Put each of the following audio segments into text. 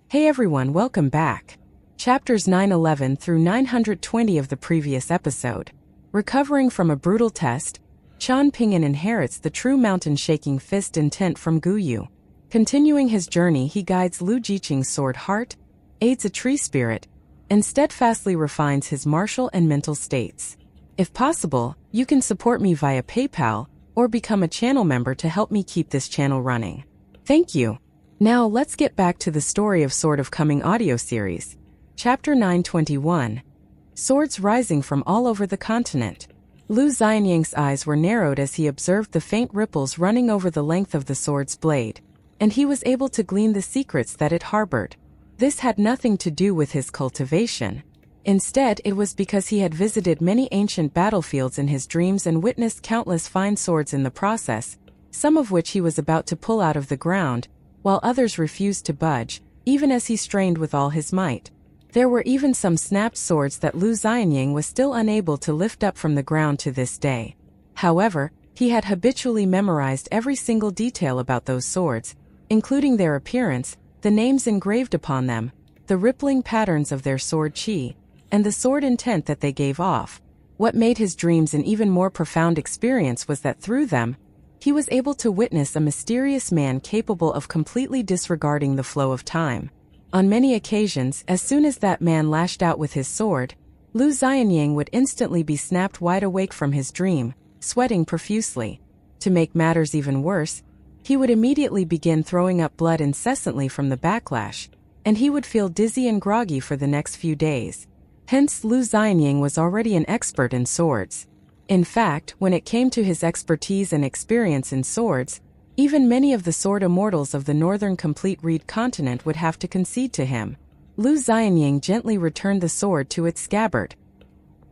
Hey everyone, welcome back. Chapters 911 through 920 of the previous episode. Recovering from a brutal test, Qian Pingan inherits the true mountain-shaking fist intent from Guyu. Continuing his journey, he guides Lu Jiqing's sword heart, aids a tree spirit, and steadfastly refines his martial and mental states. If possible, you can support me via PayPal or become a channel member to help me keep this channel running. Thank you. Now let's get back to the story of Sword of Coming audio series. Chapter 921. Swords rising from all over the continent. Lu Xianyang's eyes were narrowed as he observed the faint ripples running over the length of the sword's blade, and he was able to glean the secrets that it harbored. This had nothing to do with his cultivation. Instead, it was because he had visited many ancient battlefields in his dreams and witnessed countless fine swords in the process, some of which he was about to pull out of the ground, while others refused to budge, even as he strained with all his might. There were even some snapped swords that Lu Xianyang was still unable to lift up from the ground to this day. However, he had habitually memorized every single detail about those swords, including their appearance, the names engraved upon them, the rippling patterns of their sword qi, and the sword intent that they gave off. What made his dreams an even more profound experience was that through them, he was able to witness a mysterious man capable of completely disregarding the flow of time. On many occasions, as soon as that man lashed out with his sword, Lu Xianyang would instantly be snapped wide awake from his dream, sweating profusely. To make matters even worse, he would immediately begin throwing up blood incessantly from the backlash, and he would feel dizzy and groggy for the next few days. Hence, Lu Xianyang was already an expert in swords. In fact, when it came to his expertise and experience in swords, even many of the sword immortals of the northern complete reed continent would have to concede to him. Lu Xianyang gently returned the sword to its scabbard.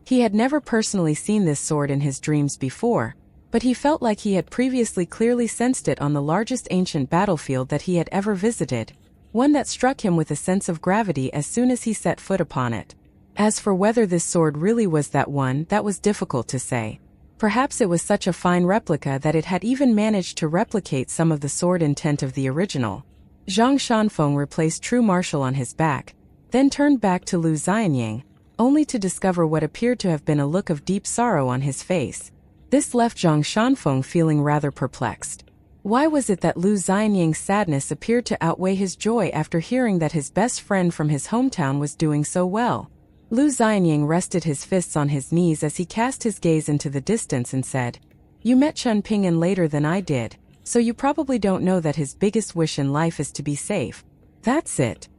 He had never personally seen this sword in his dreams before, but he felt like he had previously clearly sensed it on the largest ancient battlefield that he had ever visited, one that struck him with a sense of gravity as soon as he set foot upon it. As for whether this sword really was that one, that was difficult to say. Perhaps it was such a fine replica that it had even managed to replicate some of the sword intent of the original. Zhang Shanfeng replaced true martial on his back, then turned back to Lu Xianyang, only to discover what appeared to have been a look of deep sorrow on his face. This left Zhang Shanfeng feeling rather perplexed. Why was it that Lu Xianyang's sadness appeared to outweigh his joy after hearing that his best friend from his hometown was doing so well? Lu Xianyang rested his fists on his knees as he cast his gaze into the distance and said, "You met Qian Pingan later than I did, so you probably don't know that his biggest wish in life is to be safe. That's it.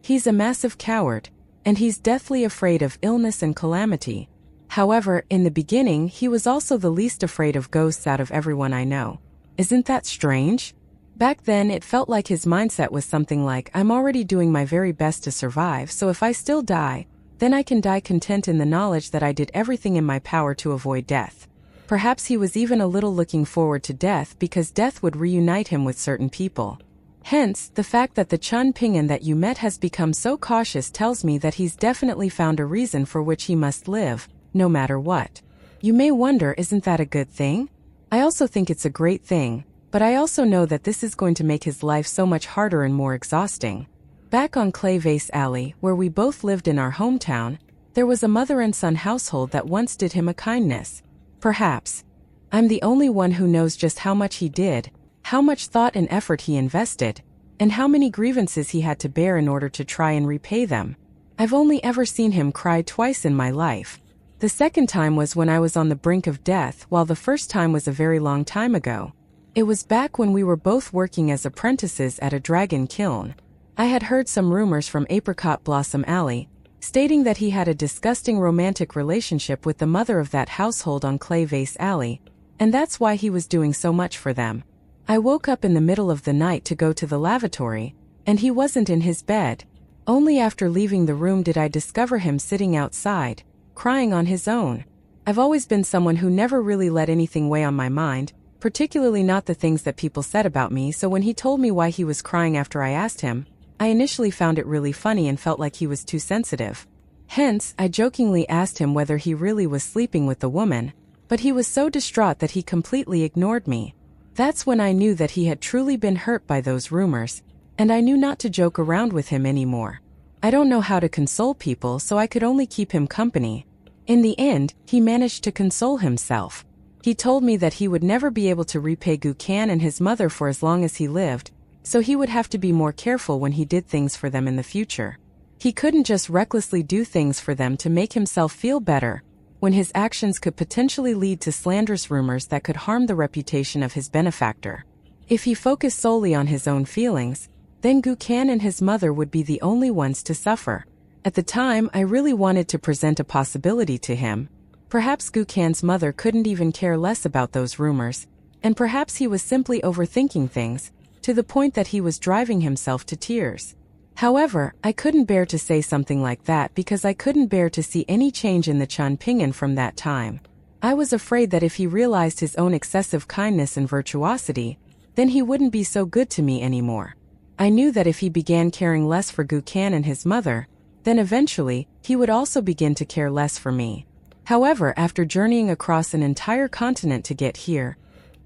He's a massive coward, and he's deathly afraid of illness and calamity. However, in the beginning, he was also the least afraid of ghosts out of everyone I know. Isn't that strange? Back then, it felt like his mindset was something like, I'm already doing my very best to survive, so if I still die, then I can die content in the knowledge that I did everything in my power to avoid death. Perhaps he was even a little looking forward to death because death would reunite him with certain people. Hence, the fact that the Qian Pingan that you met has become so cautious tells me that he's definitely found a reason for which he must live, no matter what. You may wonder, isn't that a good thing? I also think it's a great thing, but I also know that this is going to make his life so much harder and more exhausting. Back on Cultivation Alley, where we both lived in our hometown, there was a mother and son household that once did him a kindness. Perhaps. I'm the only one who knows just how much he did, how much thought and effort he invested, and how many grievances he had to bear in order to try and repay them. I've only ever seen him cry twice in my life. The second time was when I was on the brink of death, while the first time was a very long time ago. It was back when we were both working as apprentices at a dragon kiln. I had heard some rumors from Apricot Blossom Alley, stating that he had a disgusting romantic relationship with the mother of that household on Cultivation Alley, and that's why he was doing so much for them. I woke up in the middle of the night to go to the lavatory, and he wasn't in his bed. Only after leaving the room did I discover him sitting outside, crying on his own. I've always been someone who never really let anything weigh on my mind, particularly not the things that people said about me, so when he told me why he was crying after I asked him, I initially found it really funny and felt like he was too sensitive. Hence, I jokingly asked him whether he really was sleeping with the woman, but he was so distraught that he completely ignored me. That's when I knew that he had truly been hurt by those rumors. and I knew not to joke around with him anymore. I don't know how to console people, so I could only keep him company. In the end, he managed to console himself. He told me that he would never be able to repay Gukan and his mother for as long as he lived, so he would have to be more careful when he did things for them in the future. He couldn't just recklessly do things for them to make himself feel better, when his actions could potentially lead to slanderous rumors that could harm the reputation of his benefactor. If he focused solely on his own feelings, then Gukan and his mother would be the only ones to suffer. At the time, I really wanted to present a possibility to him. Perhaps Gukan's mother couldn't even care less about those rumors, and perhaps he was simply overthinking things, to the point that he was driving himself to tears. However, I couldn't bear to say something like that because I couldn't bear to see any change in the Chan Ping'an from that time. I was afraid that if he realized his own excessive kindness and virtuosity, then he wouldn't be so good to me anymore. I knew that if he began caring less for Gukan and his mother, then eventually, he would also begin to care less for me. However, after journeying across an entire continent to get here,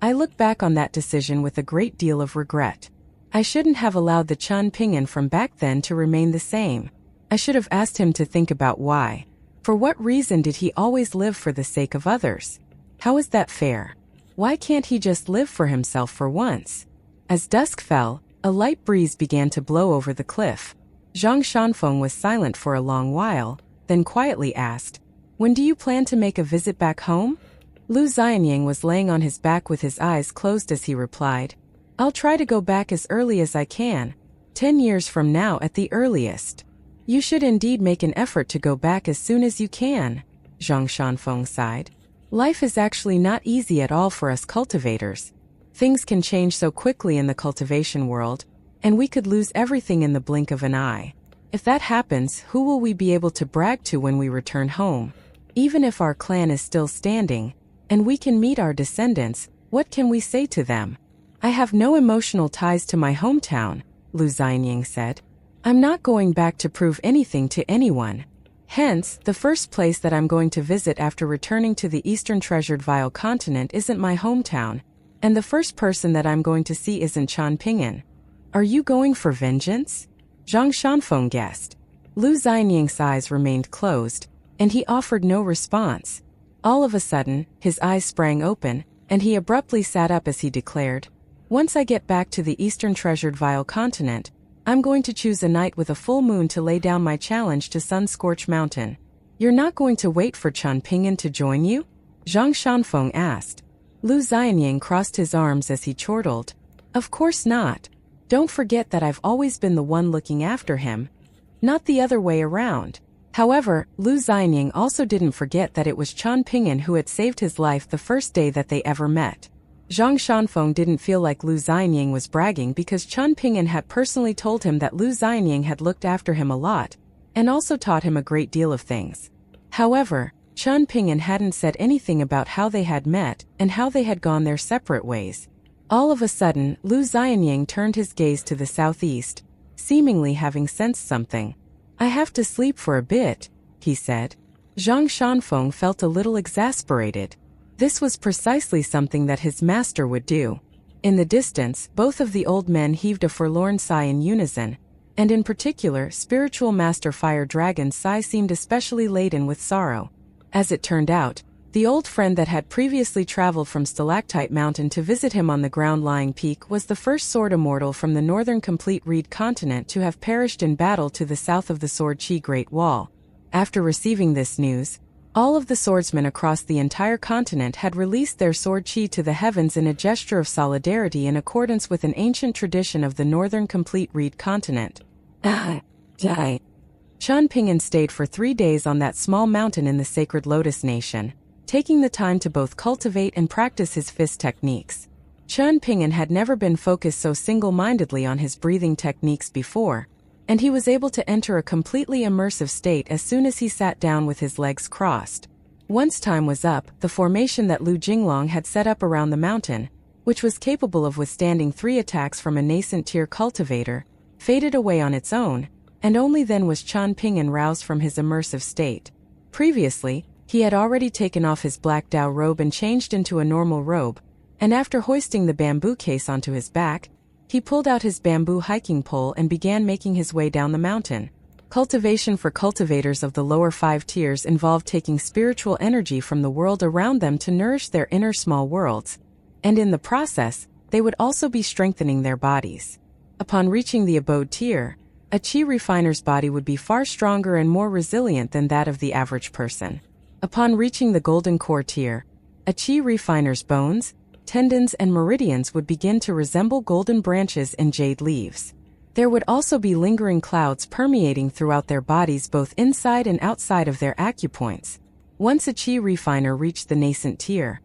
I look back on that decision with a great deal of regret. I shouldn't have allowed the Chan Ping'an from back then to remain the same. I should have asked him to think about why. For what reason did he always live for the sake of others? How is that fair? Why can't he just live for himself for once? As dusk fell, a light breeze began to blow over the cliff. Zhang Shanfeng was silent for a long while, then quietly asked, "When do you plan to make a visit back home?" Lu Xianying was laying on his back with his eyes closed as he replied, "I'll try to go back as early as I can, 10 years from now at the earliest." "You should indeed make an effort to go back as soon as you can," Zhang Shanfeng sighed. "Life is actually not easy at all for us cultivators. Things can change so quickly in the cultivation world, and we could lose everything in the blink of an eye. If that happens, who will we be able to brag to when we return home? Even if our clan is still standing, and we can meet our descendants, what can we say to them?" "I have no emotional ties to my hometown," Lu Xianying said. "I'm not going back to prove anything to anyone. Hence, the first place that I'm going to visit after returning to the Eastern Treasured Vile Continent isn't my hometown, and the first person that I'm going to see isn't Chan Ping'an." "Are you going for vengeance?" Zhang Shanfeng guessed. Lu Xianying's eyes remained closed, and he offered no response. All of a sudden, his eyes sprang open, and he abruptly sat up as he declared, "Once I get back to the Eastern Treasured Vile Continent, I'm going to choose a night with a full moon to lay down my challenge to Sun-Scorched Mountain." "You're not going to wait for Chan Ping'an to join you?" Zhang Shanfeng asked. Lu Xianying crossed his arms as he chortled, "Of course not. Don't forget that I've always been the one looking after him, not the other way around." However, Lu Xianying also didn't forget that it was Chan Ping'an who had saved his life the first day that they ever met. Zhang Shanfeng didn't feel like Lu Xianying was bragging because Chan Ping'an had personally told him that Lu Xianying had looked after him a lot, and also taught him a great deal of things. However, Chan Ping'an hadn't said anything about how they had met and how they had gone their separate ways. All of a sudden, Lu Xianying turned his gaze to the southeast, seemingly having sensed something. "I have to sleep for a bit," he said. Zhang Shanfeng felt a little exasperated. This was precisely something that his master would do. In the distance, both of the old men heaved a forlorn sigh in unison, and in particular, spiritual master Fire Dragon's sigh seemed especially laden with sorrow. As it turned out, the old friend that had previously traveled from Stalactite Mountain to visit him on the ground-lying peak was the first sword immortal from the northern complete reed continent to have perished in battle to the south of the Sword Chi Great Wall. After receiving this news, all of the swordsmen across the entire continent had released their sword chi to the heavens in a gesture of solidarity in accordance with an ancient tradition of the northern complete reed continent. Chan Ping'an stayed for 3 days on that small mountain in the sacred Lotus Nation, taking the time to both cultivate and practice his fist techniques. Chan Ping'an had never been focused so single-mindedly on his breathing techniques before, and he was able to enter a completely immersive state as soon as he sat down with his legs crossed. Once time was up, the formation that Lu Jinglong had set up around the mountain, which was capable of withstanding 3 attacks from a nascent tier cultivator, faded away on its own, and only then was Chan Ping'an roused from his immersive state. Previously, he had already taken off his black Dao robe and changed into a normal robe, and after hoisting the bamboo case onto his back, He pulled out his bamboo hiking pole and began making his way down the mountain. Cultivation for cultivators of the lower 5 tiers involved taking spiritual energy from the world around them to nourish their inner small worlds, and in the process, they would also be strengthening their bodies. Upon reaching the abode tier, a chi refiner's body would be far stronger and more resilient than that of the average person. Upon reaching the golden core tier, a chi refiner's bones, tendons and meridians would begin to resemble golden branches and jade leaves. There would also be lingering clouds permeating throughout their bodies both inside and outside of their acupoints. Once a chi refiner reached the nascent tier,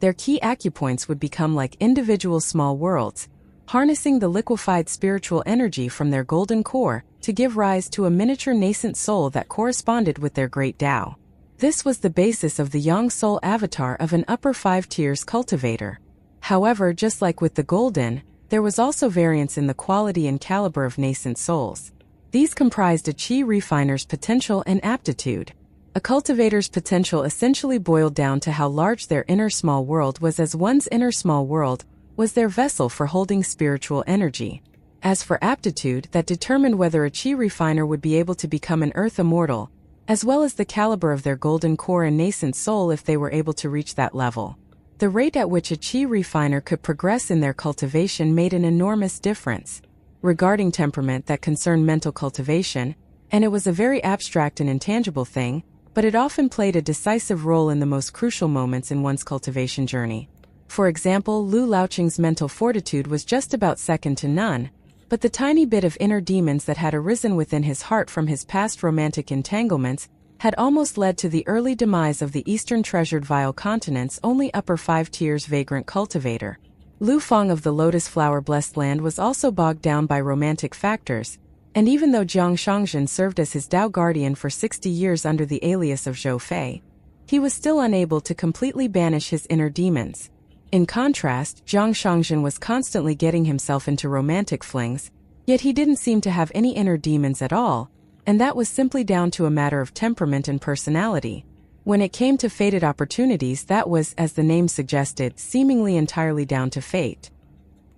their key acupoints would become like individual small worlds, harnessing the liquefied spiritual energy from their golden core to give rise to a miniature nascent soul that corresponded with their great Tao. This was the basis of the Yang Soul avatar of an upper 5 tiers cultivator. However, just like with the golden, there was also variance in the quality and caliber of nascent souls. These comprised a chi refiner's potential and aptitude. A cultivator's potential essentially boiled down to how large their inner small world was, as one's inner small world was their vessel for holding spiritual energy. As for aptitude, that determined whether a chi refiner would be able to become an earth immortal, as well as the caliber of their golden core and nascent soul if they were able to reach that level. The rate at which a chi refiner could progress in their cultivation made an enormous difference. Regarding temperament, that concerned mental cultivation, and it was a very abstract and intangible thing, but it often played a decisive role in the most crucial moments in one's cultivation journey. For example, Lu Laoqing's mental fortitude was just about second to none, but the tiny bit of inner demons that had arisen within his heart from his past romantic entanglements had almost led to the early demise of the Eastern Treasured Vile Continent's only upper 5 tiers vagrant cultivator. Lu Feng of the Lotus Flower Blessed Land was also bogged down by romantic factors, and even though Jiang Shangzhen served as his Tao guardian for 60 years under the alias of Zhou Fei, he was still unable to completely banish his inner demons. In contrast, Jiang Shangzhen was constantly getting himself into romantic flings, yet he didn't seem to have any inner demons at all, and that was simply down to a matter of temperament and personality. When it came to fated opportunities, that was, as the name suggested, seemingly entirely down to fate.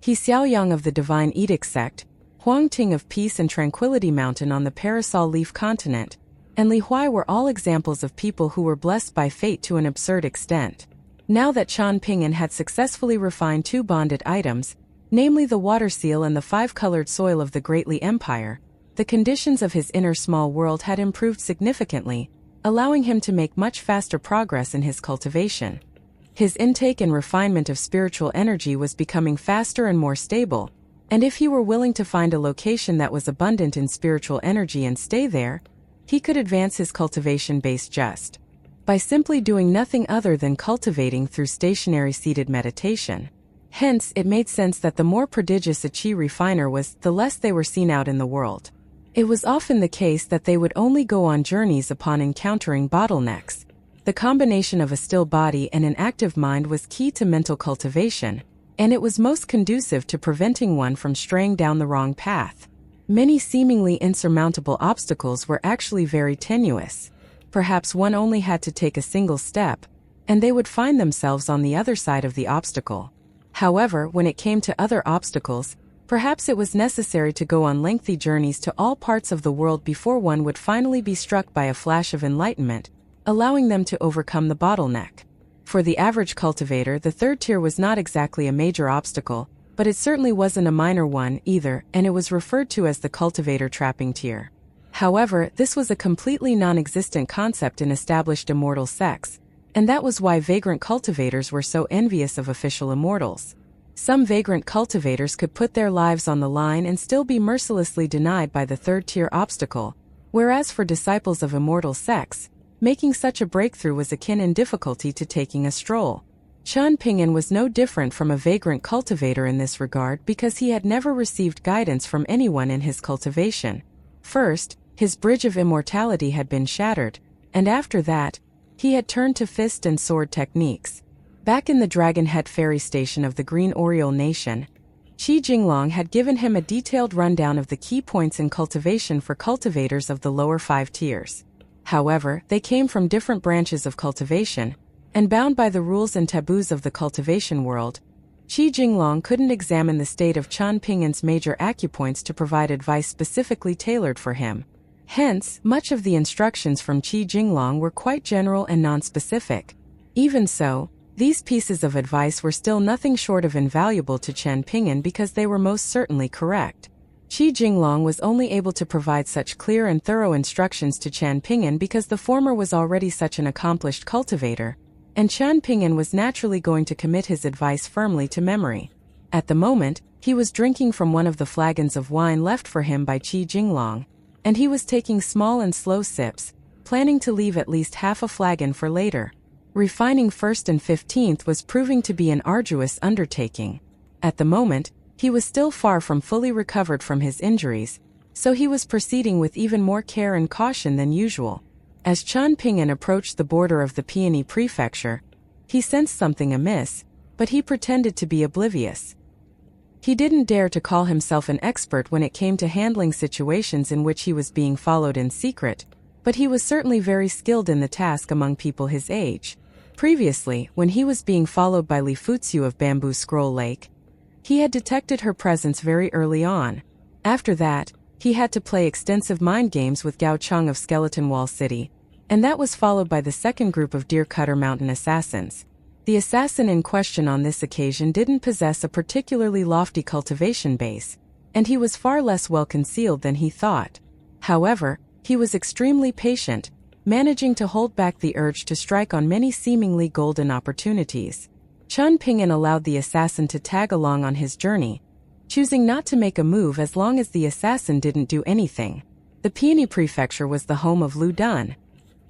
He Xiaoyang of the Divine Edict sect, Huang Ting of Peace and Tranquility Mountain on the Parasol Leaf Continent, and Li Huai were all examples of people who were blessed by fate to an absurd extent. Now that Chan Ping'an had successfully refined 2 bonded items, namely the water seal and the 5-colored soil of the Great Li Empire, the conditions of his inner small world had improved significantly, allowing him to make much faster progress in his cultivation. His intake and refinement of spiritual energy was becoming faster and more stable, and if he were willing to find a location that was abundant in spiritual energy and stay there, he could advance his cultivation base just by simply doing nothing other than cultivating through stationary seated meditation. Hence, it made sense that the more prodigious a chi refiner was, the less they were seen out in the world. It was often the case that they would only go on journeys upon encountering bottlenecks. The combination of a still body and an active mind was key to mental cultivation, and it was most conducive to preventing one from straying down the wrong path. Many seemingly insurmountable obstacles were actually very tenuous. Perhaps one only had to take a single step, and they would find themselves on the other side of the obstacle. However, when it came to other obstacles, perhaps it was necessary to go on lengthy journeys to all parts of the world before one would finally be struck by a flash of enlightenment, allowing them to overcome the bottleneck. For the average cultivator, the 3rd tier was not exactly a major obstacle, but it certainly wasn't a minor one either, and it was referred to as the cultivator trapping tier. However, this was a completely non-existent concept in established immortal sects, and that was why vagrant cultivators were so envious of official immortals. Some vagrant cultivators could put their lives on the line and still be mercilessly denied by the 3rd tier obstacle, whereas for disciples of immortal sects, making such a breakthrough was akin in difficulty to taking a stroll. Chan Ping'an was no different from a vagrant cultivator in this regard because he had never received guidance from anyone in his cultivation. First, his bridge of immortality had been shattered, and after that, he had turned to fist and sword techniques. Back in the Dragon Head Ferry Station of the Green Oriole Nation, Qi Jinglong had given him a detailed rundown of the key points in cultivation for cultivators of the lower 5 tiers. However, they came from different branches of cultivation, and bound by the rules and taboos of the cultivation world, Qi Jinglong couldn't examine the state of Qian Ping'an's major acupoints to provide advice specifically tailored for him. Hence, much of the instructions from Qi Jinglong were quite general and non-specific. Even so, these pieces of advice were still nothing short of invaluable to Qian Ping'an because they were most certainly correct. Qi Jinglong was only able to provide such clear and thorough instructions to Qian Ping'an because the former was already such an accomplished cultivator, and Qian Ping'an was naturally going to commit his advice firmly to memory. At the moment, he was drinking from one of the flagons of wine left for him by Qi Jinglong, and he was taking small and slow sips, planning to leave at least half a flagon for later. Refining 1st and 15th was proving to be an arduous undertaking. At the moment, he was still far from fully recovered from his injuries, so he was proceeding with even more care and caution than usual. As Qian Ping'an approached the border of the Peony Prefecture, he sensed something amiss, but he pretended to be oblivious. He didn't dare to call himself an expert when it came to handling situations in which he was being followed in secret, but he was certainly very skilled in the task among people his age. Previously, when he was being followed by Li Futsu of Bamboo Scroll Lake, he had detected her presence very early on. After that, he had to play extensive mind games with Gao Cheng of Skeleton Wall City, and that was followed by the second group of Deer Cutter Mountain assassins. The assassin in question on this occasion didn't possess a particularly lofty cultivation base, and he was far less well concealed than he thought. However, he was extremely patient, managing to hold back the urge to strike on many seemingly golden opportunities. Qian Ping'an allowed the assassin to tag along on his journey, choosing not to make a move as long as the assassin didn't do anything. The Peony Prefecture was the home of Lu Dun,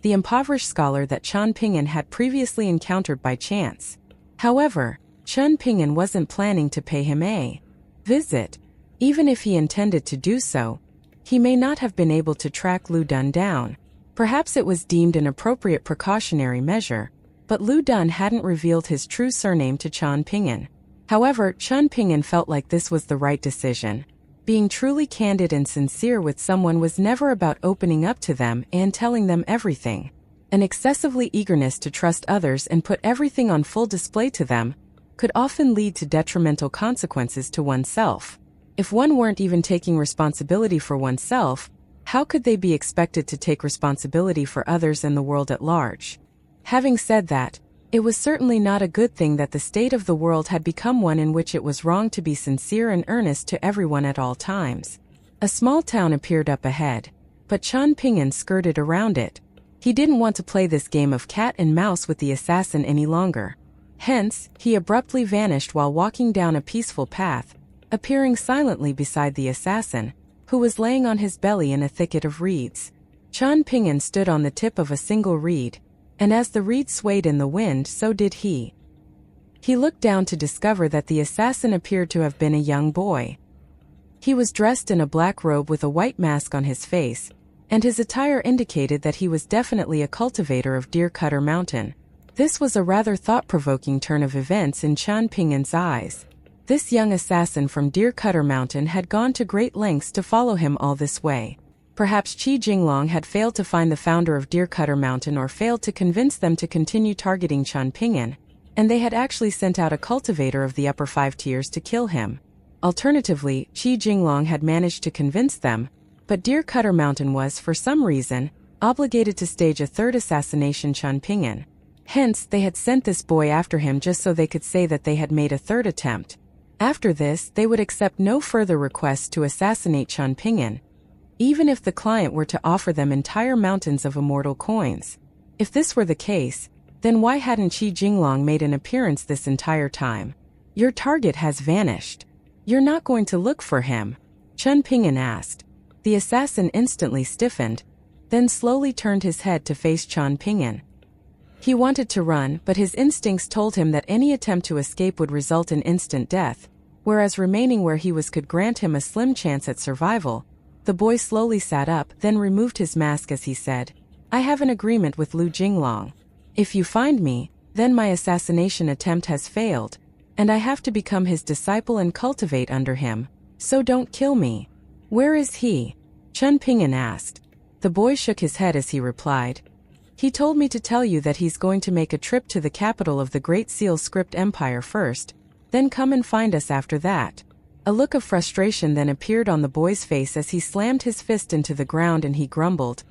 the impoverished scholar that Qian Ping'an had previously encountered by chance. However, Qian Ping'an wasn't planning to pay him a visit. Even if he intended to do so, he may not have been able to track Lu Dun down. Perhaps it was deemed an appropriate precautionary measure, but Lu Dun hadn't revealed his true surname to Qian Ping'an. However, Qian Ping'an felt like this was the right decision. Being truly candid and sincere with someone was never about opening up to them and telling them everything. An excessively eagerness to trust others and put everything on full display to them could often lead to detrimental consequences to oneself. If one weren't even taking responsibility for oneself, how could they be expected to take responsibility for others and the world at large? Having said that, it was certainly not a good thing that the state of the world had become one in which it was wrong to be sincere and earnest to everyone at all times. A small town appeared up ahead, but Qian Ping'an skirted around it. He didn't want to play this game of cat and mouse with the assassin any longer. Hence, he abruptly vanished while walking down a peaceful path, appearing silently beside the assassin, who was laying on his belly in a thicket of reeds. Qian Ping'an stood on the tip of a single reed, and as the reed swayed in the wind, so did he. He looked down to discover that the assassin appeared to have been a young boy. He was dressed in a black robe with a white mask on his face, and his attire indicated that he was definitely a cultivator of Deer Cutter Mountain. This was a rather thought-provoking turn of events in Qian Ping'an's eyes. This young assassin from Deer Cutter Mountain had gone to great lengths to follow him all this way. Perhaps Qi Jinglong had failed to find the founder of Deer Cutter Mountain or failed to convince them to continue targeting Qian Ping'an, and they had actually sent out a cultivator of the upper 5 tiers to kill him. Alternatively, Qi Jinglong had managed to convince them, but Deer Cutter Mountain was, for some reason, obligated to stage a third assassination Qian Ping'an. Hence, they had sent this boy after him just so they could say that they had made a third attempt. After this, they would accept no further requests to assassinate Qian Ping'an, even if the client were to offer them entire mountains of immortal coins. If this were the case, then why hadn't Qi Jinglong made an appearance this entire time? Your target has vanished. You're not going to look for him? Qian Ping'an asked. The assassin instantly stiffened, then slowly turned his head to face Qian Ping'an. He wanted to run, but his instincts told him that any attempt to escape would result in instant death, whereas remaining where he was could grant him a slim chance at survival. The boy slowly sat up, then removed his mask as he said, "I have an agreement with Lu Jinglong. If you find me, then my assassination attempt has failed, and I have to become his disciple and cultivate under him, so don't kill me." "Where is he?" Qian Ping'an asked. The boy shook his head as he replied, "He told me to tell you that he's going to make a trip to the capital of the Great Seal Script Empire first, Then come and find us after that." A look of frustration then appeared on the boy's face as he slammed his fist into the ground and he grumbled,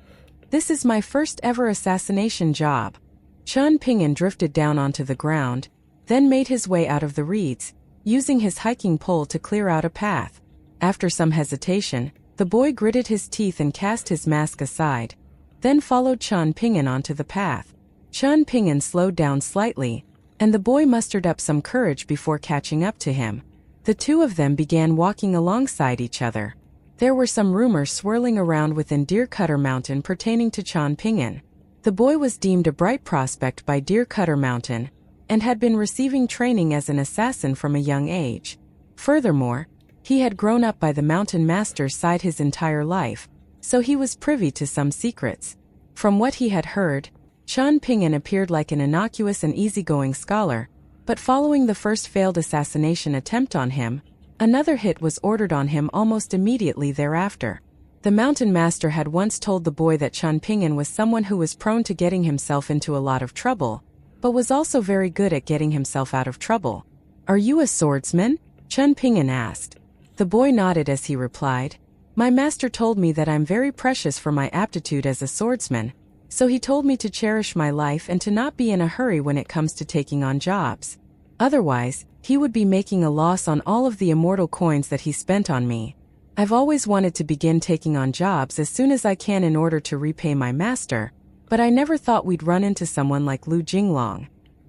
"This is my first ever assassination job." Qian Pingyan drifted down onto the ground, then made his way out of the reeds, using his hiking pole to clear out a path. After some hesitation, the boy gritted his teeth and cast his mask aside, then followed Qian Pingyan onto the path. Qian Pingyan slowed down slightly, and the boy mustered up some courage before catching up to him. The two of them began walking alongside each other. There were some rumors swirling around within Deer Cutter Mountain pertaining to Qian Pingyan. The boy was deemed a bright prospect by Deer Cutter Mountain, and had been receiving training as an assassin from a young age. Furthermore, he had grown up by the mountain master's side his entire life, so he was privy to some secrets. From what he had heard, Qian Pingyan appeared like an innocuous and easygoing scholar, but following the first failed assassination attempt on him, another hit was ordered on him almost immediately thereafter. The mountain master had once told the boy that Qian Pingyan was someone who was prone to getting himself into a lot of trouble, but was also very good at getting himself out of trouble. "Are you a swordsman?" Qian Pingyan asked. The boy nodded as he replied, "My master told me that I'm very precious for my aptitude as a swordsman, so he told me to cherish my life and to not be in a hurry when it comes to taking on jobs. Otherwise, he would be making a loss on all of the immortal coins that he spent on me. I've always wanted to begin taking on jobs as soon as I can in order to repay my master, but I never thought we'd run into someone like Lu Jinglong.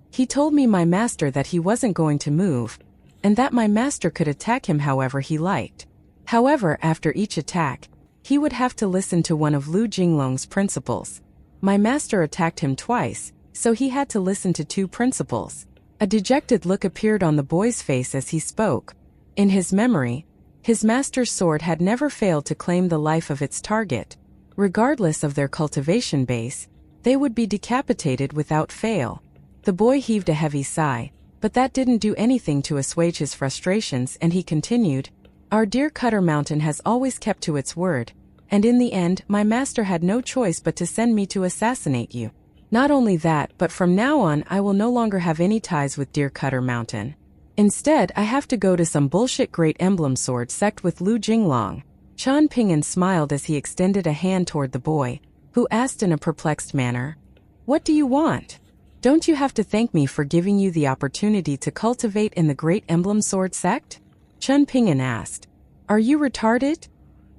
He told me my master that he wasn't going to move, and that my master could attack him however he liked. However, after each attack, he would have to listen to one of Lu Jinglong's principles. My master attacked him twice, so he had to listen to two principles." A dejected look appeared on the boy's face as he spoke. In his memory, his master's sword had never failed to claim the life of its target. Regardless of their cultivation base, they would be decapitated without fail. The boy heaved a heavy sigh, but that didn't do anything to assuage his frustrations, and he continued, "Our Deer Cutter Mountain has always kept to its word, and in the end my master had no choice but to send me to assassinate you. Not only that, but from now on I will no longer have any ties with Deer Cutter Mountain. Instead, I have to go to some bullshit Great Emblem Sword sect with Lu Jinglong." Qian Pingyan smiled as he extended a hand toward the boy, who asked in a perplexed manner, "What do you want? Don't you have to thank me for giving you the opportunity to cultivate in the Great Emblem Sword sect?" Qian Pingyan asked. "Are you retarded?"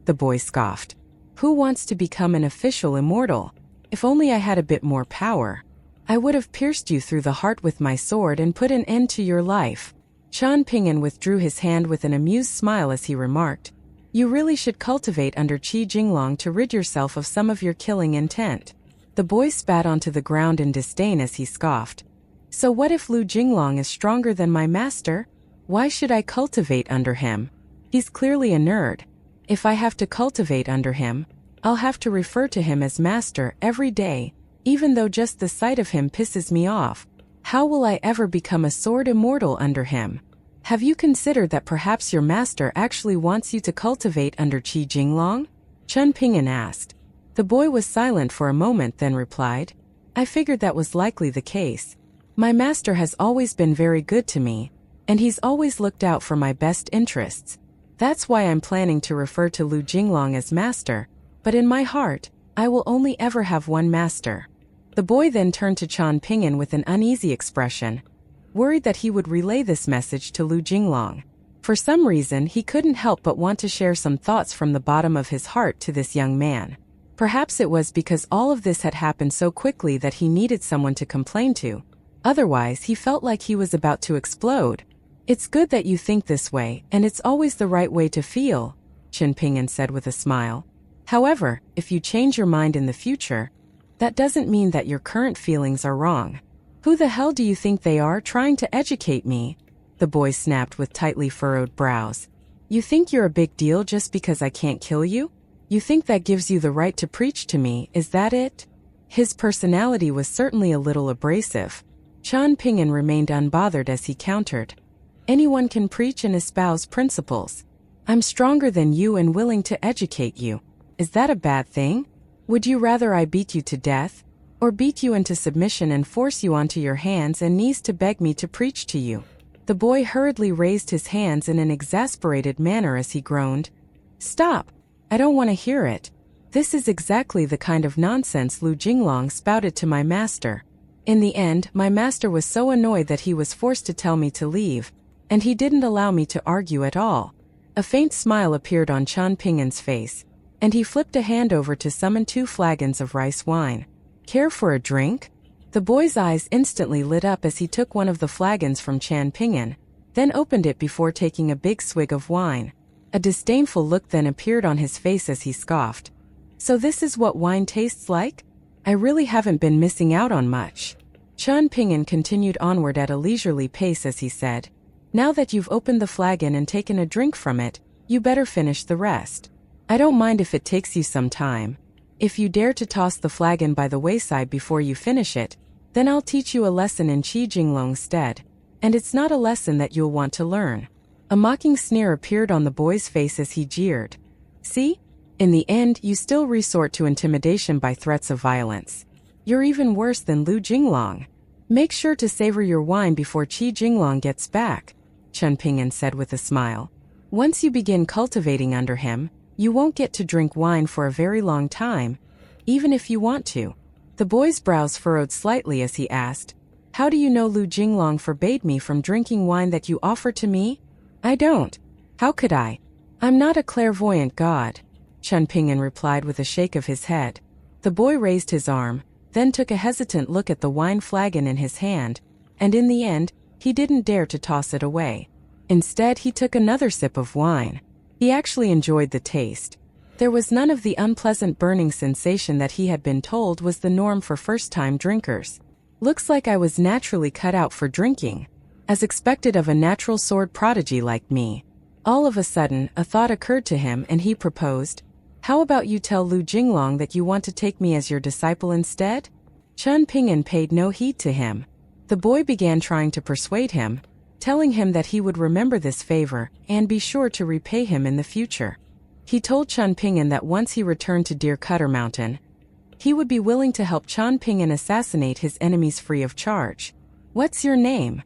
The boy scoffed. "Who wants to become an official immortal? If only I had a bit more power, I would have pierced you through the heart with my sword and put an end to your life." Qian Pingyan withdrew his hand with an amused smile as he remarked, "You really should cultivate under Qi Jinglong to rid yourself of some of your killing intent." The boy spat onto the ground in disdain as he scoffed. "So what if Lu Jinglong is stronger than my master? Why should I cultivate under him? He's clearly a nerd. If I have to cultivate under him, I'll have to refer to him as master every day, even though just the sight of him pisses me off. How will I ever become a sword immortal under him? Have you considered that perhaps your master actually wants you to cultivate under Qi Jinglong?" Qian Pingyan asked. The boy was silent for a moment, then replied, "I figured that was likely the case. My master has always been very good to me, and he's always looked out for my best interests. That's why I'm planning to refer to Lu Jinglong as master, but in my heart, I will only ever have one master." The boy then turned to Qian Pingyan with an uneasy expression, worried that he would relay this message to Lu Jinglong. For some reason, he couldn't help but want to share some thoughts from the bottom of his heart to this young man. Perhaps it was because all of this had happened so quickly that he needed someone to complain to. Otherwise, he felt like he was about to explode. "It's good that you think this way, and it's always the right way to feel," Qian Pingyan said with a smile. "However, if you change your mind in the future, that doesn't mean that your current feelings are wrong." "Who the hell do you think they are trying to educate me?" the boy snapped with tightly furrowed brows. "You think you're a big deal just because I can't kill you? You think that gives you the right to preach to me, is that it?" His personality was certainly a little abrasive. Qian Pingyan remained unbothered as he countered, "Anyone can preach and espouse principles. I'm stronger than you and willing to educate you. Is that a bad thing? Would you rather I beat you to death, or beat you into submission and force you onto your hands and knees to beg me to preach to you?" The boy hurriedly raised his hands in an exasperated manner as he groaned. "Stop! I don't want to hear it. This is exactly the kind of nonsense Lu Jinglong spouted to my master. In the end, my master was so annoyed that he was forced to tell me to leave, and he didn't allow me to argue at all." A faint smile appeared on Qian Ping'an's face, and he flipped a hand over to summon 2 flagons of rice wine. "Care for a drink?" The boy's eyes instantly lit up as he took one of the flagons from Qian Ping'an, then opened it before taking a big swig of wine. A disdainful look then appeared on his face as he scoffed. "So this is what wine tastes like? I really haven't been missing out on much." Qian Ping'an continued onward at a leisurely pace as he said, "Now that you've opened the flagon and taken a drink from it, you better finish the rest. I don't mind if it takes you some time. If you dare to toss the flagon by the wayside before you finish it, then I'll teach you a lesson in Qi Jinglong's stead. And it's not a lesson that you'll want to learn." A mocking sneer appeared on the boy's face as he jeered. "See? In the end, you still resort to intimidation by threats of violence. You're even worse than Lu Jinglong. Make sure to savor your wine before Qi Jinglong gets back," Qian Ping'an said with a smile. "Once you begin cultivating under him, you won't get to drink wine for a very long time, even if you want to." The boy's brows furrowed slightly as he asked, "How do you know Lu Jinglong forbade me from drinking wine that you offer to me?" "I don't. How could I? I'm not a clairvoyant god," Qian Ping'an replied with a shake of his head. The boy raised his arm, then took a hesitant look at the wine flagon in his hand, and in the end, he didn't dare to toss it away. Instead, he took another sip of wine. He actually enjoyed the taste. There was none of the unpleasant burning sensation that he had been told was the norm for first-time drinkers. "Looks like I was naturally cut out for drinking, as expected of a natural sword prodigy like me." All of a sudden, a thought occurred to him and he proposed, "How about you tell Lu Jinglong that you want to take me as your disciple instead?" Qian Ping'an paid no heed to him. The boy began trying to persuade him, telling him that he would remember this favor and be sure to repay him in the future. He told Qian Ping'an that once he returned to Deer Cutter Mountain, he would be willing to help Qian Ping'an assassinate his enemies free of charge. "What's your name?"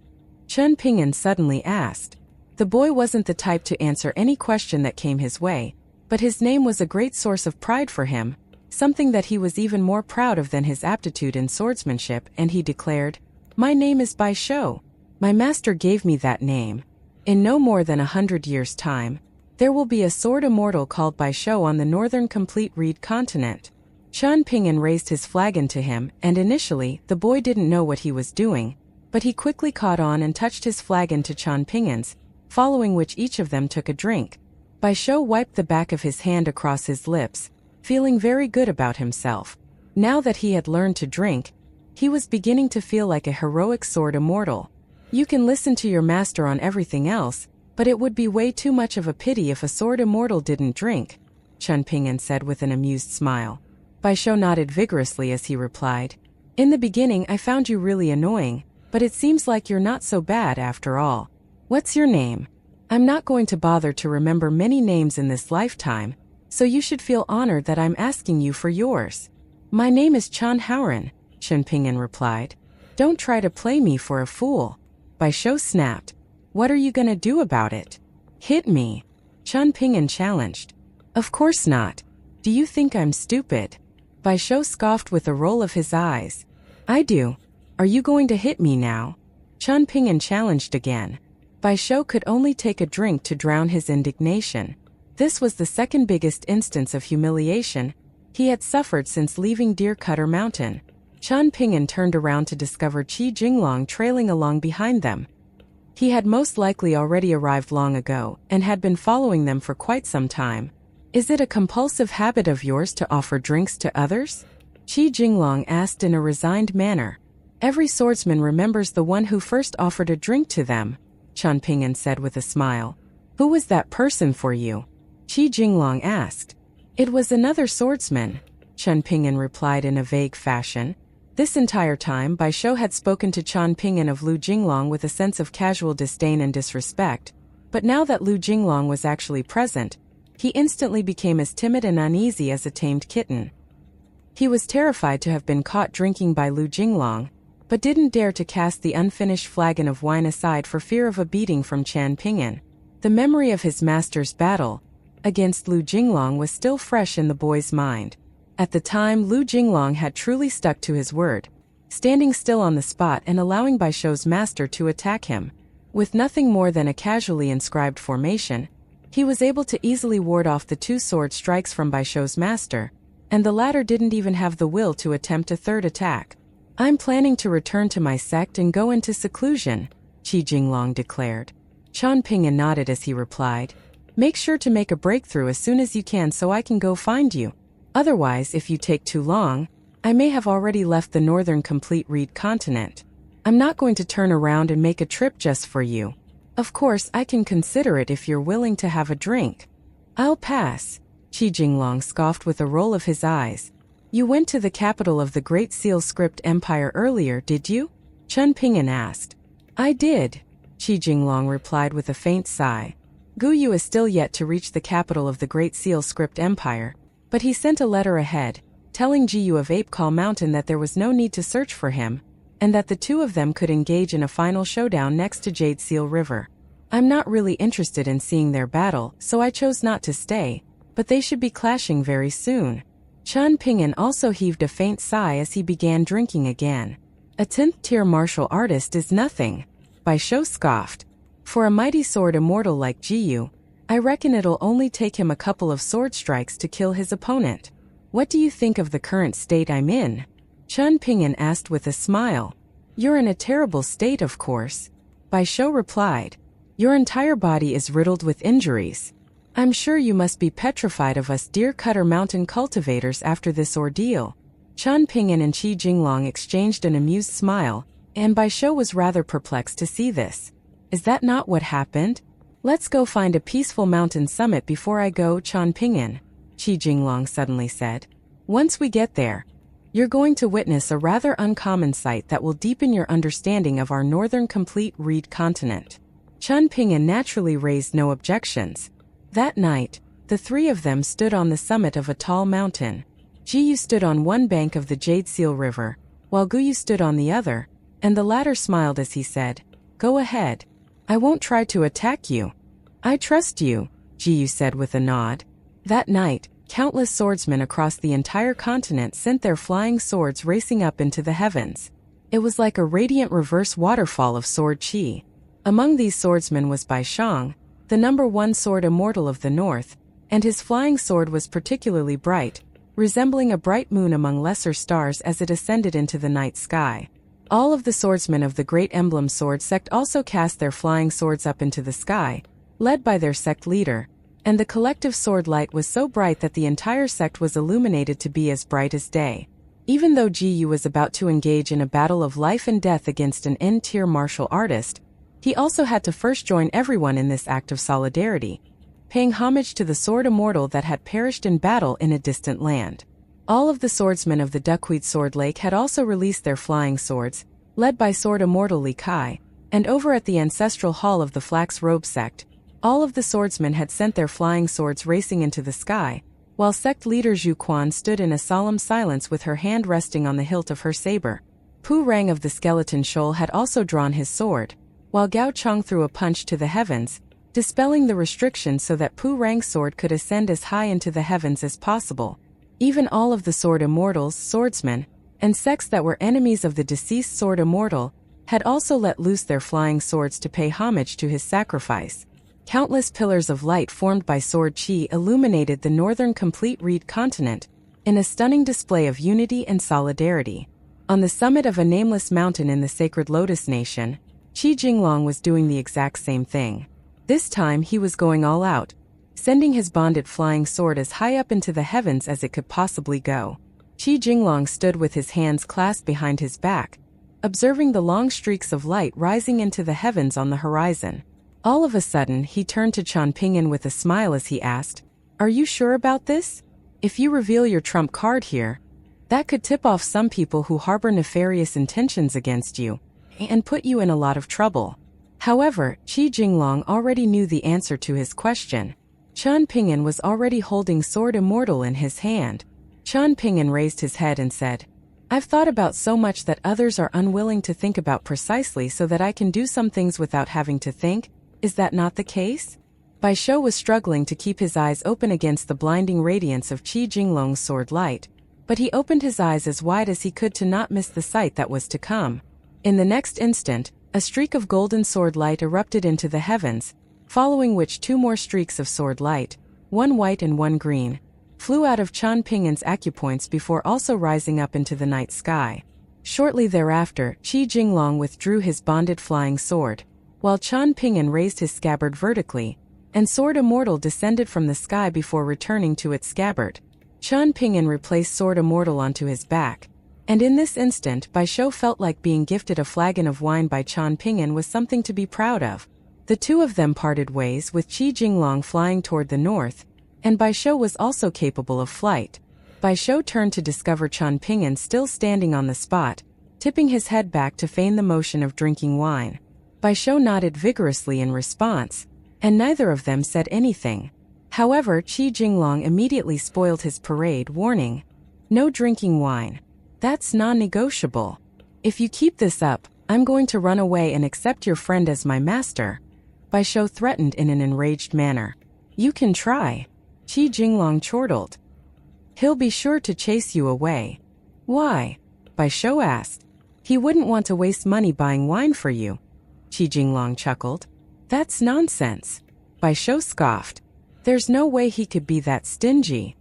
Qian Ping'an suddenly asked. The boy wasn't the type to answer any question that came his way, but his name was a great source of pride for him, something that he was even more proud of than his aptitude in swordsmanship, and he declared, "My name is Bai Shou. My master gave me that name. In no more than 100 years' time, there will be a sword immortal called Bai Shou on the northern complete reed continent." Qian Ping'an raised his flagon to him, and initially, the boy didn't know what he was doing, but he quickly caught on and touched his flagon to Qian Ping'an's, following which each of them took a drink. Bai Shou wiped the back of his hand across his lips, feeling very good about himself. Now that he had learned to drink, he was beginning to feel like a heroic sword immortal. "You can listen to your master on everything else, but it would be way too much of a pity if a sword immortal didn't drink," Qian Ping'an said with an amused smile. Bai Shou nodded vigorously as he replied, "In the beginning I found you really annoying, but it seems like you're not so bad after all. What's your name? I'm not going to bother to remember many names in this lifetime, so you should feel honored that I'm asking you for yours." "My name is Qian Haoran," Qian Ping'an replied. "Don't try to play me for a fool." Bai Shou snapped. "What are you gonna do about it? Hit me?" Qian Ping'an challenged. "Of course not. Do you think I'm stupid?" Bai Shou scoffed with a roll of his eyes. "I do. Are you going to hit me now?" Qian Ping'an challenged again. Bai Shou could only take a drink to drown his indignation. This was the second biggest instance of humiliation he had suffered since leaving Deer Cutter Mountain. Qian Ping'an turned around to discover Qi Jinglong trailing along behind them. He had most likely already arrived long ago and had been following them for quite some time. "Is it a compulsive habit of yours to offer drinks to others?" Qi Jinglong asked in a resigned manner. "Every swordsman remembers the one who first offered a drink to them," Qian Ping'an said with a smile. "Who was that person for you?" Qi Jinglong asked. "It was another swordsman," Qian Ping'an replied in a vague fashion. This entire time, Bai Shou had spoken to Qian Ping'an of Lu Jinglong with a sense of casual disdain and disrespect, but now that Lu Jinglong was actually present, he instantly became as timid and uneasy as a tamed kitten. He was terrified to have been caught drinking by Lu Jinglong, but didn't dare to cast the unfinished flagon of wine aside for fear of a beating from Chan Ping'an. The memory of his master's battle against Lu Jinglong was still fresh in the boy's mind. At the time, Lu Jinglong had truly stuck to his word, standing still on the spot and allowing Bai Shou's master to attack him. With nothing more than a casually inscribed formation, he was able to easily ward off the 2 sword strikes from Bai Shou's master, and the latter didn't even have the will to attempt a third attack. "I'm planning to return to my sect and go into seclusion," Qi Jinglong declared. Chan Ping'an nodded as he replied, "Make sure to make a breakthrough as soon as you can so I can go find you. Otherwise, if you take too long, I may have already left the northern complete reed continent. I'm not going to turn around and make a trip just for you. Of course, I can consider it if you're willing to have a drink." "I'll pass," Qi Jinglong scoffed with a roll of his eyes. "You went to the capital of the Great Seal Script Empire earlier, did you?" Chan Ping'an asked. "I did," Qi Jinglong replied with a faint sigh. Gu Yu is still yet to reach the capital of the Great Seal Script Empire, but he sent a letter ahead, telling Ji Yu of Ape Call Mountain that there was no need to search for him, and that the 2 of them could engage in a final showdown next to Jade Seal River. "I'm not really interested in seeing their battle, so I chose not to stay, but they should be clashing very soon." Chan Ping'an also heaved a faint sigh as he began drinking again. "A 10th tier martial artist is nothing," Bai Shou scoffed. "For a mighty sword immortal like Ji Yu, I reckon it'll only take him a couple of sword strikes to kill his opponent. What do you think of the current state I'm in?" Chan Ping'an asked with a smile. "You're in a terrible state, of course," Bai Shou replied. "Your entire body is riddled with injuries. I'm sure you must be petrified of us Deer Cutter Mountain cultivators after this ordeal." Chan Ping'an and Qi Jinglong exchanged an amused smile, and Bai Shou was rather perplexed to see this. "Is that not what happened? Let's go find a peaceful mountain summit before I go, Chan Ping'an," Qi Jinglong suddenly said. "Once we get there, you're going to witness a rather uncommon sight that will deepen your understanding of our northern complete reed continent." Chan Ping'an naturally raised no objections. That night, the 3 of them stood on the summit of a tall mountain. Ji Yu stood on one bank of the Jade Seal River, while Gu Yu stood on the other, and the latter smiled as he said, "Go ahead. I won't try to attack you." "I trust you," Ji Yu said with a nod. That night, countless swordsmen across the entire continent sent their flying swords racing up into the heavens. It was like a radiant reverse waterfall of sword chi. Among these swordsmen was Bai Shang, the number 1 sword immortal of the north, and his flying sword was particularly bright, resembling a bright moon among lesser stars as it ascended into the night sky. All of the swordsmen of the Great Emblem Sword sect also cast their flying swords up into the sky, led by their sect leader, and the collective sword light was so bright that the entire sect was illuminated to be as bright as day. Even though Ji Yu was about to engage in a battle of life and death against an N-tier martial artist, he also had to first join everyone in this act of solidarity, paying homage to the sword immortal that had perished in battle in a distant land. All of the swordsmen of the Duckweed Sword Lake had also released their flying swords, led by sword immortal Li Kai, and over at the ancestral hall of the Flax Robe sect, all of the swordsmen had sent their flying swords racing into the sky, while sect leader Zhu Quan stood in a solemn silence with her hand resting on the hilt of her saber. Pu Rang of the Skeleton Shoal had also drawn his sword, while Gao Chong threw a punch to the heavens, dispelling the restriction so that Pu Rang's sword could ascend as high into the heavens as possible. Even all of the sword immortals, swordsmen, and sects that were enemies of the deceased sword immortal had also let loose their flying swords to pay homage to his sacrifice. Countless pillars of light formed by sword chi illuminated the northern complete reed continent in a stunning display of unity and solidarity. On the summit of a nameless mountain in the sacred Lotus Nation, Qi Jinglong was doing the exact same thing. This time he was going all out, sending his bonded flying sword as high up into the heavens as it could possibly go. Qi Jinglong stood with his hands clasped behind his back, observing the long streaks of light rising into the heavens on the horizon. All of a sudden, he turned to Chan Ping'an with a smile as he asked, "Are you sure about this? If you reveal your trump card here, that could tip off some people who harbor nefarious intentions against you, and put you in a lot of trouble." However, Qi Jinglong already knew the answer to his question. Chan Ping'an was already holding Sword Immortal in his hand. Chan Ping'an raised his head and said, I've thought about so much that others are unwilling to think about precisely so that I can do some things without having to think. Is that not the case? Bai Shou was struggling to keep his eyes open against the blinding radiance of Qi Jinglong's sword light, but he opened his eyes as wide as he could to not miss the sight that was to come. In the next instant, a streak of golden sword light erupted into the heavens, following which two more streaks of sword light, one white and one green, flew out of Qian Ping'an's acupoints before also rising up into the night sky. Shortly thereafter, Qi Jinglong withdrew his bonded flying sword, while Qian Ping'an raised his scabbard vertically, and Sword Immortal descended from the sky before returning to its scabbard. Qian Ping'an replaced Sword Immortal onto his back, and in this instant Bai Shou felt like being gifted a flagon of wine by Qian Ping'an was something to be proud of. The two of them parted ways with Qi Jinglong flying toward the north, and Bai Shou was also capable of flight. Bai Shou turned to discover Qian Ping'an still standing on the spot, tipping his head back to feign the motion of drinking wine. Bai Shou nodded vigorously in response, and neither of them said anything. However, Qi Jinglong immediately spoiled his parade, warning, "No drinking wine. That's non-negotiable. If you keep this up, I'm going to run away and accept your friend as my master," Bai Shou threatened in an enraged manner. "You can try," Qi Jinglong chortled. "He'll be sure to chase you away." "Why?" Bai Shou asked. "He wouldn't want to waste money buying wine for you," Qi Jinglong chuckled. "That's nonsense," Bai Shou scoffed. "There's no way he could be that stingy."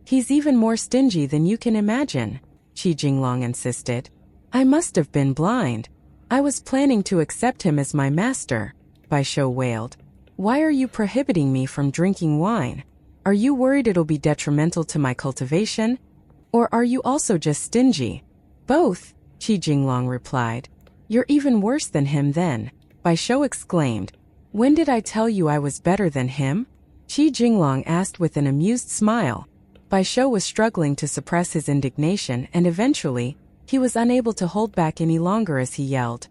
"He's even more stingy than you can imagine," Qi Jinglong insisted. "I must have been blind. I was planning to accept him as my master," Bai Shou wailed. "Why are you prohibiting me from drinking wine? Are you worried it'll be detrimental to my cultivation? Or are you also just stingy?" "Both," Qi Jinglong replied. "You're even worse than him then," Bai Shou exclaimed. "When did I tell you I was better than him?" Qi Jinglong asked with an amused smile. Bai Shou was struggling to suppress his indignation, and eventually, he was unable to hold back any longer as he yelled,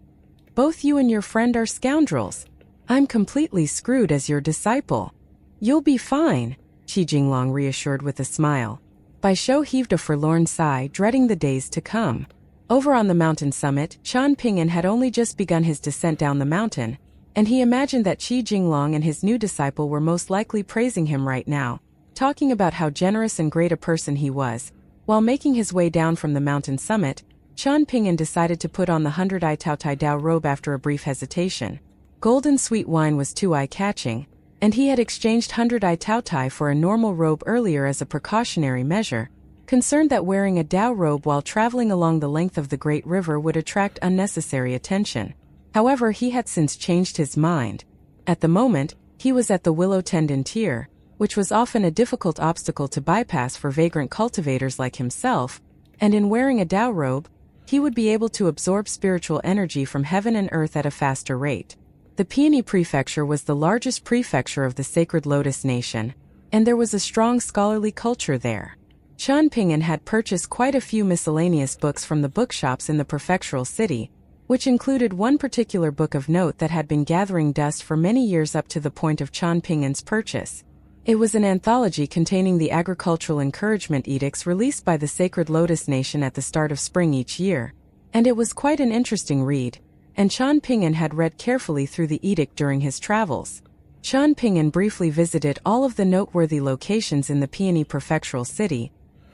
"Both you and your friend are scoundrels. I'm completely screwed as your disciple." "You'll be fine," Qi Jinglong reassured with a smile. Bai Shou heaved a forlorn sigh, dreading the days to come. Over on the mountain summit, Qian Ping'an had only just begun his descent down the mountain, and he imagined that Qi Jinglong and his new disciple were most likely praising him right now, talking about how generous and great a person he was. While making his way down from the mountain summit, Qian Ping'an decided to put on the 100-eye Taotai Dao robe after a brief hesitation. Golden sweet wine was too eye-catching, and he had exchanged 100-eye Taotai for a normal robe earlier as a precautionary measure, concerned that wearing a Dao robe while traveling along the length of the Great River would attract unnecessary attention. However, he had since changed his mind. At the moment, he was at the Willow Tendon tier, which was often a difficult obstacle to bypass for vagrant cultivators like himself, and in wearing a Dao robe, he would be able to absorb spiritual energy from heaven and earth at a faster rate. The Peony Prefecture was the largest prefecture of the Sacred Lotus Nation, and there was a strong scholarly culture there. Qian Ping'an had purchased quite a few miscellaneous books from the bookshops in the prefectural city, which included one particular book of note that had been gathering dust for many years up to the point of Qian Ping'an's purchase. It was an anthology containing the agricultural encouragement edicts released by the Sacred Lotus Nation at the start of spring each year, and it was quite an interesting read, and Qian Ping'an had read carefully through the edict during his travels. Qian Ping'an briefly visited all of the noteworthy locations in the Peony prefectural city,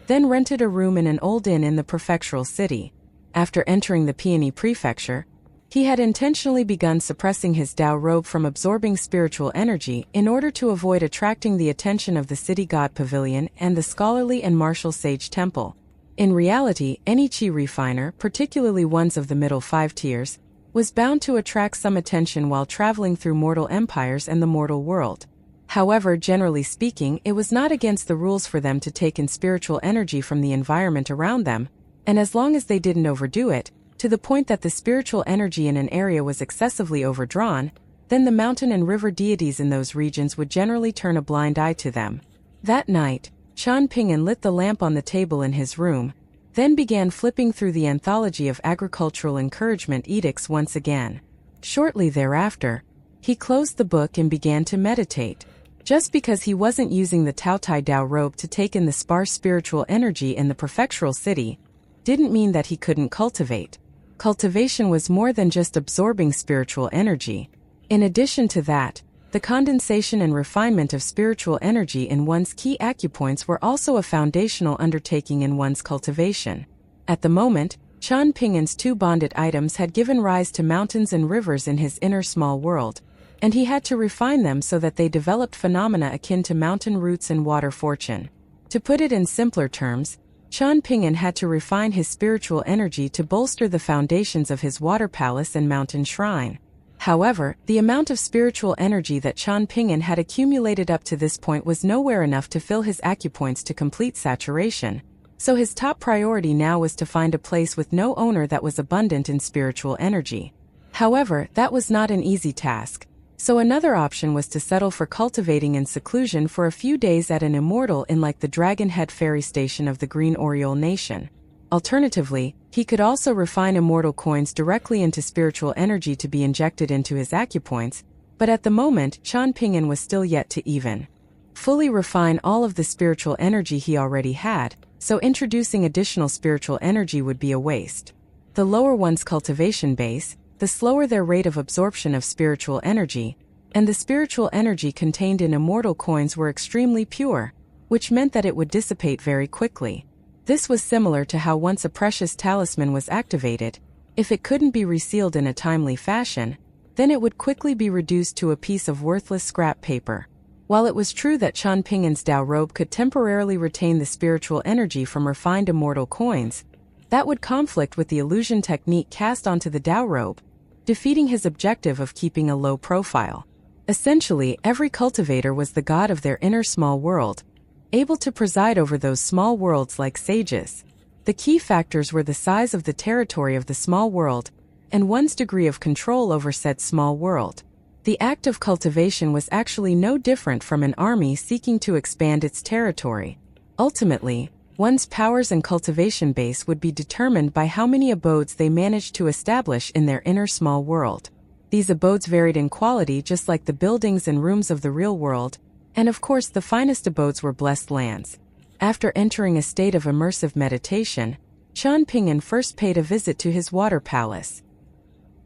then rented a room in an old inn in the prefectural city. After entering the Peony Prefecture, he had intentionally begun suppressing his Dao robe from absorbing spiritual energy in order to avoid attracting the attention of the city god pavilion and the scholarly and martial sage temple. In reality, any Qi refiner, particularly ones of the middle 5 tiers, was bound to attract some attention while traveling through mortal empires and the mortal world. However, generally speaking, it was not against the rules for them to take in spiritual energy from the environment around them, and as long as they didn't overdo it, to the point that the spiritual energy in an area was excessively overdrawn, then the mountain and river deities in those regions would generally turn a blind eye to them. That night, Qian Ping'an lit the lamp on the table in his room, then began flipping through the anthology of agricultural encouragement edicts once again. Shortly thereafter, he closed the book and began to meditate. Just because he wasn't using the Taotai Dao robe to take in the sparse spiritual energy in the prefectural city, didn't mean that he couldn't cultivate. Cultivation was more than just absorbing spiritual energy. In addition to that, the condensation and refinement of spiritual energy in one's key acupoints were also a foundational undertaking in one's cultivation. At the moment, Qian Pingin's two bonded items had given rise to mountains and rivers in his inner small world, and he had to refine them so that they developed phenomena akin to mountain roots and water fortune. To put it in simpler terms, Qian Pingin had to refine his spiritual energy to bolster the foundations of his water palace and mountain shrine. However, the amount of spiritual energy that Qian Pingin had accumulated up to this point was nowhere enough to fill his acupoints to complete saturation, so his top priority now was to find a place with no owner that was abundant in spiritual energy. However, that was not an easy task, so another option was to settle for cultivating in seclusion for a few days at an immortal inn like the Dragon Head ferry station of the Green Oriole Nation. Alternatively, he could also refine immortal coins directly into spiritual energy to be injected into his acupoints, but at the moment Qian Pingin was still yet to even fully refine all of the spiritual energy he already had, so introducing additional spiritual energy would be a waste. The lower one's cultivation base, the slower their rate of absorption of spiritual energy, and the spiritual energy contained in immortal coins were extremely pure, which meant that it would dissipate very quickly. This was similar to how once a precious talisman was activated, if it couldn't be resealed in a timely fashion, then it would quickly be reduced to a piece of worthless scrap paper. While it was true that Qian Pingin's Dao robe could temporarily retain the spiritual energy from refined immortal coins, that would conflict with the illusion technique cast onto the Dao robe, defeating his objective of keeping a low profile. Essentially, every cultivator was the god of their inner small world, able to preside over those small worlds like sages. The key factors were the size of the territory of the small world, and one's degree of control over said small world. The act of cultivation was actually no different from an army seeking to expand its territory. Ultimately, one's powers and cultivation base would be determined by how many abodes they managed to establish in their inner small world. These abodes varied in quality just like the buildings and rooms of the real world, and of course the finest abodes were blessed lands. After entering a state of immersive meditation, Qian Pingin first paid a visit to his water palace.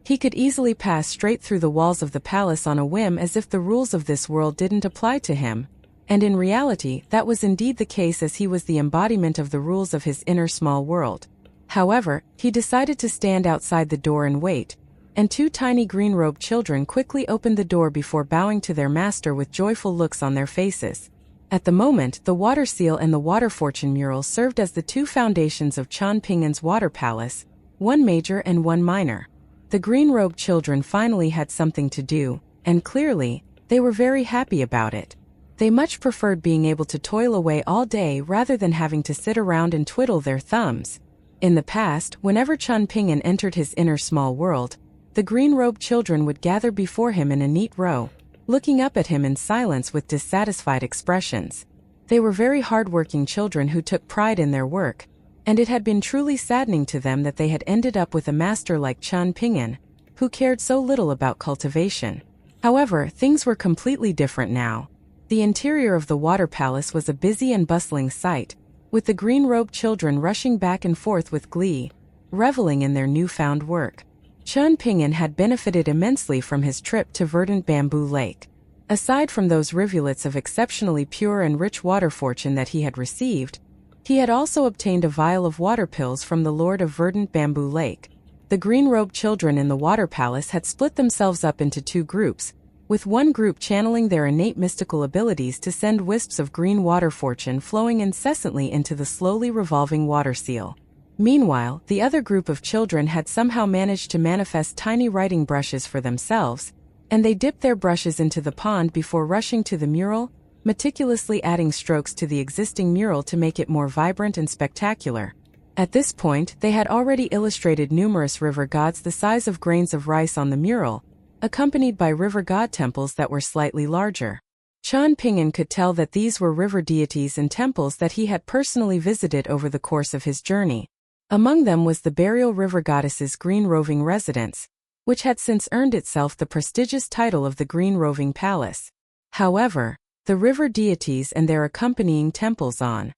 He could easily pass straight through the walls of the palace on a whim as if the rules of this world didn't apply to him, and in reality that was indeed the case as he was the embodiment of the rules of his inner small world. However, he decided to stand outside the door and wait, and two tiny green-robed children quickly opened the door before bowing to their master with joyful looks on their faces. At the moment, the water seal and the water fortune mural served as the two foundations of Qian Pingin's water palace, one major and one minor. The green-robed children finally had something to do, and clearly, they were very happy about it. They much preferred being able to toil away all day rather than having to sit around and twiddle their thumbs. In the past, whenever Qian Pingin entered his inner small world, the green-robed children would gather before him in a neat row, looking up at him in silence with dissatisfied expressions. They were very hard-working children who took pride in their work, and it had been truly saddening to them that they had ended up with a master like Qian Pingin, who cared so little about cultivation. However, things were completely different now. The interior of the water palace was a busy and bustling sight, with the green-robed children rushing back and forth with glee, reveling in their newfound work. Qian Pingin had benefited immensely from his trip to verdant Bamboo Lake. Aside from those rivulets of exceptionally pure and rich water fortune that he had received, he had also obtained a vial of water pills from the Lord of Verdant Bamboo Lake. The green-robed children in the water palace had split themselves up into two groups, with one group channeling their innate mystical abilities to send wisps of green water fortune flowing incessantly into the slowly revolving water seal. Meanwhile, the other group of children had somehow managed to manifest tiny writing brushes for themselves, and they dipped their brushes into the pond before rushing to the mural, meticulously adding strokes to the existing mural to make it more vibrant and spectacular. At this point, they had already illustrated numerous river gods the size of grains of rice on the mural, accompanied by river god temples that were slightly larger. Qian Pingin could tell that these were river deities and temples that he had personally visited over the course of his journey. Among them was the burial river goddess's green roving residence, which had since earned itself the prestigious title of the Green Roving Palace. However, the river deities and their accompanying temples on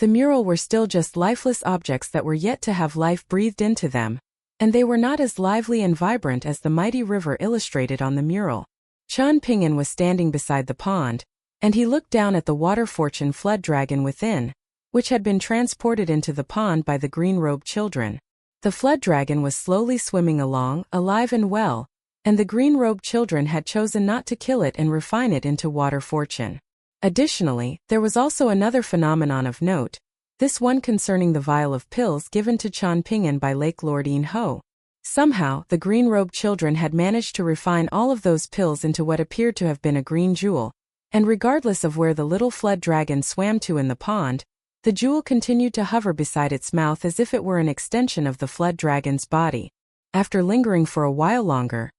The mural were still just lifeless objects that were yet to have life breathed into them, and they were not as lively and vibrant as the mighty river illustrated on the mural. Qian Ping'an was standing beside the pond, and he looked down at the water fortune flood dragon within, which had been transported into the pond by the green-robed children. The flood dragon was slowly swimming along, alive and well, and the green-robed children had chosen not to kill it and refine it into water fortune. Additionally, there was also another phenomenon of note, this one concerning the vial of pills given to Qian Ping'an by Lake Lord Yin Ho. Somehow, the green-robed children had managed to refine all of those pills into what appeared to have been a green jewel, and regardless of where the little flood dragon swam to in the pond, the jewel continued to hover beside its mouth as if it were an extension of the flood dragon's body. After lingering for a while longer,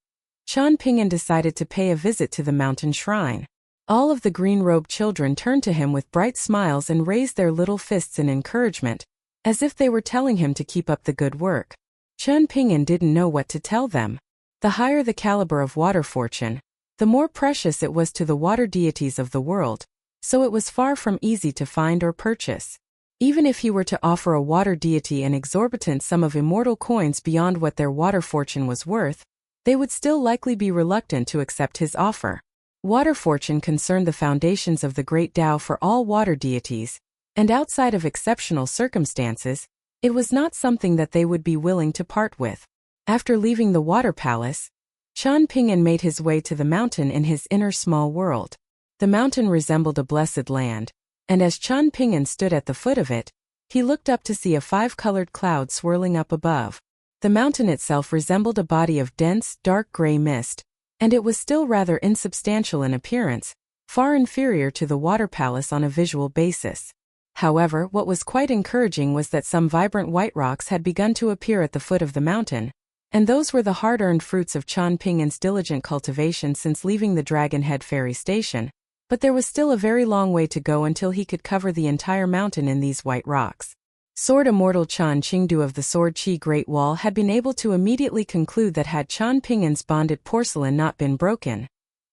Qian Ping'an decided to pay a visit to the mountain shrine. All of the green-robed children turned to him with bright smiles and raised their little fists in encouragement, as if they were telling him to keep up the good work. Qian Ping'an didn't know what to tell them. The higher the caliber of water fortune, the more precious it was to the water deities of the world, so it was far from easy to find or purchase. Even if he were to offer a water deity an exorbitant sum of immortal coins beyond what their water fortune was worth, they would still likely be reluctant to accept his offer. Water fortune concerned the foundations of the great Tao for all water deities, and outside of exceptional circumstances, it was not something that they would be willing to part with. After leaving the water palace, Qian Ping'an made his way to the mountain in his inner small world. The mountain resembled a blessed land, and as Qian Ping'an stood at the foot of it, he looked up to see a five-colored cloud swirling up above. The mountain itself resembled a body of dense, dark gray mist, and it was still rather insubstantial in appearance, far inferior to the water palace on a visual basis. However, what was quite encouraging was that some vibrant white rocks had begun to appear at the foot of the mountain, and those were the hard-earned fruits of Qian Ping'an's diligent cultivation since leaving the Dragon Head Ferry Station. But there was still a very long way to go until he could cover the entire mountain in these white rocks. Sword Immortal Qian Qingdu of the Sword Qi Great Wall had been able to immediately conclude that had Qian Ping'an's bonded porcelain not been broken,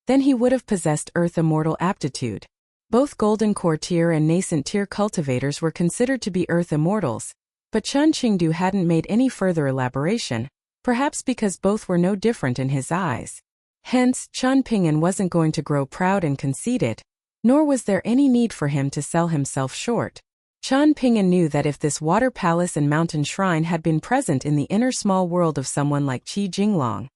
then he would have possessed Earth Immortal aptitude. Both Golden Core Tier and Nascent Tier cultivators were considered to be Earth Immortals, but Qian Qingdu hadn't made any further elaboration, perhaps because both were no different in his eyes. Hence, Qian Ping'an wasn't going to grow proud and conceited, nor was there any need for him to sell himself short. Qian Ping'an knew that if this water palace and mountain shrine had been present in the inner small world of someone like Qi Jinglong,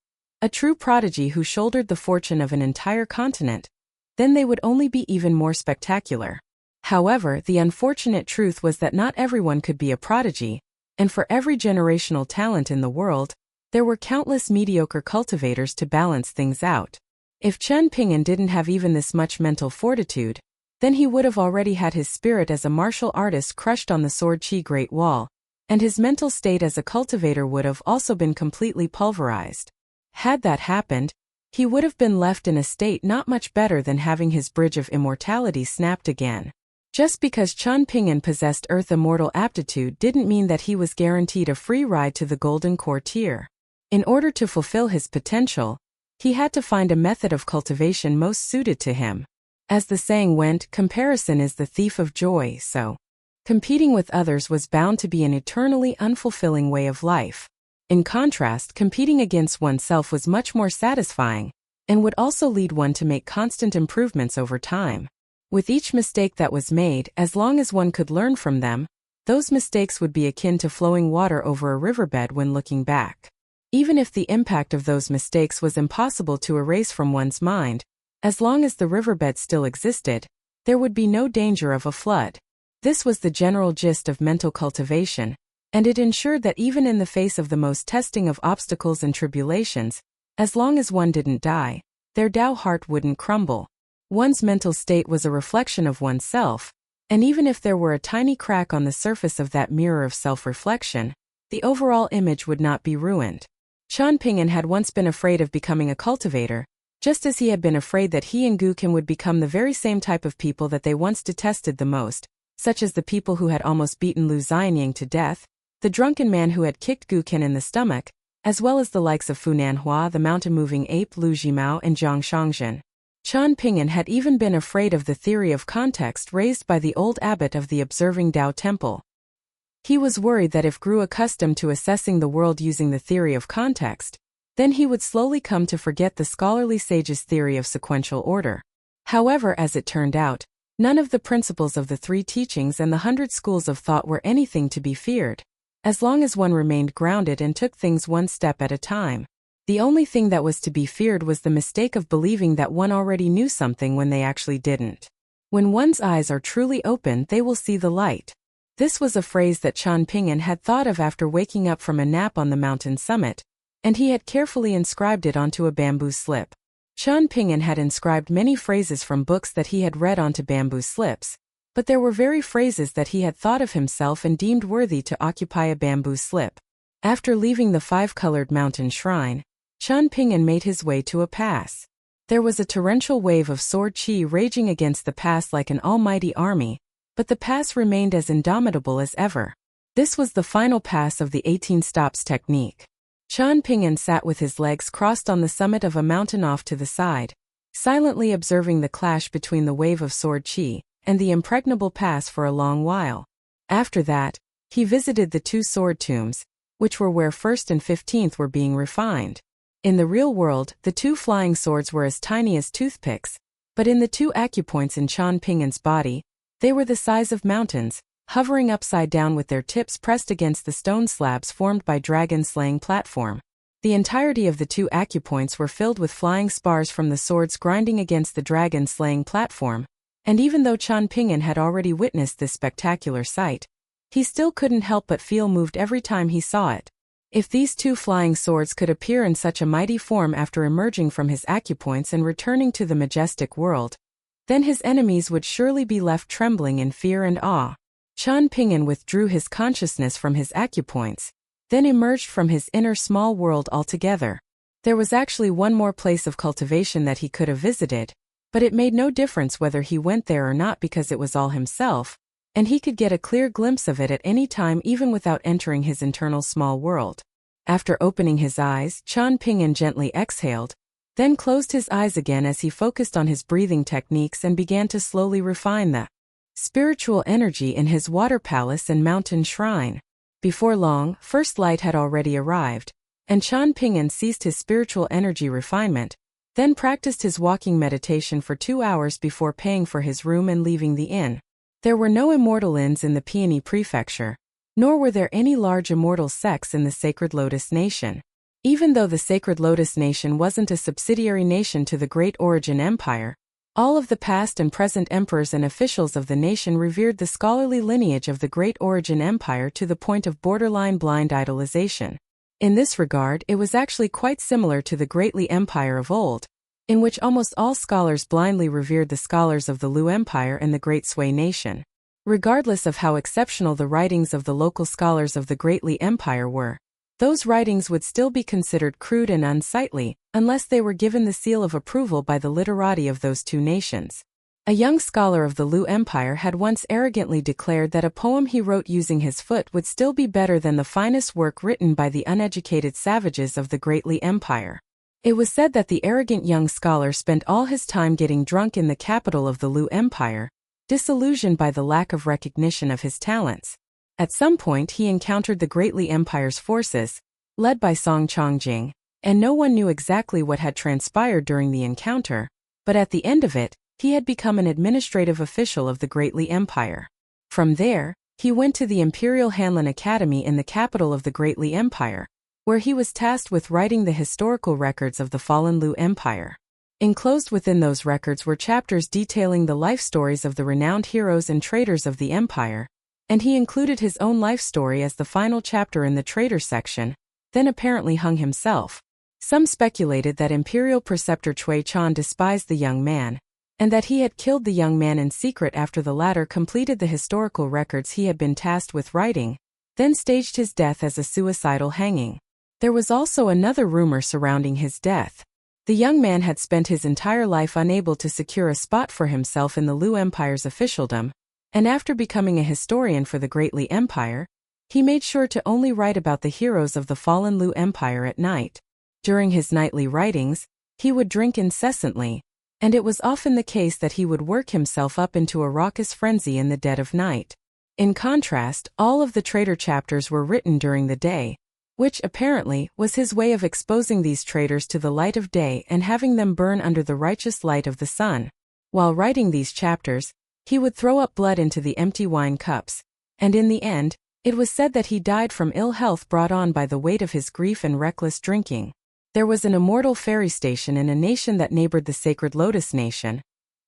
a true prodigy who shouldered the fortune of an entire continent, then they would only be even more spectacular. However, the unfortunate truth was that not everyone could be a prodigy, and for every generational talent in the world, there were countless mediocre cultivators to balance things out. If Qian Ping'an didn't have even this much mental fortitude, then he would have already had his spirit as a martial artist crushed on the Sword Qi Great Wall, and his mental state as a cultivator would have also been completely pulverized. Had that happened, he would have been left in a state not much better than having his bridge of immortality snapped again. Just because Qian Ping'an possessed Earth Immortal aptitude didn't mean that he was guaranteed a free ride to the Golden Core Tier. In order to fulfill his potential, he had to find a method of cultivation most suited to him. As the saying went, comparison is the thief of joy, so competing with others was bound to be an eternally unfulfilling way of life. In contrast, competing against oneself was much more satisfying, and would also lead one to make constant improvements over time. With each mistake that was made, as long as one could learn from them, those mistakes would be akin to flowing water over a riverbed when looking back. Even if the impact of those mistakes was impossible to erase from one's mind, as long as the riverbed still existed, there would be no danger of a flood. This was the general gist of mental cultivation, and it ensured that even in the face of the most testing of obstacles and tribulations, as long as one didn't die, their Tao heart wouldn't crumble. One's mental state was a reflection of oneself, and even if there were a tiny crack on the surface of that mirror of self-reflection, the overall image would not be ruined. Qian Ping'an had once been afraid of becoming a cultivator, just as he had been afraid that he and Gu Qin would become the very same type of people that they once detested the most, such as the people who had almost beaten Lu Xianying to death, the drunken man who had kicked Gu Qin in the stomach, as well as the likes of Fu Nanhua, the mountain-moving ape Lu Jimao and Zhang Shangzhen. Chan Ping'an had even been afraid of the theory of context raised by the old abbot of the observing Tao temple. He was worried that if grew accustomed to assessing the world using the theory of context, then he would slowly come to forget the scholarly sage's theory of sequential order. However, as it turned out, none of the principles of the three teachings and the 100 schools of thought were anything to be feared, as long as one remained grounded and took things one step at a time. The only thing that was to be feared was the mistake of believing that one already knew something when they actually didn't. When one's eyes are truly open, they will see the light. This was a phrase that Chan Ping'an had thought of after waking up from a nap on the mountain summit, and he had carefully inscribed it onto a bamboo slip. Chan Ping'an had inscribed many phrases from books that he had read onto bamboo slips, but there were very phrases that he had thought of himself and deemed worthy to occupy a bamboo slip. After leaving the five-colored mountain shrine, Chan Ping'an made his way to a pass. There was a torrential wave of sword chi raging against the pass like an almighty army, but the pass remained as indomitable as ever. This was the final pass of the 18 stops technique. Chan Ping'an sat with his legs crossed on the summit of a mountain off to the side, silently observing the clash between the wave of sword chi and the impregnable pass for a long while. After that, he visited the two sword tombs, which were where 1st and 15th were being refined. In the real world, the two flying swords were as tiny as toothpicks, but in the two acupoints in Chan Ping'an's body, they were the size of mountains, hovering upside down with their tips pressed against the stone slabs formed by dragon-slaying platform. The entirety of the two acupoints were filled with flying spars from the swords grinding against the dragon-slaying platform, and even though Chan Ping'an had already witnessed this spectacular sight, he still couldn't help but feel moved every time he saw it. If these two flying swords could appear in such a mighty form after emerging from his acupoints and returning to the majestic world, then his enemies would surely be left trembling in fear and awe. Chan Ping'an withdrew his consciousness from his acupoints, then emerged from his inner small world altogether. There was actually one more place of cultivation that he could have visited, but it made no difference whether he went there or not because it was all himself, and he could get a clear glimpse of it at any time even without entering his internal small world. After opening his eyes, Chan Ping'an gently exhaled, then closed his eyes again as he focused on his breathing techniques and began to slowly refine the spiritual energy in his water palace and mountain shrine. Before long, first light had already arrived, and Chan Ping'an ceased his spiritual energy refinement, then practiced his walking meditation for 2 hours before paying for his room and leaving the inn. There were no immortal inns in the Peony Prefecture, nor were there any large immortal sects in the Sacred Lotus Nation. Even though the Sacred Lotus Nation wasn't a subsidiary nation to the Great Origin Empire, all of the past and present emperors and officials of the nation revered the scholarly lineage of the Great Origin Empire to the point of borderline blind idolization. In this regard, it was actually quite similar to the Great Li Empire of old, in which almost all scholars blindly revered the scholars of the Lu Empire and the Great Sui Nation. Regardless of how exceptional the writings of the local scholars of the Great Li Empire were, those writings would still be considered crude and unsightly, unless they were given the seal of approval by the literati of those two nations. A young scholar of the Lu Empire had once arrogantly declared that a poem he wrote using his foot would still be better than the finest work written by the uneducated savages of the Great Li Empire. It was said that the arrogant young scholar spent all his time getting drunk in the capital of the Lu Empire, disillusioned by the lack of recognition of his talents. At some point he encountered the Great Li Empire's forces, led by Song Chongjing, and no one knew exactly what had transpired during the encounter, but at the end of it, he had become an administrative official of the Great Li Empire. From there, he went to the Imperial Hanlin Academy in the capital of the Great Li Empire, where he was tasked with writing the historical records of the fallen Lu Empire. Enclosed within those records were chapters detailing the life stories of the renowned heroes and traitors of the empire, and he included his own life story as the final chapter in the traitor section, then apparently hung himself. Some speculated that Imperial Preceptor Cui Chan despised the young man, and that he had killed the young man in secret after the latter completed the historical records he had been tasked with writing, then staged his death as a suicidal hanging. There was also another rumor surrounding his death. The young man had spent his entire life unable to secure a spot for himself in the Lu Empire's officialdom, and after becoming a historian for the Great Li Empire, he made sure to only write about the heroes of the fallen Lu Empire at night. During his nightly writings, he would drink incessantly, and it was often the case that he would work himself up into a raucous frenzy in the dead of night. In contrast, all of the traitor chapters were written during the day, which, apparently, was his way of exposing these traitors to the light of day and having them burn under the righteous light of the sun. While writing these chapters, he would throw up blood into the empty wine cups, and in the end, it was said that he died from ill health brought on by the weight of his grief and reckless drinking. There was an immortal fairy station in a nation that neighbored the sacred Lotus Nation,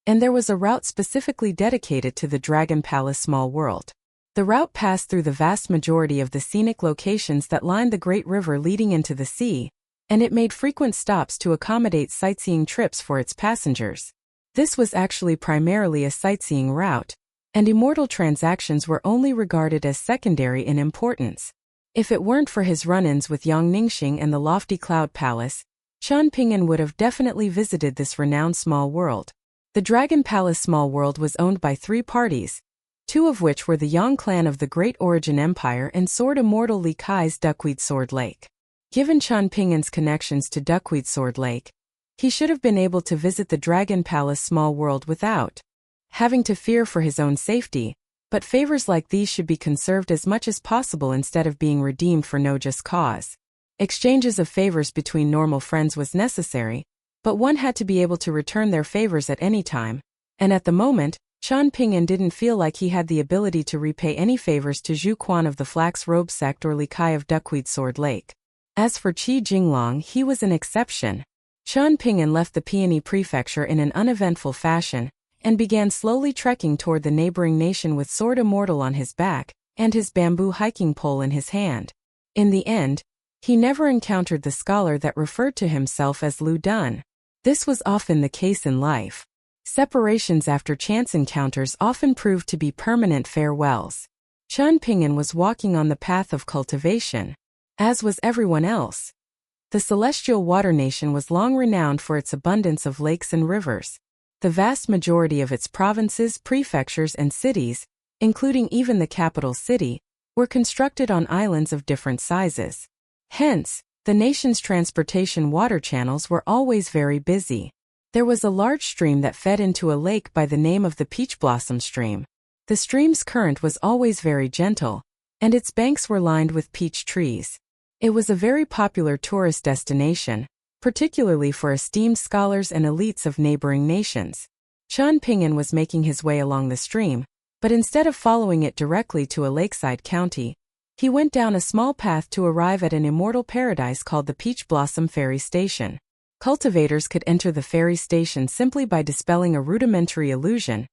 and there was a route specifically dedicated to the Dragon Palace Small World. The route passed through the vast majority of the scenic locations that lined the great river leading into the sea, and it made frequent stops to accommodate sightseeing trips for its passengers. This was actually primarily a sightseeing route, and immortal transactions were only regarded as secondary in importance. If it weren't for his run-ins with Yang Ningxing and the lofty Cloud Palace, Qian Pingyan would have definitely visited this renowned small world. The Dragon Palace Small World was owned by 3 parties, 2 of which were the Yang clan of the Great Origin Empire and Sword Immortal Li Kai's Duckweed Sword Lake. Given Qian Pingyan's connections to Duckweed Sword Lake, he should have been able to visit the Dragon Palace Small World without having to fear for his own safety, but favors like these should be conserved as much as possible instead of being redeemed for no just cause. Exchanges of favors between normal friends was necessary, but one had to be able to return their favors at any time, and at the moment, Qian Pingyan didn't feel like he had the ability to repay any favors to Zhu Quan of the Flax Robe Sect or Li Kai of Duckweed Sword Lake. As for Qi Jinglong, he was an exception. Qian Pingyan left the Peony Prefecture in an uneventful fashion, and began slowly trekking toward the neighboring nation with Sword Immortal on his back, and his bamboo hiking pole in his hand. In the end, he never encountered the scholar that referred to himself as Lu Dun. This was often the case in life. Separations after chance encounters often proved to be permanent farewells. Qian Pingyan was walking on the path of cultivation, as was everyone else. The celestial water nation was long renowned for its abundance of lakes and rivers. The vast majority of its provinces, prefectures, and cities, including even the capital city, were constructed on islands of different sizes. Hence, the nation's transportation water channels were always very busy. There was a large stream that fed into a lake by the name of the Peach Blossom Stream. The stream's current was always very gentle, and its banks were lined with peach trees. It was a very popular tourist destination, particularly for esteemed scholars and elites of neighboring nations. Qian Pingyan was making his way along the stream, but instead of following it directly to a lakeside county, he went down a small path to arrive at an immortal paradise called the Peach Blossom Fairy Station. Cultivators could enter the fairy station simply by dispelling a rudimentary illusion,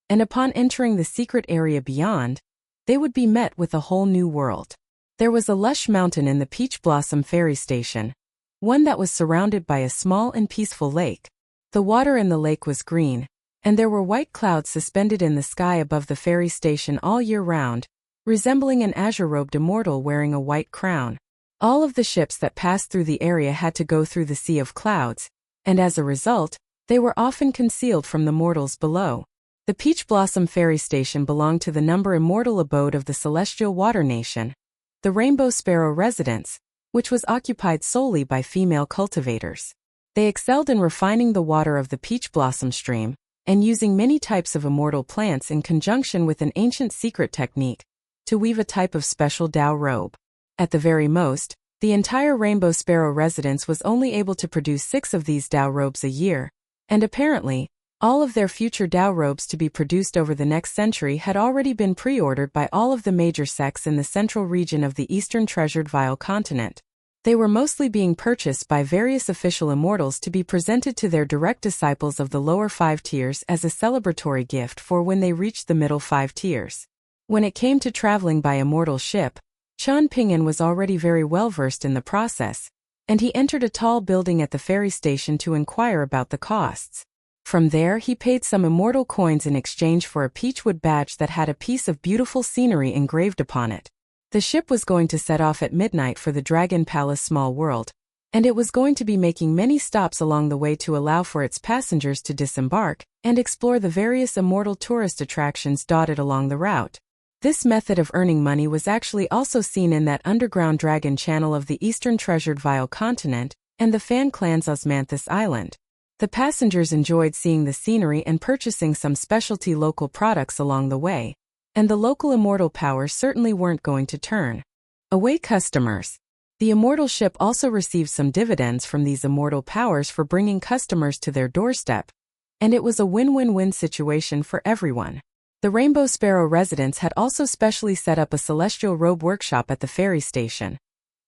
and upon entering the secret area beyond, they would be met with a whole new world. There was a lush mountain in the Peach Blossom Fairy Station, one that was surrounded by a small and peaceful lake. The water in the lake was green, and there were white clouds suspended in the sky above the fairy station all year round, resembling an azure-robed immortal wearing a white crown. All of the ships that passed through the area had to go through the sea of clouds, and as a result, they were often concealed from the mortals below. The Peach Blossom Fairy Station belonged to the number immortal abode of the Celestial Water Nation, the Rainbow Sparrow Residence, which was occupied solely by female cultivators. They excelled in refining the water of the Peach Blossom Stream, and using many types of immortal plants in conjunction with an ancient secret technique, to weave a type of special Tao robe. At the very most, the entire Rainbow Sparrow Residence was only able to produce 6 of these Tao robes a year, and apparently, all of their future Tao robes to be produced over the next century had already been pre-ordered by all of the major sects in the central region of the Eastern Treasured Vile Continent. They were mostly being purchased by various official immortals to be presented to their direct disciples of the lower 5 tiers as a celebratory gift for when they reached the middle 5 tiers. When it came to traveling by immortal ship, Qian Pingyan was already very well versed in the process, and he entered a tall building at the ferry station to inquire about the costs. From there he paid some immortal coins in exchange for a peachwood badge that had a piece of beautiful scenery engraved upon it. The ship was going to set off at midnight for the Dragon Palace Small World, and it was going to be making many stops along the way to allow for its passengers to disembark and explore the various immortal tourist attractions dotted along the route. This method of earning money was actually also seen in that underground dragon channel of the Eastern Treasured Vile Continent and the Fan Clan's Osmanthus Island. The passengers enjoyed seeing the scenery and purchasing some specialty local products along the way, and the local immortal powers certainly weren't going to turn away customers. The immortal ship also received some dividends from these immortal powers for bringing customers to their doorstep, and it was a win-win-win situation for everyone. The Rainbow Sparrow residents had also specially set up a celestial robe workshop at the ferry station,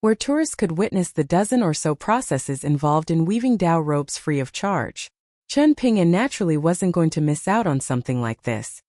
where tourists could witness the dozen or so processes involved in weaving Dao robes free of charge. Chen Ping'an naturally wasn't going to miss out on something like this.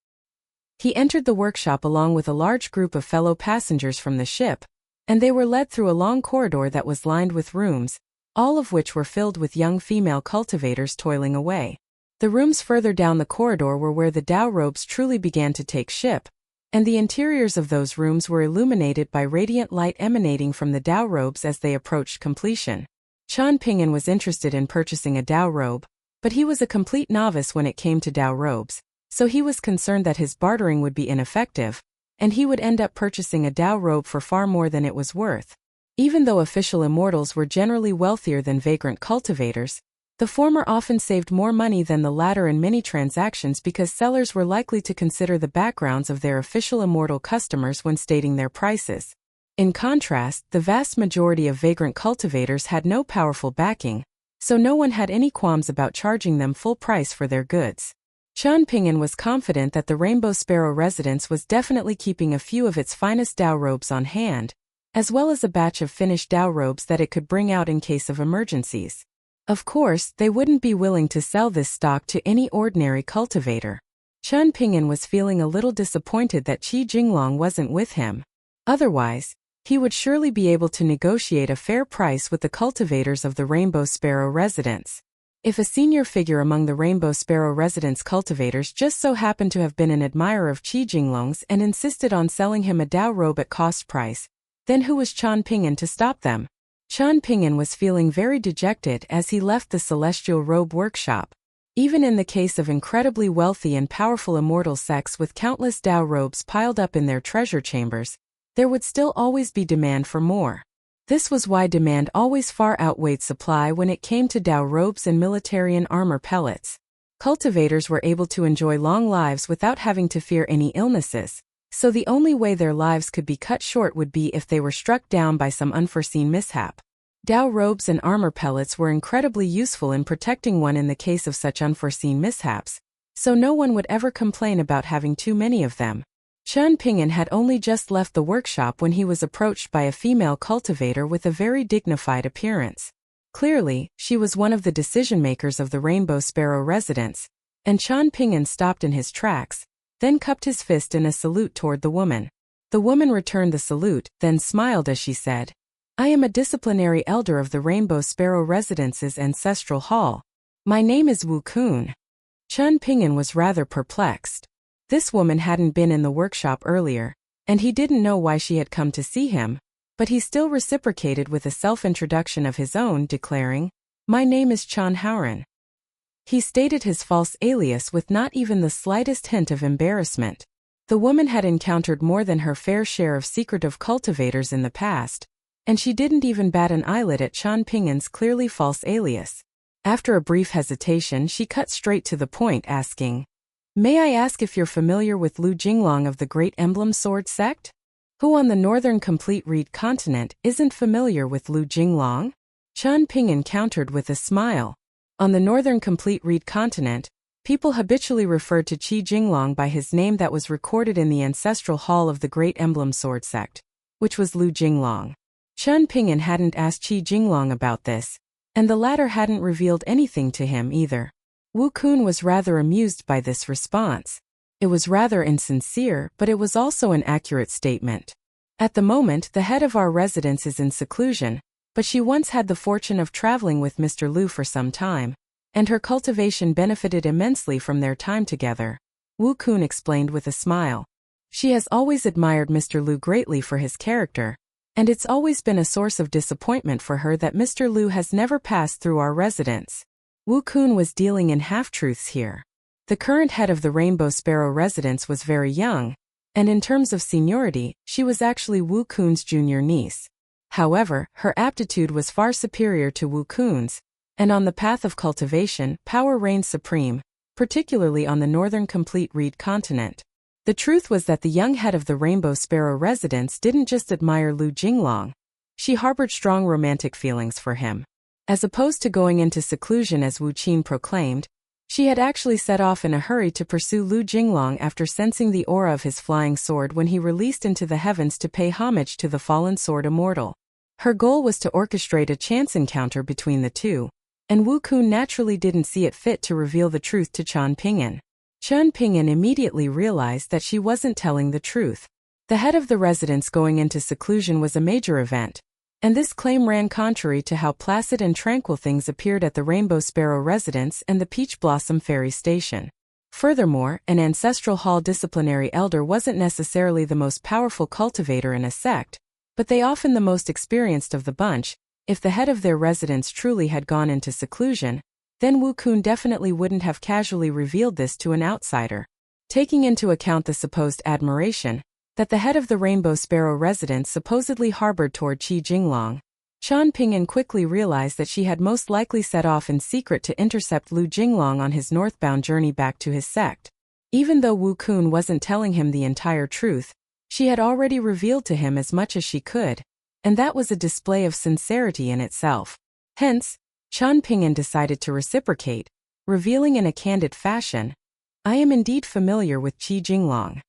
He entered the workshop along with a large group of fellow passengers from the ship, and they were led through a long corridor that was lined with rooms, all of which were filled with young female cultivators toiling away. The rooms further down the corridor were where the Dao robes truly began to take shape, and the interiors of those rooms were illuminated by radiant light emanating from the Dao robes as they approached completion. Chen Ping'an was interested in purchasing a Dao robe, but he was a complete novice when it came to Dao robes, so he was concerned that his bartering would be ineffective, and he would end up purchasing a Dao robe for far more than it was worth. Even though official immortals were generally wealthier than vagrant cultivators, the former often saved more money than the latter in many transactions because sellers were likely to consider the backgrounds of their official immortal customers when stating their prices. In contrast, the vast majority of vagrant cultivators had no powerful backing, so no one had any qualms about charging them full price for their goods. Chen Ping'an was confident that the Rainbow Sparrow residence was definitely keeping a few of its finest Dao robes on hand, as well as a batch of finished Dao robes that it could bring out in case of emergencies. Of course, they wouldn't be willing to sell this stock to any ordinary cultivator. Chen Ping'an was feeling a little disappointed that Qi Jinglong wasn't with him. Otherwise, he would surely be able to negotiate a fair price with the cultivators of the Rainbow Sparrow residence. If a senior figure among the Rainbow Sparrow residence cultivators just so happened to have been an admirer of Qi Jinglong's and insisted on selling him a Dao robe at cost price, then who was Chen Ping'an to stop them? Chen Ping'an was feeling very dejected as he left the celestial robe workshop. Even in the case of incredibly wealthy and powerful immortal sects with countless Dao robes piled up in their treasure chambers, there would still always be demand for more. This was why demand always far outweighed supply when it came to Dao robes and military and armor pellets. Cultivators were able to enjoy long lives without having to fear any illnesses, so the only way their lives could be cut short would be if they were struck down by some unforeseen mishap. Dao robes and armor pellets were incredibly useful in protecting one in the case of such unforeseen mishaps, so no one would ever complain about having too many of them. Chen Ping'an had only just left the workshop when he was approached by a female cultivator with a very dignified appearance. Clearly, she was one of the decision-makers of the Rainbow Sparrow residence, and Chen Ping'an stopped in his tracks, then cupped his fist in a salute toward the woman. The woman returned the salute, then smiled as she said, "I am a disciplinary elder of the Rainbow Sparrow Residence's ancestral hall. My name is Wu Kun." Chen Ping'an was rather perplexed. This woman hadn't been in the workshop earlier, and he didn't know why she had come to see him, but he still reciprocated with a self-introduction of his own, declaring, "My name is Chan Haoran." He stated his false alias with not even the slightest hint of embarrassment. The woman had encountered more than her fair share of secretive cultivators in the past, and she didn't even bat an eyelid at Chen Ping'an's clearly false alias. After a brief hesitation, she cut straight to the point, asking, "May I ask if you're familiar with Lu Jinglong of the Great Emblem Sword sect? Who on the northern complete reed continent isn't familiar with Lu Jinglong?" Chen Ping'an countered with a smile. On the northern complete reed continent, people habitually referred to Qi Jinglong by his name that was recorded in the ancestral hall of the Great Emblem Sword sect, which was Lu Jinglong. Chen Ping'an hadn't asked Qi Jinglong about this, and the latter hadn't revealed anything to him either. Wu Kun was rather amused by this response. It was rather insincere, but it was also an accurate statement. At the moment, the head of our residence is in seclusion, but she once had the fortune of traveling with Mr. Lu for some time, and her cultivation benefited immensely from their time together. Wu Kun explained with a smile. She has always admired Mr. Lu greatly for his character, and it's always been a source of disappointment for her that Mr. Lu has never passed through our residence. Wu Kun was dealing in half-truths here. The current head of the Rainbow Sparrow residence was very young, and in terms of seniority, she was actually Wu Kun's junior niece. However, her aptitude was far superior to Wu Kun's, And on the path of cultivation, power reigned supreme, particularly on the northern complete reed continent. The truth was that the young head of the Rainbow Sparrow residence didn't just admire Lu Jinglong. She harbored strong romantic feelings for him. As opposed to going into seclusion as Wu Qin proclaimed, she had actually set off in a hurry to pursue Lu Jinglong after sensing the aura of his flying sword when he released into the heavens to pay homage to the fallen sword immortal. Her goal was to orchestrate a chance encounter between the two, and Wu Kun naturally didn't see it fit to reveal the truth to Chen Ping'an. Chen Ping'an immediately realized that she wasn't telling the truth. The head of the residence going into seclusion was a major event, and this claim ran contrary to how placid and tranquil things appeared at the Rainbow Sparrow residence and the Peach Blossom Ferry Station. Furthermore, an ancestral hall disciplinary elder wasn't necessarily the most powerful cultivator in a sect, but they often the most experienced of the bunch. If the head of their residence truly had gone into seclusion, then Wu Kun definitely wouldn't have casually revealed this to an outsider. Taking into account the supposed admiration that the head of the Rainbow Sparrow residence supposedly harbored toward Qi Jinglong, Chen Ping'an quickly realized that she had most likely set off in secret to intercept Lu Jinglong on his northbound journey back to his sect. Even though Wu Kun wasn't telling him the entire truth, she had already revealed to him as much as she could, and that was a display of sincerity in itself. Hence, Chen Ping'an decided to reciprocate, revealing in a candid fashion, "I am indeed familiar with Qi Jinglong."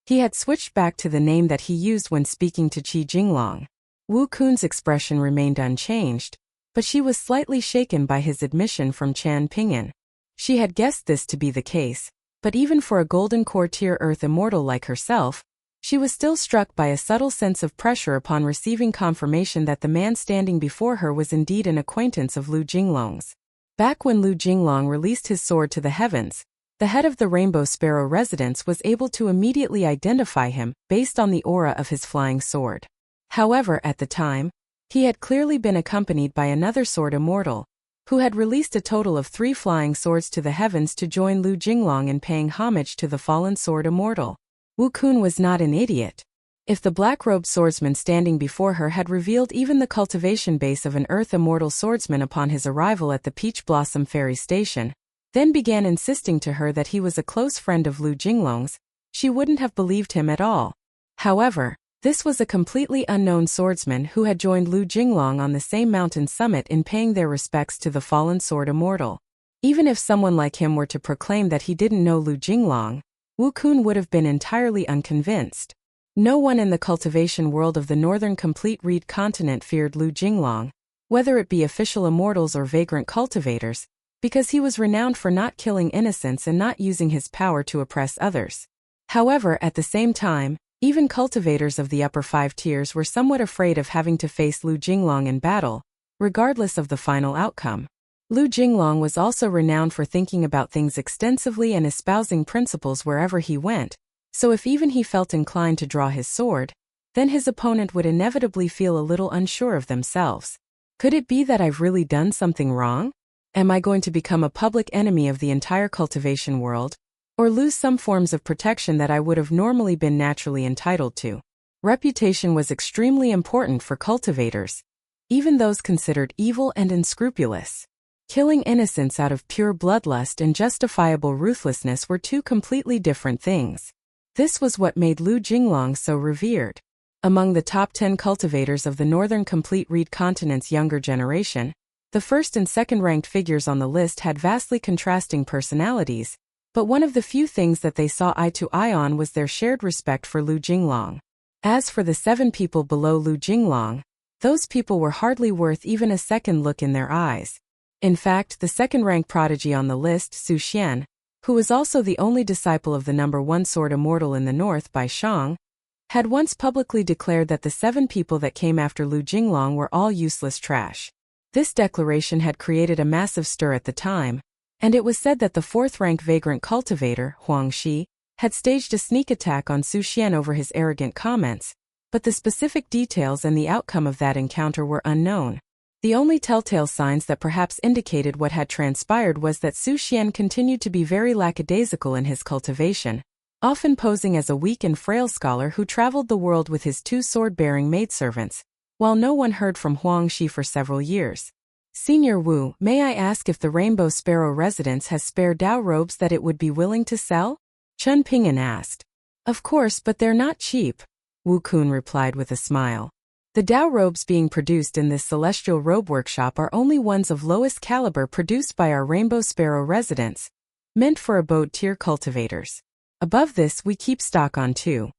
He had switched back to the name that he used when speaking to Qi Jinglong. Wu Kun's expression remained unchanged, but she was slightly shaken by his admission from Chen Ping'an. She had guessed this to be the case, but even for a golden core tier earth immortal like herself, she was still struck by a subtle sense of pressure upon receiving confirmation that the man standing before her was indeed an acquaintance of Lu Jinglong's. Back when Lu Jinglong released his sword to the heavens, the head of the Rainbow Sparrow residence was able to immediately identify him based on the aura of his flying sword. However, at the time, he had clearly been accompanied by another sword immortal, who had released a total of 3 flying swords to the heavens to join Lu Jinglong in paying homage to the fallen sword immortal. Wu Kun was not an idiot. If the black-robed swordsman standing before her had revealed even the cultivation base of an earth immortal swordsman upon his arrival at the Peach Blossom Ferry Station, then began insisting to her that he was a close friend of Lu Jinglong's, she wouldn't have believed him at all. However, this was a completely unknown swordsman who had joined Lu Jinglong on the same mountain summit in paying their respects to the fallen sword immortal. Even if someone like him were to proclaim that he didn't know Lu Jinglong, Wu Kun would have been entirely unconvinced. No one in the cultivation world of the northern complete reed continent feared Lu Jinglong, whether it be official immortals or vagrant cultivators, because he was renowned for not killing innocents and not using his power to oppress others. However, at the same time, even cultivators of the upper 5 tiers were somewhat afraid of having to face Lu Jinglong in battle, regardless of the final outcome. Lu Jinglong was also renowned for thinking about things extensively and espousing principles wherever he went, so if even he felt inclined to draw his sword, then his opponent would inevitably feel a little unsure of themselves. Could it be that I've really done something wrong? Am I going to become a public enemy of the entire cultivation world, or lose some forms of protection that I would have normally been naturally entitled to? Reputation was extremely important for cultivators, even those considered evil and unscrupulous. Killing innocents out of pure bloodlust and justifiable ruthlessness were 2 completely different things. This was what made Lu Jinglong so revered. Among the top 10 cultivators of the northern complete reed continent's younger generation, the first and second-ranked figures on the list had vastly contrasting personalities, but one of the few things that they saw eye to eye on was their shared respect for Lu Jinglong. As for the 7 people below Lu Jinglong, those people were hardly worth even a second look in their eyes. In fact, the second-ranked prodigy on the list, Su Xian, who was also the only disciple of the number 1 sword immortal in the north by Shang, had once publicly declared that the 7 people that came after Lu Jinglong were all useless trash. This declaration had created a massive stir at the time, and it was said that the 4th-rank vagrant cultivator, Huang Shi, had staged a sneak attack on Su Xian over his arrogant comments, but the specific details and the outcome of that encounter were unknown. The only telltale signs that perhaps indicated what had transpired was that Su Xian continued to be very lackadaisical in his cultivation, often posing as a weak and frail scholar who traveled the world with his 2 sword-bearing maidservants, while no one heard from Huang Shi for several years. Senior Wu, may I ask if the Rainbow Sparrow residence has spare Dao robes that it would be willing to sell? Chen Ping'an asked. Of course, but they're not cheap, Wu Kun replied with a smile. The Dao robes being produced in this celestial robe workshop are only ones of lowest caliber produced by our Rainbow Sparrow residence, meant for abode tier cultivators. Above this we keep stock on two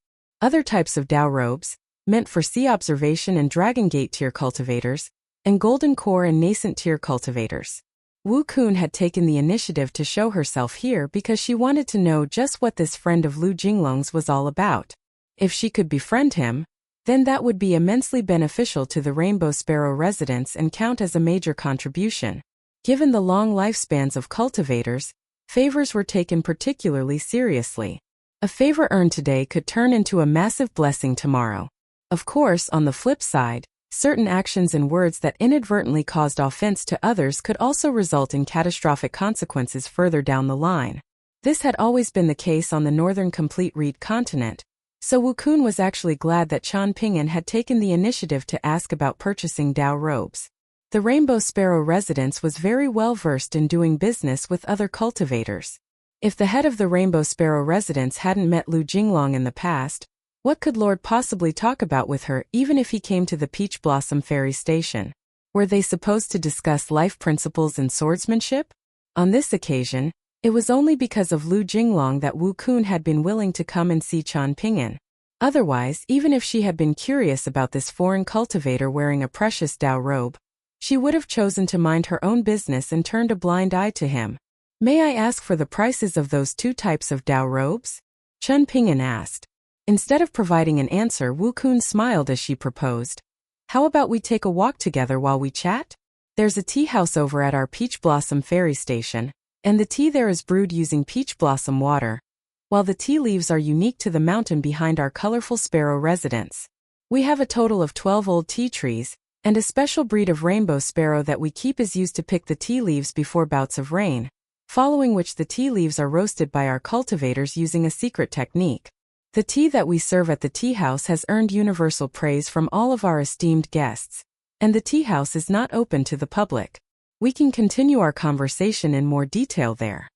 other types of Dao robes, meant for sea observation and Dragon Gate tier cultivators, and Golden Core and nascent tier cultivators. Wu Kun had taken the initiative to show herself here because she wanted to know just what this friend of Lu Jinglong's was all about. If she could befriend him, then that would be immensely beneficial to the Rainbow Sparrow residents and count as a major contribution. Given the long lifespans of cultivators, favors were taken particularly seriously. A favor earned today could turn into a massive blessing tomorrow. Of course, on the flip side, certain actions and words that inadvertently caused offense to others could also result in catastrophic consequences further down the line. This had always been the case on the northern complete reed continent, so Wu Kun was actually glad that Chen Ping'an had taken the initiative to ask about purchasing Dao robes. The Rainbow Sparrow residence was very well versed in doing business with other cultivators. If the head of the Rainbow Sparrow residence hadn't met Lu Jinglong in the past, what could Lord possibly talk about with her even if he came to the Peach Blossom Ferry Station? Were they supposed to discuss life principles and swordsmanship? On this occasion, it was only because of Lu Jinglong that Wu Kun had been willing to come and see Chen Ping'an. Otherwise, even if she had been curious about this foreign cultivator wearing a precious Dao robe, she would have chosen to mind her own business and turned a blind eye to him. May I ask for the prices of those two types of Dao robes? Chen Ping'an asked. Instead of providing an answer, Wu Kun smiled as she proposed. How about we take a walk together while we chat? There's a tea house over at our Peach Blossom Ferry Station, and the tea there is brewed using peach blossom water, while the tea leaves are unique to the mountain behind our colorful sparrow residence. We have a total of 12 old tea trees, and a special breed of rainbow sparrow that we keep is used to pick the tea leaves before bouts of rain, following which the tea leaves are roasted by our cultivators using a secret technique. The tea that we serve at the tea house has earned universal praise from all of our esteemed guests, and the tea house is not open to the public. We can continue our conversation in more detail there.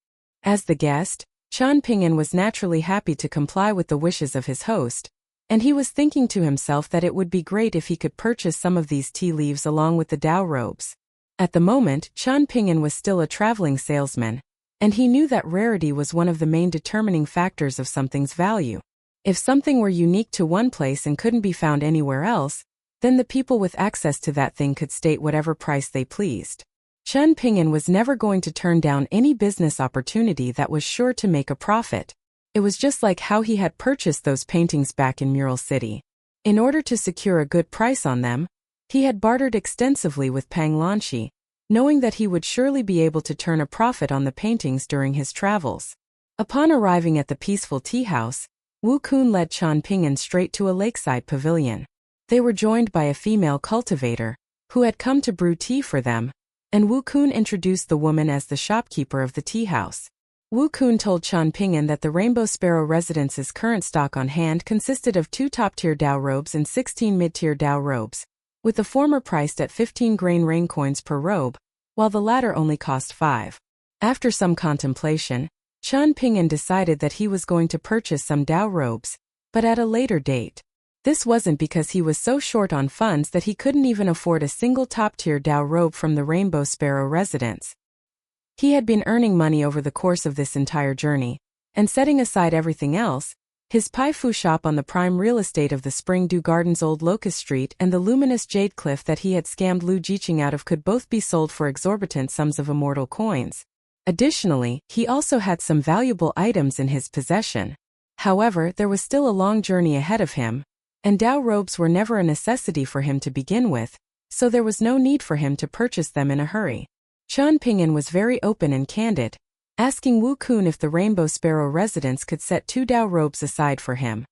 As the guest, Chen Ping'an was naturally happy to comply with the wishes of his host, and he was thinking to himself that it would be great if he could purchase some of these tea leaves along with the Dao robes. At the moment, Chen Ping'an was still a traveling salesman, and he knew that rarity was one of the main determining factors of something's value. If something were unique to one place and couldn't be found anywhere else, then the people with access to that thing could state whatever price they pleased. Chen Ping'an was never going to turn down any business opportunity that was sure to make a profit. It was just like how he had purchased those paintings back in Mural City. In order to secure a good price on them, he had bartered extensively with Pang Lanshi, knowing that he would surely be able to turn a profit on the paintings during his travels. Upon arriving at the peaceful tea house, Wu Kun led Chen Ping'an straight to a lakeside pavilion. They were joined by a female cultivator, who had come to brew tea for them, and Wu Kun introduced the woman as the shopkeeper of the tea house. Wu Kun told Chen Ping'an that the Rainbow Sparrow residence's current stock on hand consisted of 2 top-tier Dao robes and 16 mid-tier Dao robes, with the former priced at 15 grain rain coins per robe, while the latter only cost 5. After some contemplation, Chen Ping'an decided that he was going to purchase some Dao robes, but at a later date. This wasn't because he was so short on funds that he couldn't even afford a single top-tier Dao robe from the Rainbow Sparrow residence. He had been earning money over the course of this entire journey, and setting aside everything else, his Pai Fu shop on the prime real estate of the Spring Dew Gardens Old Locust Street and the luminous Jade Cliff that he had scammed Lu Jiqing out of could both be sold for exorbitant sums of immortal coins. Additionally, he also had some valuable items in his possession. However, there was still a long journey ahead of him, and Dao robes were never a necessity for him to begin with, so there was no need for him to purchase them in a hurry. Chen Ping'an was very open and candid, asking Wu Kun if the Rainbow Sparrow residence could set 2 Dao robes aside for him.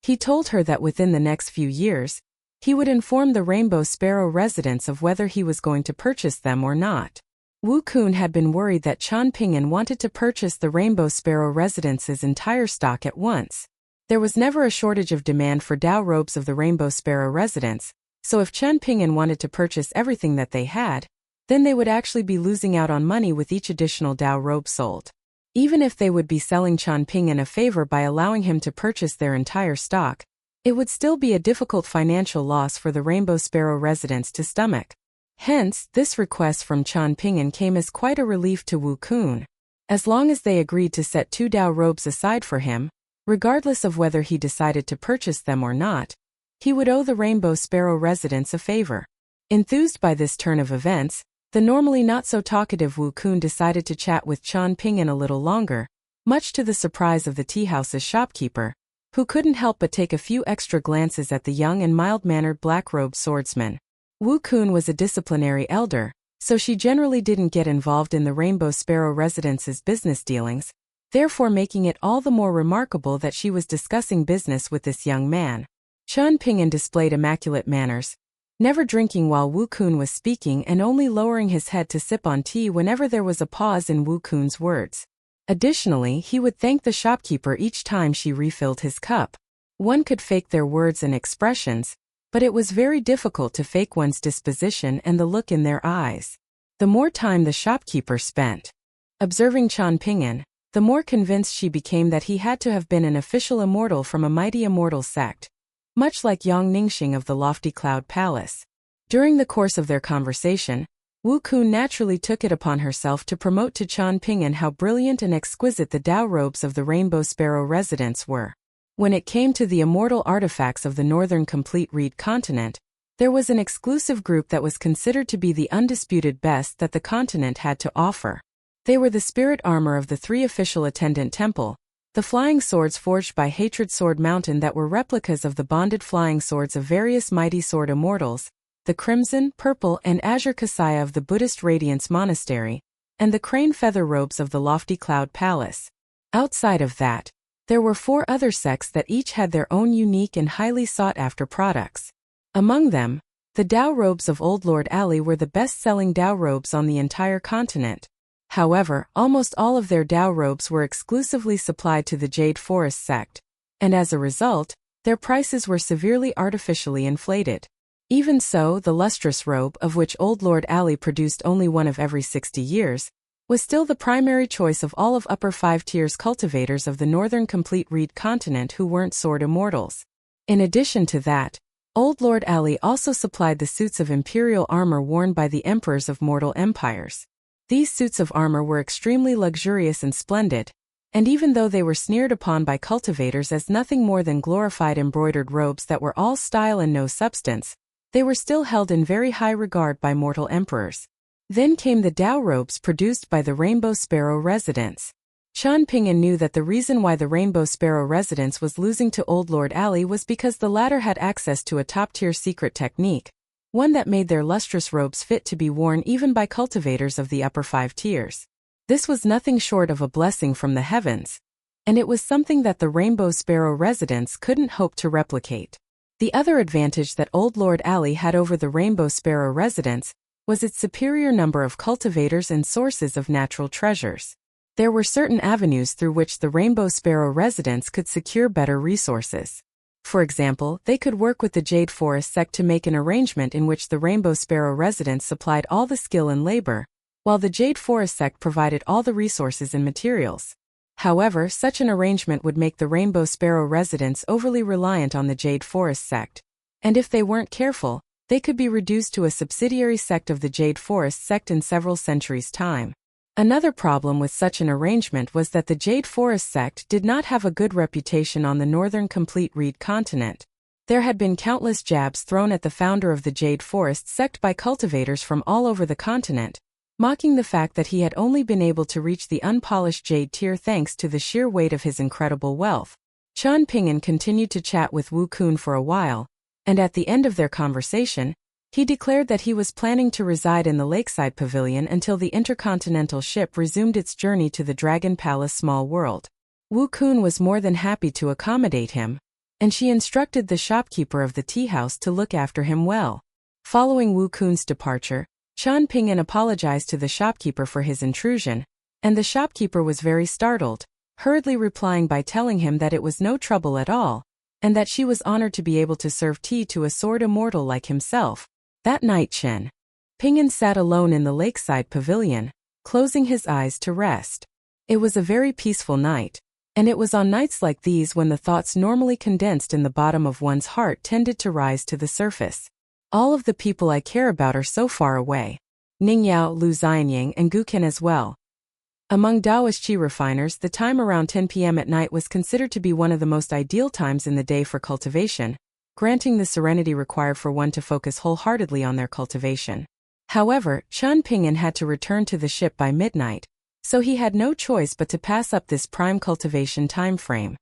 He told her that within the next few years, he would inform the Rainbow Sparrow residence of whether he was going to purchase them or not. Wu Kun had been worried that Chen Ping'an wanted to purchase the Rainbow Sparrow residence's entire stock at once. There was never a shortage of demand for Dao robes of the Rainbow Sparrow residence, so if Chen Ping'an wanted to purchase everything that they had, then they would actually be losing out on money with each additional Dao robe sold. Even if they would be selling Qian Pingyan a favor by allowing him to purchase their entire stock, it would still be a difficult financial loss for the Rainbow Sparrow residents to stomach. Hence, this request from Qian Pingyan came as quite a relief to Wu Kun. As long as they agreed to set 2 Dao robes aside for him, regardless of whether he decided to purchase them or not, he would owe the Rainbow Sparrow residents a favor. Enthused by this turn of events, the normally not-so-talkative Wu Kun decided to chat with Qian Pingyan a little longer, much to the surprise of the tea-house's shopkeeper, who couldn't help but take a few extra glances at the young and mild-mannered black-robed swordsman. Wu Kun was a disciplinary elder, so she generally didn't get involved in the Rainbow Sparrow residents' business dealings, therefore making it all the more remarkable that she was discussing business with this young man. Qian Pingyan displayed immaculate manners, never drinking while Wu Kun was speaking and only lowering his head to sip on tea whenever there was a pause in Wu Kun's words. Additionally, he would thank the shopkeeper each time she refilled his cup. One could fake their words and expressions, but it was very difficult to fake one's disposition and the look in their eyes. The more time the shopkeeper spent observing Qian Pingyan, the more convinced she became that he had to have been an official immortal from a mighty immortal sect, much like Yang Ningxing of the lofty Cloud Palace. During the course of their conversation, Wu Kun naturally took it upon herself to promote to Qian Pingyan how brilliant and exquisite the Dao robes of the Rainbow Sparrow residents were. When it came to the immortal artifacts of the northern complete reed continent, there was an exclusive group that was considered to be the undisputed best that the continent had to offer. They were the spirit armor of the 3 official attendant temple, the flying swords forged by Hatred Sword Mountain that were replicas of the bonded flying swords of various mighty sword immortals, the crimson, purple, and azure kasaya of the Buddhist Radiance Monastery, and the crane feather robes of the lofty Cloud Palace. Outside of that, there were 4 other sects that each had their own unique and highly sought-after products. Among them, the Dao robes of Old Lord Ali were the best-selling Dao robes on the entire continent. However, almost all of their Dao robes were exclusively supplied to the Jade Forest sect, and as a result, their prices were severely artificially inflated. Even so, the lustrous robe, of which Old Lord Ali produced only one of every 60 years, was still the primary choice of all of upper 5 tiers cultivators of the northern complete reed continent who weren't sword immortals. In addition to that, Old Lord Ali also supplied the suits of imperial armor worn by the emperors of mortal empires. These suits of armor were extremely luxurious and splendid, and even though they were sneered upon by cultivators as nothing more than glorified embroidered robes that were all style and no substance, they were still held in very high regard by mortal emperors. Then came the Dao robes produced by the Rainbow Sparrow residents. Qian Pingyan knew that the reason why the Rainbow Sparrow residents was losing to Old Lord Ali was because the latter had access to a top-tier secret technique, one that made their lustrous robes fit to be worn even by cultivators of the upper 5 tiers. This was nothing short of a blessing from the heavens, and it was something that the Rainbow Sparrow residents couldn't hope to replicate. The other advantage that Old Lord Ali had over the Rainbow Sparrow residents was its superior number of cultivators and sources of natural treasures. There were certain avenues through which the Rainbow Sparrow residents could secure better resources. For example, they could work with the Jade Forest sect to make an arrangement in which the Rainbow Sparrow residents supplied all the skill and labor, while the Jade Forest sect provided all the resources and materials. However, such an arrangement would make the Rainbow Sparrow residents overly reliant on the Jade Forest sect, and if they weren't careful, they could be reduced to a subsidiary sect of the Jade Forest sect in several centuries' time. Another problem with such an arrangement was that the Jade Forest sect did not have a good reputation on the northern complete reed continent. There had been countless jabs thrown at the founder of the Jade Forest sect by cultivators from all over the continent, mocking the fact that he had only been able to reach the unpolished Jade tier thanks to the sheer weight of his incredible wealth. Qian Pingyan continued to chat with Wu Kun for a while, and at the end of their conversation, he declared that he was planning to reside in the lakeside pavilion until the intercontinental ship resumed its journey to the Dragon Palace Small World. Wu Kun was more than happy to accommodate him, and she instructed the shopkeeper of the tea house to look after him well. Following Wu Kun's departure, Qian Pingyan apologized to the shopkeeper for his intrusion, and the shopkeeper was very startled, hurriedly replying by telling him that it was no trouble at all, and that she was honored to be able to serve tea to a sword immortal like himself. That night Qian Ping'an sat alone in the lakeside pavilion, closing his eyes to rest. It was a very peaceful night, and it was on nights like these when the thoughts normally condensed in the bottom of one's heart tended to rise to the surface. All of the people I care about are so far away. Ningyao, Lu Xianying, and Guqin as well. Among Taoist qi refiners, the time around 10 p.m. at night was considered to be one of the most ideal times in the day for cultivation, granting the serenity required for one to focus wholeheartedly on their cultivation. However, Qian Ping'an had to return to the ship by midnight, so he had no choice but to pass up this prime cultivation time frame.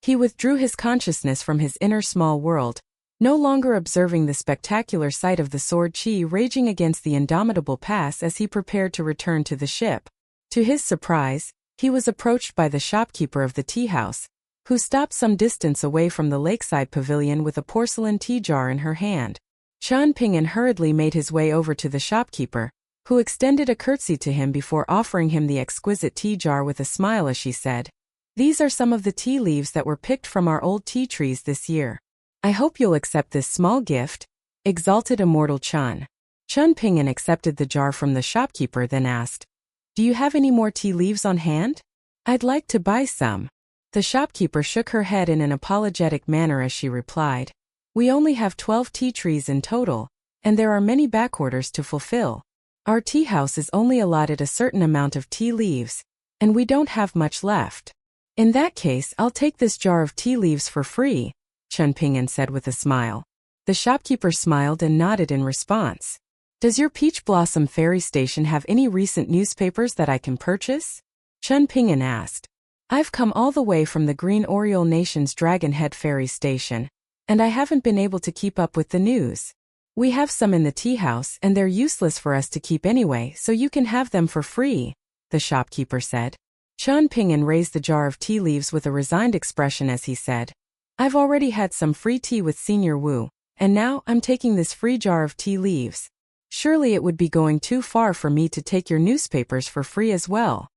He withdrew his consciousness from his inner small world, no longer observing the spectacular sight of the sword qi raging against the indomitable pass as he prepared to return to the ship. To his surprise, he was approached by the shopkeeper of the tea house, who stopped some distance away from the lakeside pavilion with a porcelain tea jar in her hand. Qian Ping'an hurriedly made his way over to the shopkeeper, who extended a curtsy to him before offering him the exquisite tea jar with a smile as she said, "These are some of the tea leaves that were picked from our old tea trees this year. I hope you'll accept this small gift, exalted immortal Qian." Qian Ping'an accepted the jar from the shopkeeper, then asked, "Do you have any more tea leaves on hand? I'd like to buy some." The shopkeeper shook her head in an apologetic manner as she replied, "We only have 12 tea trees in total, and there are many backorders to fulfill. Our tea house is only allotted a certain amount of tea leaves, and we don't have much left." "In that case, I'll take this jar of tea leaves for free," Qian Ping'an said with a smile. The shopkeeper smiled and nodded in response. "Does your Peach Blossom Ferry Station have any recent newspapers that I can purchase?" Qian Ping'an asked. "I've come all the way from the Green Oriole Nation's Dragon Head Ferry Station, and I haven't been able to keep up with the news. We have some in the tea house and they're useless for us to keep anyway, so you can have them for free," the shopkeeper said. Qian Ping'an raised the jar of tea leaves with a resigned expression as he said, "I've already had some free tea with Senior Wu, and now I'm taking this free jar of tea leaves. Surely it would be going too far for me to take your newspapers for free as well.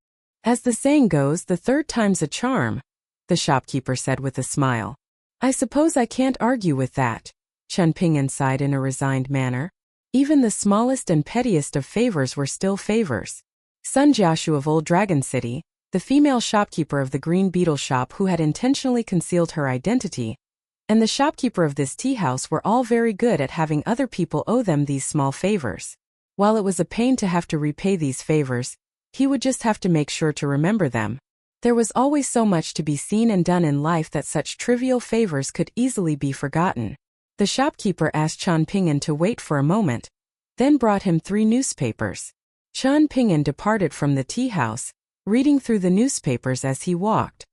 As the saying goes, the third time's a charm," the shopkeeper said with a smile. "I suppose I can't argue with that," Qian Ping'an sighed in a resigned manner. Even the smallest and pettiest of favors were still favors. Sun Jiaoshu of Old Dragon City, the female shopkeeper of the Green Beetle shop who had intentionally concealed her identity, and the shopkeeper of this tea house were all very good at having other people owe them these small favors. While it was a pain to have to repay these favors, he would just have to make sure to remember them. There was always so much to be seen and done in life that such trivial favors could easily be forgotten. The shopkeeper asked Qian Ping'an to wait for a moment, then brought him 3 newspapers. Qian Ping'an departed from the tea house, reading through the newspapers as he walked.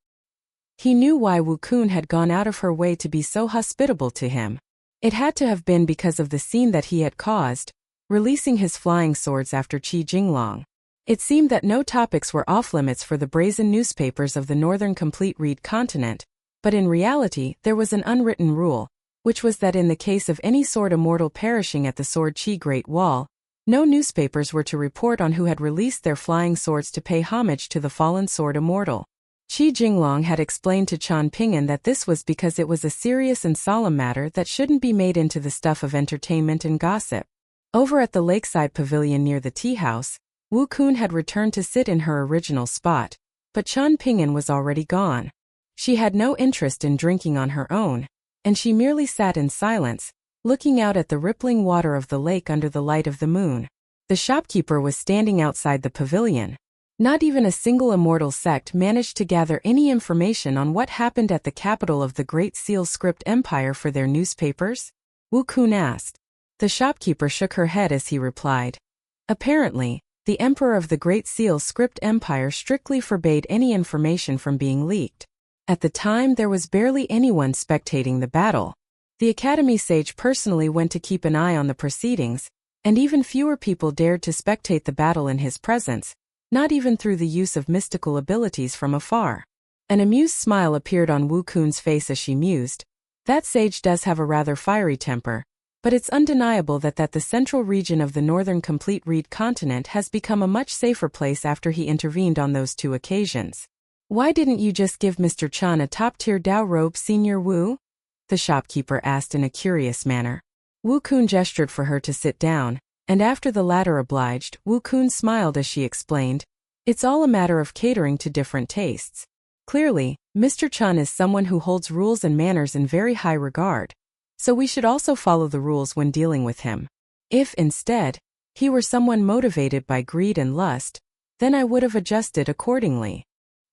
He knew why Wu Kun had gone out of her way to be so hospitable to him. It had to have been because of the scene that he had caused, releasing his flying swords after Qi Jinglong. It seemed that no topics were off-limits for the brazen newspapers of the Northern Complete Read continent, but in reality there was an unwritten rule, which was that in the case of any sword immortal perishing at the Sword Qi Great Wall, no newspapers were to report on who had released their flying swords to pay homage to the fallen sword immortal. Qi Jinglong had explained to Qian Ping'an that this was because it was a serious and solemn matter that shouldn't be made into the stuff of entertainment and gossip. Over at the lakeside pavilion near the tea house, Wu Kun had returned to sit in her original spot, but Qian Ping'an was already gone. She had no interest in drinking on her own, and she merely sat in silence, looking out at the rippling water of the lake under the light of the moon. The shopkeeper was standing outside the pavilion. Not even a single immortal sect managed to gather any information on what happened at the capital of the Great Seal Script Empire for their newspapers? Wu Kun asked. The shopkeeper shook her head as he replied. Apparently, the Emperor of the Great Seal Script Empire strictly forbade any information from being leaked. At the time there was barely anyone spectating the battle. The Academy sage personally went to keep an eye on the proceedings, and even fewer people dared to spectate the battle in his presence, not even through the use of mystical abilities from afar. An amused smile appeared on Wu Kun's face as she mused. That sage does have a rather fiery temper, but it's undeniable that the central region of the Northern Complete Read continent has become a much safer place after he intervened on those 2 occasions. Why didn't you just give Mr. Qian a top-tier Dao robe, Senior Wu? The shopkeeper asked in a curious manner. Wu Kun gestured for her to sit down, and after the latter obliged, Wu Kun smiled as she explained, "It's all a matter of catering to different tastes. Clearly, Mr. Chun is someone who holds rules and manners in very high regard, so we should also follow the rules when dealing with him. If, instead, he were someone motivated by greed and lust, then I would have adjusted accordingly."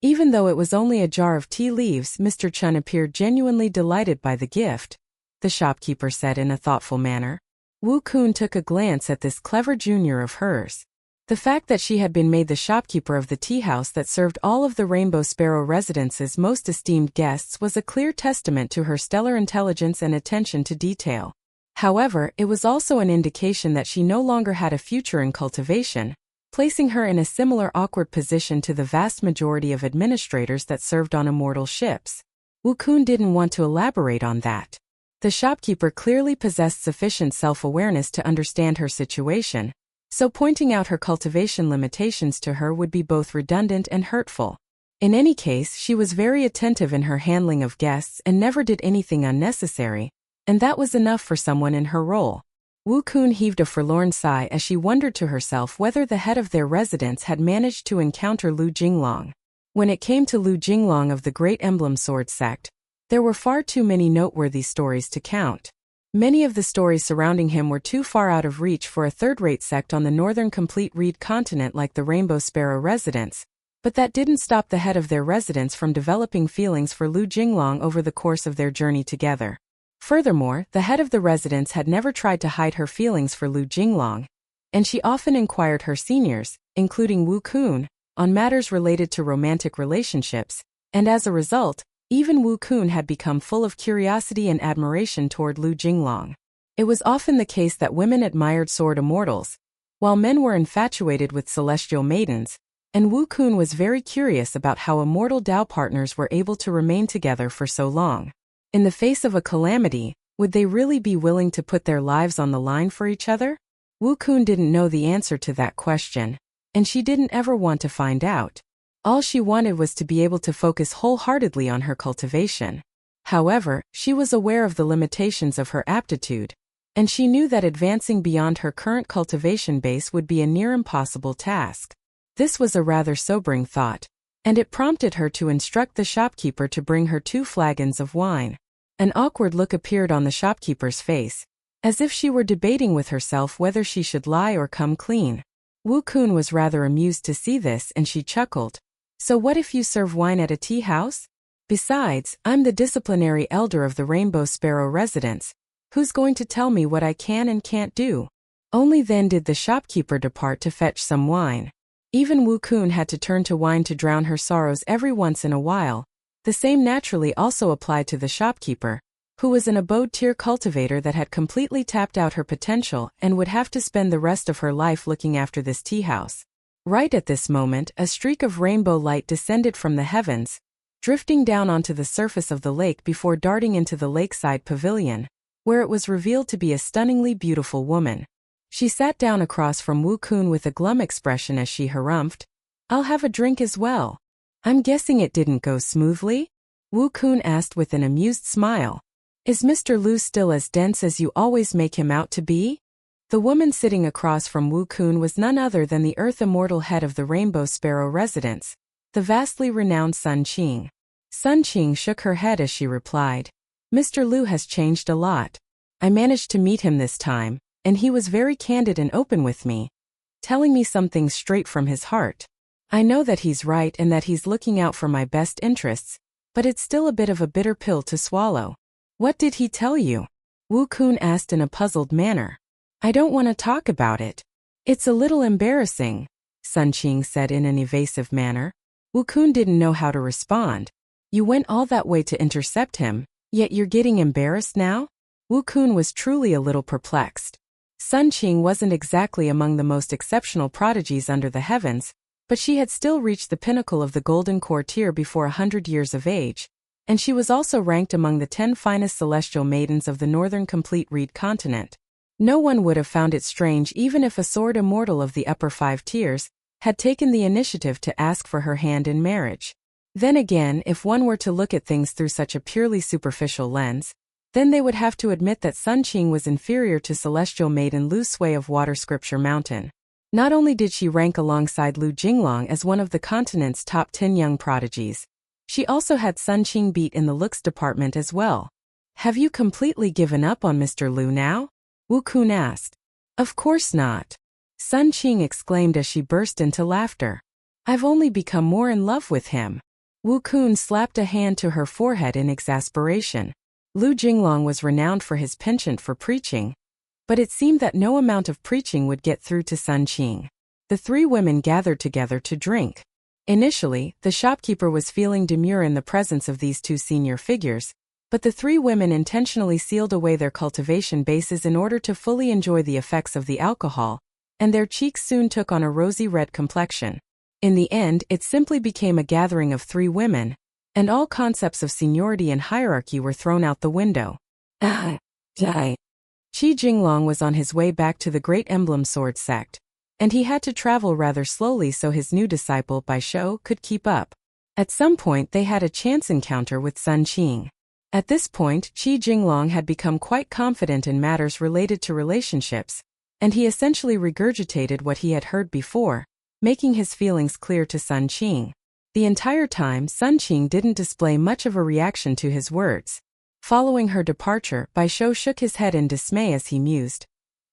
Even though it was only a jar of tea leaves, Mr. Chun appeared genuinely delighted by the gift, the shopkeeper said in a thoughtful manner. Wu Kun took a glance at this clever junior of hers. The fact that she had been made the shopkeeper of the tea house that served all of the Rainbow Sparrow residence's most esteemed guests was a clear testament to her stellar intelligence and attention to detail. However, it was also an indication that she no longer had a future in cultivation, placing her in a similar awkward position to the vast majority of administrators that served on immortal ships. Wu Kun didn't want to elaborate on that. The shopkeeper clearly possessed sufficient self-awareness to understand her situation, so pointing out her cultivation limitations to her would be both redundant and hurtful. In any case, she was very attentive in her handling of guests and never did anything unnecessary, and that was enough for someone in her role. Wu Kun heaved a forlorn sigh as she wondered to herself whether the head of their residence had managed to encounter Lu Jinglong. When it came to Lu Jinglong of the Great Emblem Sword sect, there were far too many noteworthy stories to count. Many of the stories surrounding him were too far out of reach for a third-rate sect on the northern complete reed continent like the Rainbow Sparrow residence, but that didn't stop the head of their residence from developing feelings for Lu Jinglong over the course of their journey together. Furthermore, the head of the residence had never tried to hide her feelings for Lu Jinglong, and she often inquired her seniors, including Wu Kun, on matters related to romantic relationships, and as a result, even Wu Kun had become full of curiosity and admiration toward Lu Jinglong. It was often the case that women admired sword immortals, while men were infatuated with celestial maidens, and Wu Kun was very curious about how immortal Dao partners were able to remain together for so long. In the face of a calamity, would they really be willing to put their lives on the line for each other? Wu Kun didn't know the answer to that question, and she didn't ever want to find out. All she wanted was to be able to focus wholeheartedly on her cultivation. However, she was aware of the limitations of her aptitude, and she knew that advancing beyond her current cultivation base would be a near impossible task. This was a rather sobering thought, and it prompted her to instruct the shopkeeper to bring her 2 flagons of wine. An awkward look appeared on the shopkeeper's face, as if she were debating with herself whether she should lie or come clean. Wu Kun was rather amused to see this and she chuckled. "So what if you serve wine at a tea house? Besides, I'm the disciplinary elder of the Rainbow Sparrow residence. Who's going to tell me what I can and can't do?" Only then did the shopkeeper depart to fetch some wine. Even Wu Kun had to turn to wine to drown her sorrows every once in a while. The same naturally also applied to the shopkeeper, who was an abode-tier cultivator that had completely tapped out her potential and would have to spend the rest of her life looking after this tea house. Right at this moment, a streak of rainbow light descended from the heavens, drifting down onto the surface of the lake before darting into the lakeside pavilion, where it was revealed to be a stunningly beautiful woman. She sat down across from Wu Kun with a glum expression as she harumphed, "I'll have a drink as well." "I'm guessing it didn't go smoothly?" Wu Kun asked with an amused smile. "Is Mr. Lu still as dense as you always make him out to be?" The woman sitting across from Wu Kun was none other than the Earth Immortal head of the Rainbow Sparrow residence, the vastly renowned Sun Qing. Sun Qing shook her head as she replied, "Mr. Lu has changed a lot. I managed to meet him this time, and he was very candid and open with me, telling me some things straight from his heart. I know that he's right and that he's looking out for my best interests, but it's still a bit of a bitter pill to swallow." "What did he tell you?" Wu Kun asked in a puzzled manner. "I don't want to talk about it. It's a little embarrassing," Sun Qing said in an evasive manner. Wu Kun didn't know how to respond. "You went all that way to intercept him, yet you're getting embarrassed now?" Wu Kun was truly a little perplexed. Sun Qing wasn't exactly among the most exceptional prodigies under the heavens, but she had still reached the pinnacle of the Golden Core tier before 100 years of age, and she was also ranked among the 10 finest celestial maidens of the northern complete reed continent. No one would have found it strange even if a sword immortal of the upper 5 tiers had taken the initiative to ask for her hand in marriage. Then again, if one were to look at things through such a purely superficial lens, Then they would have to admit that Sun Qing was inferior to celestial maiden Lu Sui of Water Scripture Mountain. Not only did she rank alongside Lu Jinglong as one of the continent's top 10 young prodigies, she also had Sun Qing beat in the looks department as well. Have you completely given up on Mr. Lu now? Wu Kun asked. Of course not. Sun Qing exclaimed as she burst into laughter. I've only become more in love with him. Wu Kun slapped a hand to her forehead in exasperation. Lu Jinglong was renowned for his penchant for preaching, but it seemed that no amount of preaching would get through to Sun Qing. The three women gathered together to drink. Initially, the shopkeeper was feeling demure in the presence of these two senior figures, but the three women intentionally sealed away their cultivation bases in order to fully enjoy the effects of the alcohol, and their cheeks soon took on a rosy red complexion. In the end, it simply became a gathering of three women, and all concepts of seniority and hierarchy were thrown out the window. Die. Qi Jinglong was on his way back to the Great Emblem Sword sect, and he had to travel rather slowly so his new disciple Bai Shou could keep up. At some point they had a chance encounter with Sun Qing. At this point, Qi Jinglong had become quite confident in matters related to relationships, and he essentially regurgitated what he had heard before, making his feelings clear to Sun Qing. The entire time, Sun Qing didn't display much of a reaction to his words. Following her departure, Bai Shou shook his head in dismay as he mused.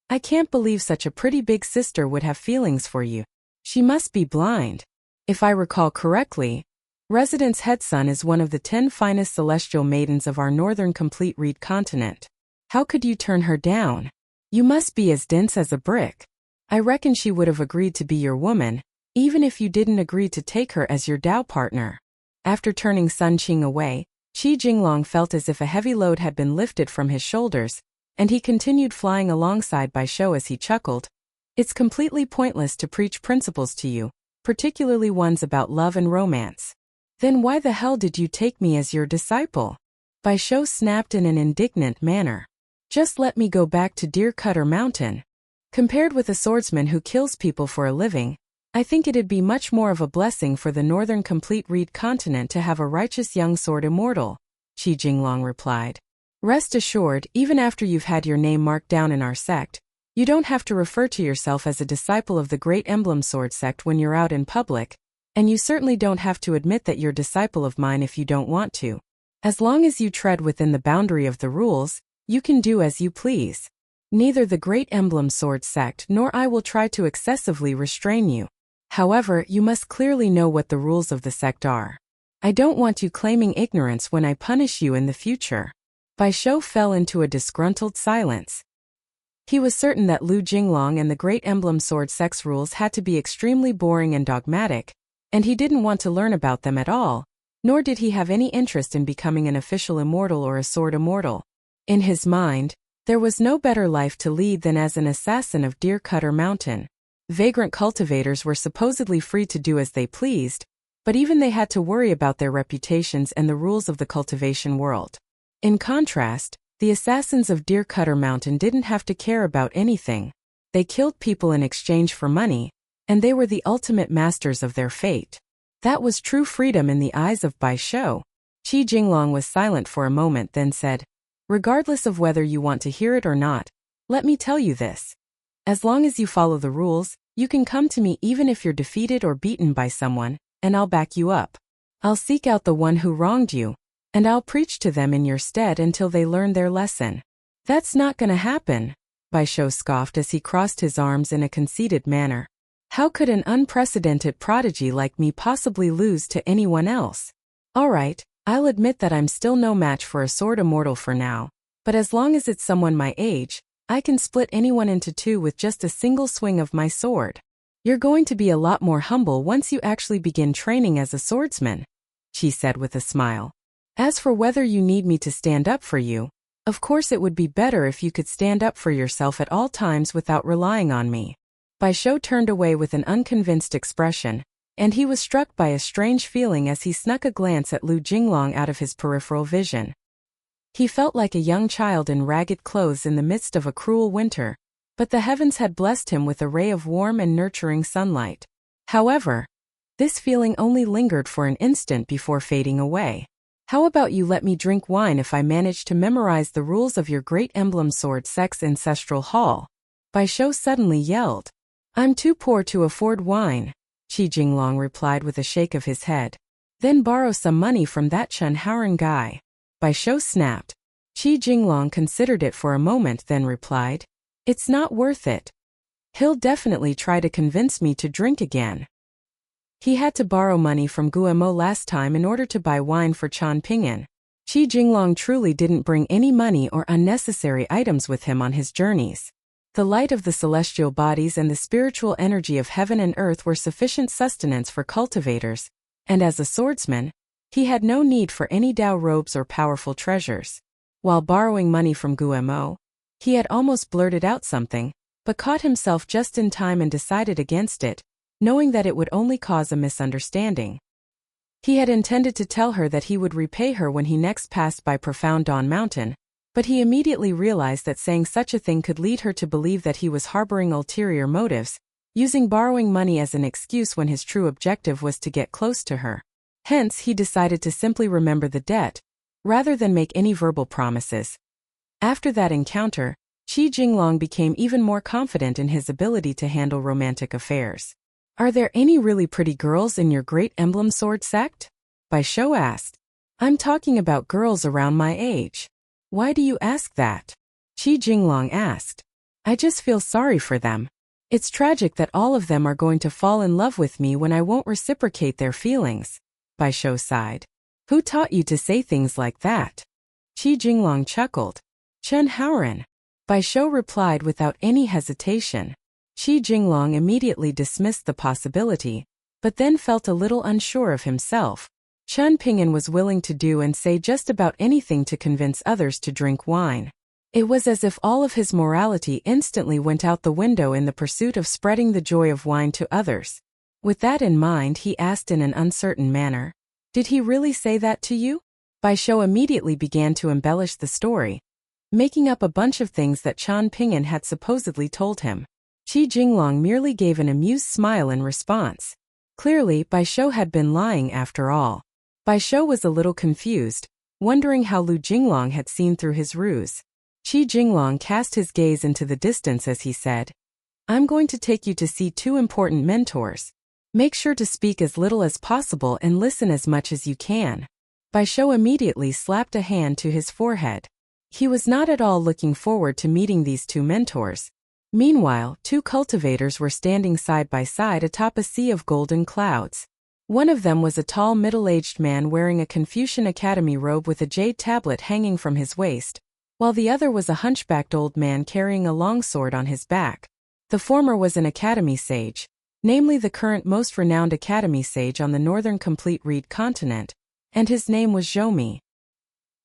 I can't believe such a pretty big sister would have feelings for you. She must be blind. If I recall correctly, Residence Headsun is one of the 10 finest celestial maidens of our northern complete reed continent. How could you turn her down? You must be as dense as a brick. I reckon she would have agreed to be your woman, even if you didn't agree to take her as your Dao partner. After turning Sun Qing away, Qi Jinglong felt as if a heavy load had been lifted from his shoulders, and he continued flying alongside Bai Shou as he chuckled. It's completely pointless to preach principles to you, particularly ones about love and romance. Then why the hell did you take me as your disciple? Bai Shou snapped in an indignant manner. Just let me go back to Deer Cutter Mountain. Compared with a swordsman who kills people for a living, I think it'd be much more of a blessing for the northern complete reed continent to have a righteous young sword immortal, Qi Jinglong replied. Rest assured, even after you've had your name marked down in our sect, you don't have to refer to yourself as a disciple of the Great Emblem Sword sect when you're out in public, and you certainly don't have to admit that you're a disciple of mine if you don't want to. As long as you tread within the boundary of the rules, you can do as you please. Neither the Great Emblem Sword sect nor I will try to excessively restrain you. However, you must clearly know what the rules of the sect are. I don't want you claiming ignorance when I punish you in the future. Bai Shou fell into a disgruntled silence. He was certain that Lu Jinglong and the Great Emblem Sword sect's rules had to be extremely boring and dogmatic, and he didn't want to learn about them at all, nor did he have any interest in becoming an official immortal or a sword immortal. In his mind, there was no better life to lead than as an assassin of Deer Cutter Mountain. Vagrant cultivators were supposedly free to do as they pleased, but even they had to worry about their reputations and the rules of the cultivation world. In contrast, the assassins of Deer Cutter Mountain didn't have to care about anything. They killed people in exchange for money, and they were the ultimate masters of their fate. That was true freedom in the eyes of Bai Shou. Qi Jinglong was silent for a moment, then said, Regardless of whether you want to hear it or not, let me tell you this. As long as you follow the rules, you can come to me even if you're defeated or beaten by someone, and I'll back you up. I'll seek out the one who wronged you, and I'll preach to them in your stead until they learn their lesson. That's not gonna happen, Bai Shou scoffed as he crossed his arms in a conceited manner. How could an unprecedented prodigy like me possibly lose to anyone else? All right, I'll admit that I'm still no match for a sword immortal for now, but as long as it's someone my age, I can split anyone into two with just a single swing of my sword. You're going to be a lot more humble once you actually begin training as a swordsman, she said with a smile. As for whether you need me to stand up for you, of course it would be better if you could stand up for yourself at all times without relying on me. Bai Shou turned away with an unconvinced expression, and he was struck by a strange feeling as he snuck a glance at Lu Jinglong out of his peripheral vision. He felt like a young child in ragged clothes in the midst of a cruel winter, but the heavens had blessed him with a ray of warm and nurturing sunlight. However, this feeling only lingered for an instant before fading away. How about you let me drink wine if I manage to memorize the rules of your great emblem sword sex ancestral hall? Bai Shou suddenly yelled. I'm too poor to afford wine, Qi Jinglong replied with a shake of his head. Then borrow some money from that Chen Haoren guy. Bai Shou snapped. Qi Jinglong considered it for a moment, then replied, It's not worth it. He'll definitely try to convince me to drink again. He had to borrow money from Guemo last time in order to buy wine for Chan Ping'an. Qi Jinglong truly didn't bring any money or unnecessary items with him on his journeys. The light of the celestial bodies and the spiritual energy of heaven and earth were sufficient sustenance for cultivators, and as a swordsman, he had no need for any Dao robes or powerful treasures. While borrowing money from Guemo, he had almost blurted out something, but caught himself just in time and decided against it, knowing that it would only cause a misunderstanding. He had intended to tell her that he would repay her when he next passed by Profound Dawn Mountain, but he immediately realized that saying such a thing could lead her to believe that he was harboring ulterior motives, using borrowing money as an excuse when his true objective was to get close to her. Hence, he decided to simply remember the debt, rather than make any verbal promises. After that encounter, Qi Jinglong became even more confident in his ability to handle romantic affairs. Are there any really pretty girls in your great emblem sword sect? Bai Shou asked. I'm talking about girls around my age. Why do you ask that? Qi Jinglong asked. I just feel sorry for them. It's tragic that all of them are going to fall in love with me when I won't reciprocate their feelings. Bai Shou sighed. Who taught you to say things like that? Qi Jinglong chuckled. Chen Haoren. Bai Shou replied without any hesitation. Qi Jinglong immediately dismissed the possibility, but then felt a little unsure of himself. Chen Ping'an was willing to do and say just about anything to convince others to drink wine. It was as if all of his morality instantly went out the window in the pursuit of spreading the joy of wine to others. With that in mind, he asked in an uncertain manner, Did he really say that to you? Bai Shou immediately began to embellish the story, making up a bunch of things that Chen Ping'an had supposedly told him. Qi Jinglong merely gave an amused smile in response. Clearly, Bai Shou had been lying after all. Bai Shou was a little confused, wondering how Lu Jinglong had seen through his ruse. Qi Jinglong cast his gaze into the distance as he said, I'm going to take you to see two important mentors. Make sure to speak as little as possible and listen as much as you can. Bai Shou immediately slapped a hand to his forehead. He was not at all looking forward to meeting these two mentors. Meanwhile, two cultivators were standing side by side atop a sea of golden clouds. One of them was a tall middle-aged man wearing a Confucian Academy robe with a jade tablet hanging from his waist, while the other was a hunchbacked old man carrying a long sword on his back. The former was an Academy sage, namely the current most renowned Academy sage on the northern complete reed continent, and his name was Zhoumi.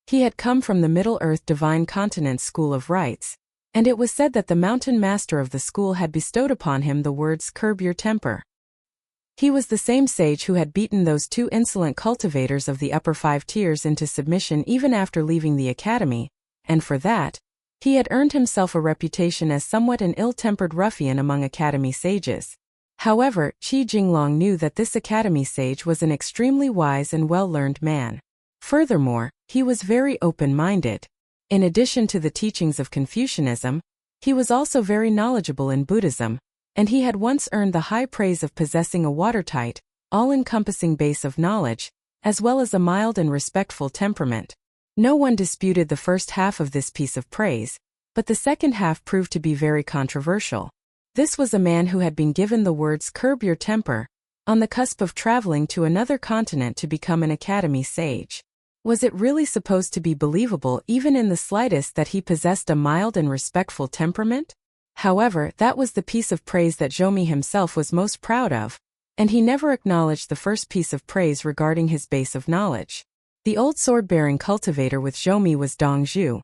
He had come from the Middle-earth Divine Continent School of Rites, and it was said that the mountain master of the school had bestowed upon him the words curb your temper. He was the same sage who had beaten those two insolent cultivators of the upper 5 tiers into submission even after leaving the academy, and for that, he had earned himself a reputation as somewhat an ill-tempered ruffian among academy sages. However, Qi Jinglong knew that this academy sage was an extremely wise and well-learned man. Furthermore, he was very open-minded. In addition to the teachings of Confucianism, he was also very knowledgeable in Buddhism, and he had once earned the high praise of possessing a watertight, all-encompassing base of knowledge, as well as a mild and respectful temperament. No one disputed the first half of this piece of praise, but the second half proved to be very controversial. This was a man who had been given the words curb your temper, on the cusp of traveling to another continent to become an academy sage. Was it really supposed to be believable even in the slightest that he possessed a mild and respectful temperament? However, that was the piece of praise that Zhoumi himself was most proud of, and he never acknowledged the first piece of praise regarding his base of knowledge. The old sword-bearing cultivator with Zhoumi was Dong Zhu,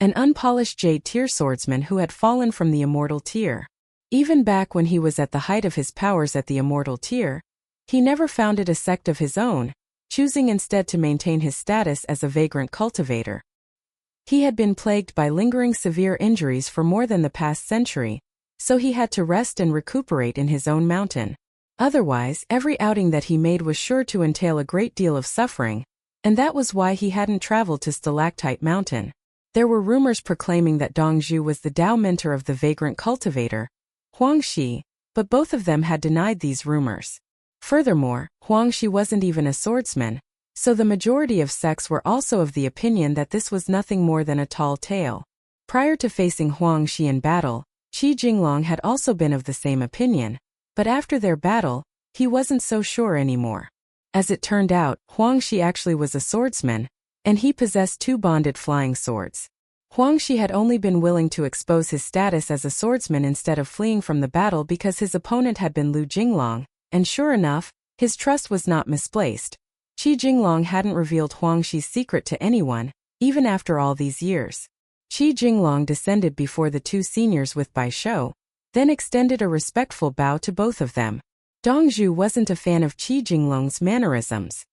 an unpolished jade tier swordsman who had fallen from the immortal tier. Even back when he was at the height of his powers at the immortal tier, he never founded a sect of his own, choosing instead to maintain his status as a vagrant cultivator. He had been plagued by lingering severe injuries for more than the past century, so he had to rest and recuperate in his own mountain. Otherwise, every outing that he made was sure to entail a great deal of suffering, And that was why he hadn't traveled to Stalactite Mountain. There were rumors proclaiming that Dongzhu was the Dao mentor of the vagrant cultivator, Huangxi, but both of them had denied these rumors. Furthermore, Huangxi wasn't even a swordsman, so the majority of sects were also of the opinion that this was nothing more than a tall tale. Prior to facing Huangxi in battle, Qi Jinglong had also been of the same opinion, but after their battle, he wasn't so sure anymore. As it turned out, Huangxi actually was a swordsman, and he possessed 2 bonded flying swords. Huangxi had only been willing to expose his status as a swordsman instead of fleeing from the battle because his opponent had been Lu Jinglong, and sure enough, his trust was not misplaced. Qi Jinglong hadn't revealed Huangxi's secret to anyone, even after all these years. Qi Jinglong descended before the 2 seniors with Bai Shou, then extended a respectful bow to both of them. Dongzhu wasn't a fan of Qi Jinglong's mannerisms.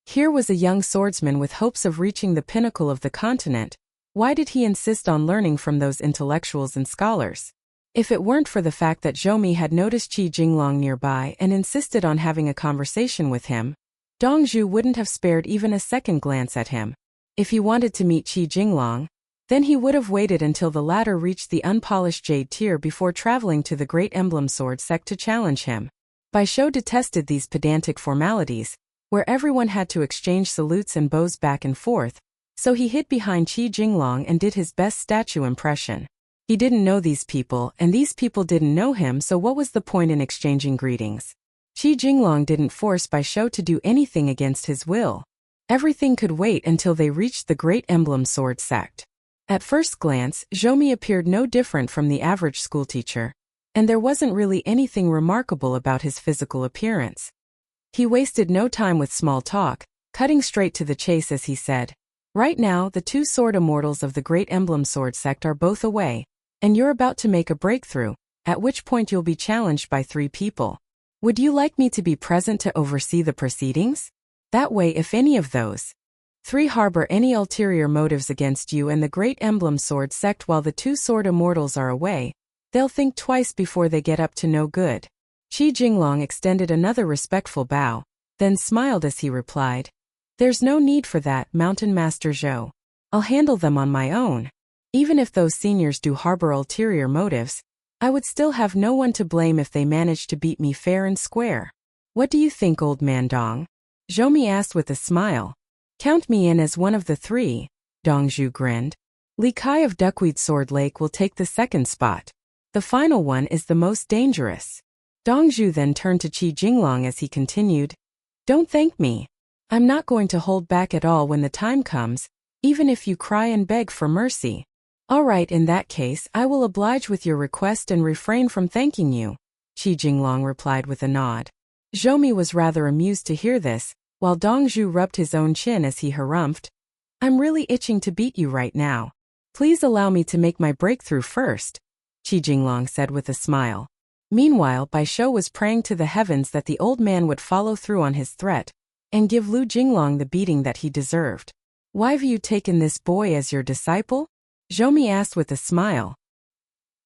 Here was a young swordsman with hopes of reaching the pinnacle of the continent. Why did he insist on learning from those intellectuals and scholars? If it weren't for the fact that Zhou had noticed Qi Jinglong nearby and insisted on having a conversation with him, Dongzhu wouldn't have spared even a second glance at him. If he wanted to meet Qi Jinglong, then he would have waited until the latter reached the unpolished jade tier before traveling to the Great Emblem Sword sect to challenge him. Bai Shou detested these pedantic formalities, where everyone had to exchange salutes and bows back and forth, so he hid behind Qi Jinglong and did his best statue impression. He didn't know these people, and these people didn't know him, so what was the point in exchanging greetings? Qi Jinglong didn't force Bai Shou to do anything against his will. Everything could wait until they reached the Great Emblem Sword sect. At first glance, Zhou appeared no different from the average schoolteacher, and there wasn't really anything remarkable about his physical appearance. He wasted no time with small talk, cutting straight to the chase as he said, "Right now, the 2 sword immortals of the Great Emblem Sword sect are both away, and you're about to make a breakthrough, at which point you'll be challenged by 3 people. Would you like me to be present to oversee the proceedings? That way, if any of those 3 harbor any ulterior motives against you and the Great Emblem Sword sect while the 2 sword immortals are away, they'll think twice before they get up to no good." Qi Jinglong extended another respectful bow, then smiled as he replied, "There's no need for that, Mountain Master Zhou. I'll handle them on my own. Even if those seniors do harbor ulterior motives, I would still have no one to blame if they manage to beat me fair and square. What do you think, old man Dong?" Zhou asked with a smile. "Count me in as one of the 3, Dongzhu grinned. "Li Kai of Duckweed Sword Lake will take the 2nd spot. The final one is the most dangerous." Dongzhu then turned to Qi Jinglong as he continued, "Don't thank me. I'm not going to hold back at all when the time comes, even if you cry and beg for mercy." "All right, in that case, I will oblige with your request and refrain from thanking you," Qi Jinglong replied with a nod. Zhou was rather amused to hear this, while Dongzhu rubbed his own chin as he harumphed, "I'm really itching to beat you right now. Please allow me to make my breakthrough first," Qi Jinglong said with a smile. Meanwhile, Bai Shou was praying to the heavens that the old man would follow through on his threat and give Lu Jinglong the beating that he deserved. "Why have you taken this boy as your disciple?" Zhou asked with a smile.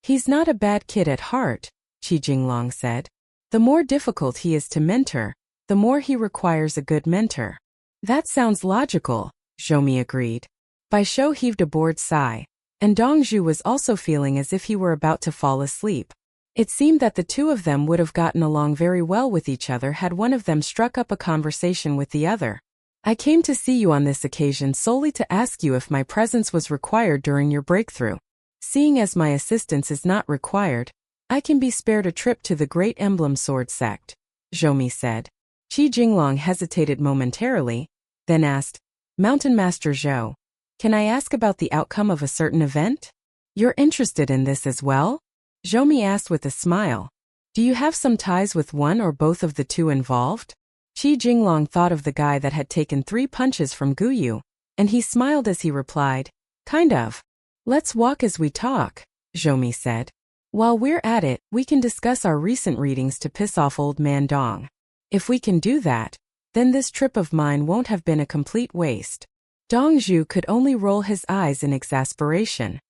"He's not a bad kid at heart," Qi Jinglong said. "The more difficult he is to mentor, the more he requires a good mentor." "That sounds logical," Zhou agreed. Bai Shou heaved a bored sigh, and Dongzhu was also feeling as if he were about to fall asleep. It seemed that the 2 of them would have gotten along very well with each other had one of them struck up a conversation with the other. "I came to see you on this occasion solely to ask you if my presence was required during your breakthrough. Seeing as my assistance is not required, I can be spared a trip to the Great Emblem Sword sect," Zhou said. Qi Jinglong hesitated momentarily, then asked, "Mountain Master Zhou, can I ask about the outcome of a certain event? You're interested in this as well?" Zhou asked with a smile. "Do you have some ties with one or both of the 2 involved?" Qi Jinglong thought of the guy that had taken 3 punches from Guyu, and he smiled as he replied, "Kind of. Let's walk as we talk," Zhou said. "While we're at it, we can discuss our recent readings to piss off old man Dong. If we can do that, then this trip of mine won't have been a complete waste." Dongzhu could only roll his eyes in exasperation.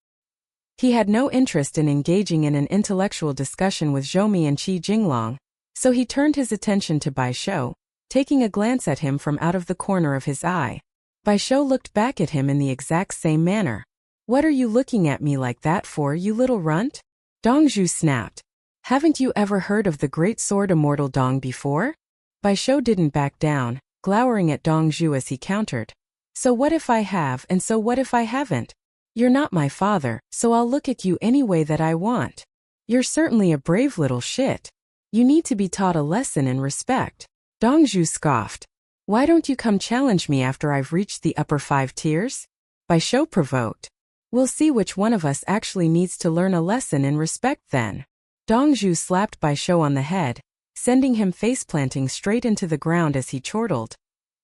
He had no interest in engaging in an intellectual discussion with Zhou and Qi Jinglong, so he turned his attention to Bai Shou, taking a glance at him from out of the corner of his eye. Bai Shou looked back at him in the exact same manner. What are you looking at me like that for, you little runt? Dong Zhu snapped. Haven't you ever heard of the great sword immortal Dong before? Bai Shou didn't back down, glowering at Dong Zhu as he countered. So what if I have, and so what if I haven't? You're not my father, so I'll look at you any way that I want. You're certainly a brave little shit. You need to be taught a lesson in respect. Dong Zhu scoffed. Why don't you come challenge me after I've reached the upper 5 tiers? Bai Shou provoked. We'll see which one of us actually needs to learn a lesson in respect then. Dong Zhu slapped Bai Shou on the head, sending him face-planting straight into the ground as he chortled.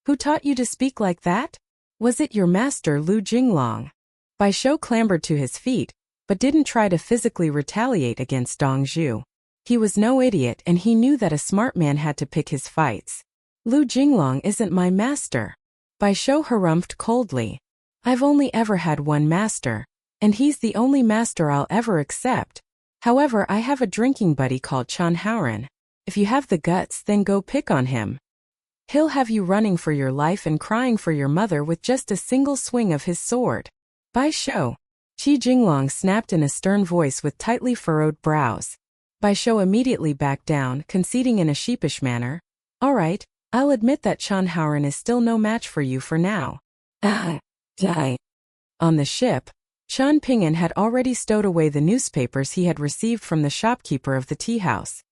Who taught you to speak like that? Was it your master Lu Jinglong? Bai Shou clambered to his feet, but didn't try to physically retaliate against Dong Zhu. He was no idiot and he knew that a smart man had to pick his fights. Lu Jinglong isn't my master. Bai Shou harumphed coldly. I've only ever had one master, and he's the only master I'll ever accept. However, I have a drinking buddy called Chan Haoran. If you have the guts, then go pick on him. He'll have you running for your life and crying for your mother with just a single swing of his sword. Bai Shou. Qi Jinglong snapped in a stern voice with tightly furrowed brows. Bai Shou immediately backed down, conceding in a sheepish manner. All right, I'll admit that Chan Haoran is still no match for you for now. Die. On the ship, Chan Ping'an had already stowed away the newspapers he had received from the shopkeeper of the tea house.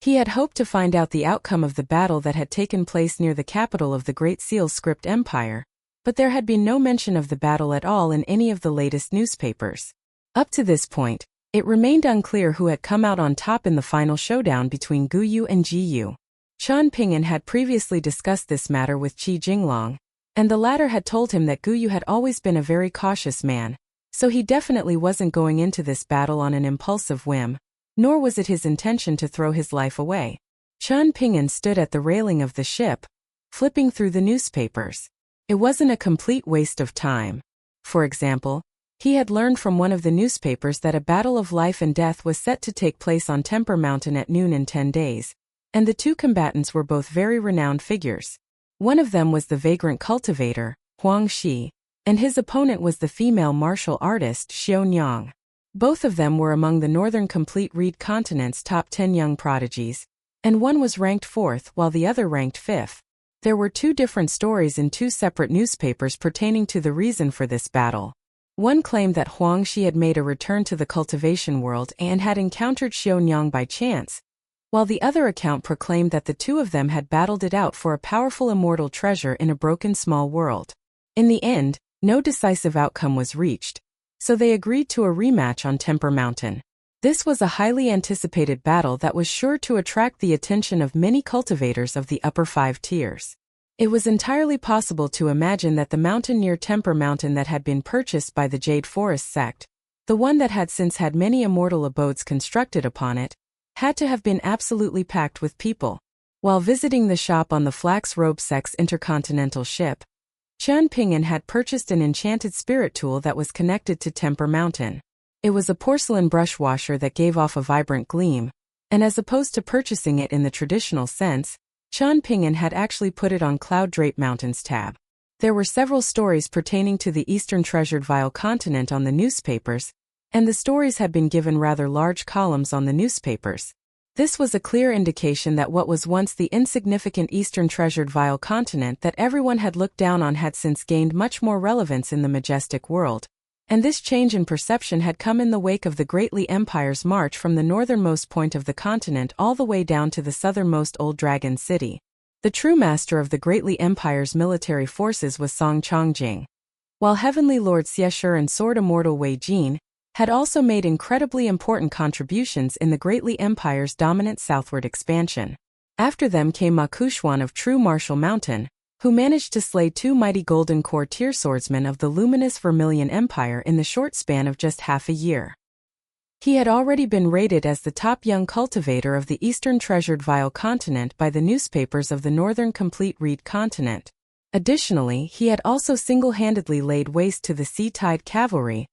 He had hoped to find out the outcome of the battle that had taken place near the capital of the Great Seal Script Empire, but there had been no mention of the battle at all in any of the latest newspapers. Up to this point, it remained unclear who had come out on top in the final showdown between Gu Yu and Ji Yu. Chan Ping'an had previously discussed this matter with Qi Jinglong, and the latter had told him that Gu Yu had always been a very cautious man, so he definitely wasn't going into this battle on an impulsive whim, nor was it his intention to throw his life away. Chan Ping'an stood at the railing of the ship, flipping through the newspapers. It wasn't a complete waste of time. For example, he had learned from one of the newspapers that a battle of life and death was set to take place on Temper Mountain at noon in 10 days, and the two combatants were both very renowned figures. One of them was the vagrant cultivator, Huang Shi, and his opponent was the female martial artist, Xiao Nyang. Both of them were among the Northern Complete Read Continent's top 10 young prodigies, and one was ranked 4th while the other ranked 5th. There were 2 different stories in 2 separate newspapers pertaining to the reason for this battle. One claimed that Huang Shi had made a return to the cultivation world and had encountered Xiao Nyang by chance, while the other account proclaimed that the two of them had battled it out for a powerful immortal treasure in a broken small world. In the end, no decisive outcome was reached, so they agreed to a rematch on Temper Mountain. This was a highly anticipated battle that was sure to attract the attention of many cultivators of the upper 5 tiers. It was entirely possible to imagine that the mountain near Temper Mountain that had been purchased by the Jade Forest sect, the one that had since had many immortal abodes constructed upon it, had to have been absolutely packed with people. While visiting the shop on the Flax Robe Sect's intercontinental ship, Chan Ping'an had purchased an enchanted spirit tool that was connected to Temper Mountain. It was a porcelain brush washer that gave off a vibrant gleam, and as opposed to purchasing it in the traditional sense, Chan Ping'an had actually put it on Cloud Drape Mountain's tab. There were several stories pertaining to the Eastern Treasured Vile Continent on the newspapers, and the stories had been given rather large columns on the newspapers. This was a clear indication that what was once the insignificant Eastern Treasured Vile Continent that everyone had looked down on had since gained much more relevance in the majestic world, and this change in perception had come in the wake of the Greatly Empire's march from the northernmost point of the continent all the way down to the southernmost Old Dragon City. The true master of the Greatly Empire's military forces was Song Chongjing, while Heavenly Lord Xieshur and Sword Immortal Wei Jin had also made incredibly important contributions in the Greatly Empire's dominant southward expansion. After them came Ma Kuxuan of True Martial Mountain, who managed to slay 2 mighty Golden Core tier swordsmen of the luminous Vermilion Empire in the short span of just half a year. He had already been rated as the top young cultivator of the Eastern Treasured Vile Continent by the newspapers of the Northern Complete Read Continent. Additionally, he had also single-handedly laid waste to the Sea Tide Cavalry,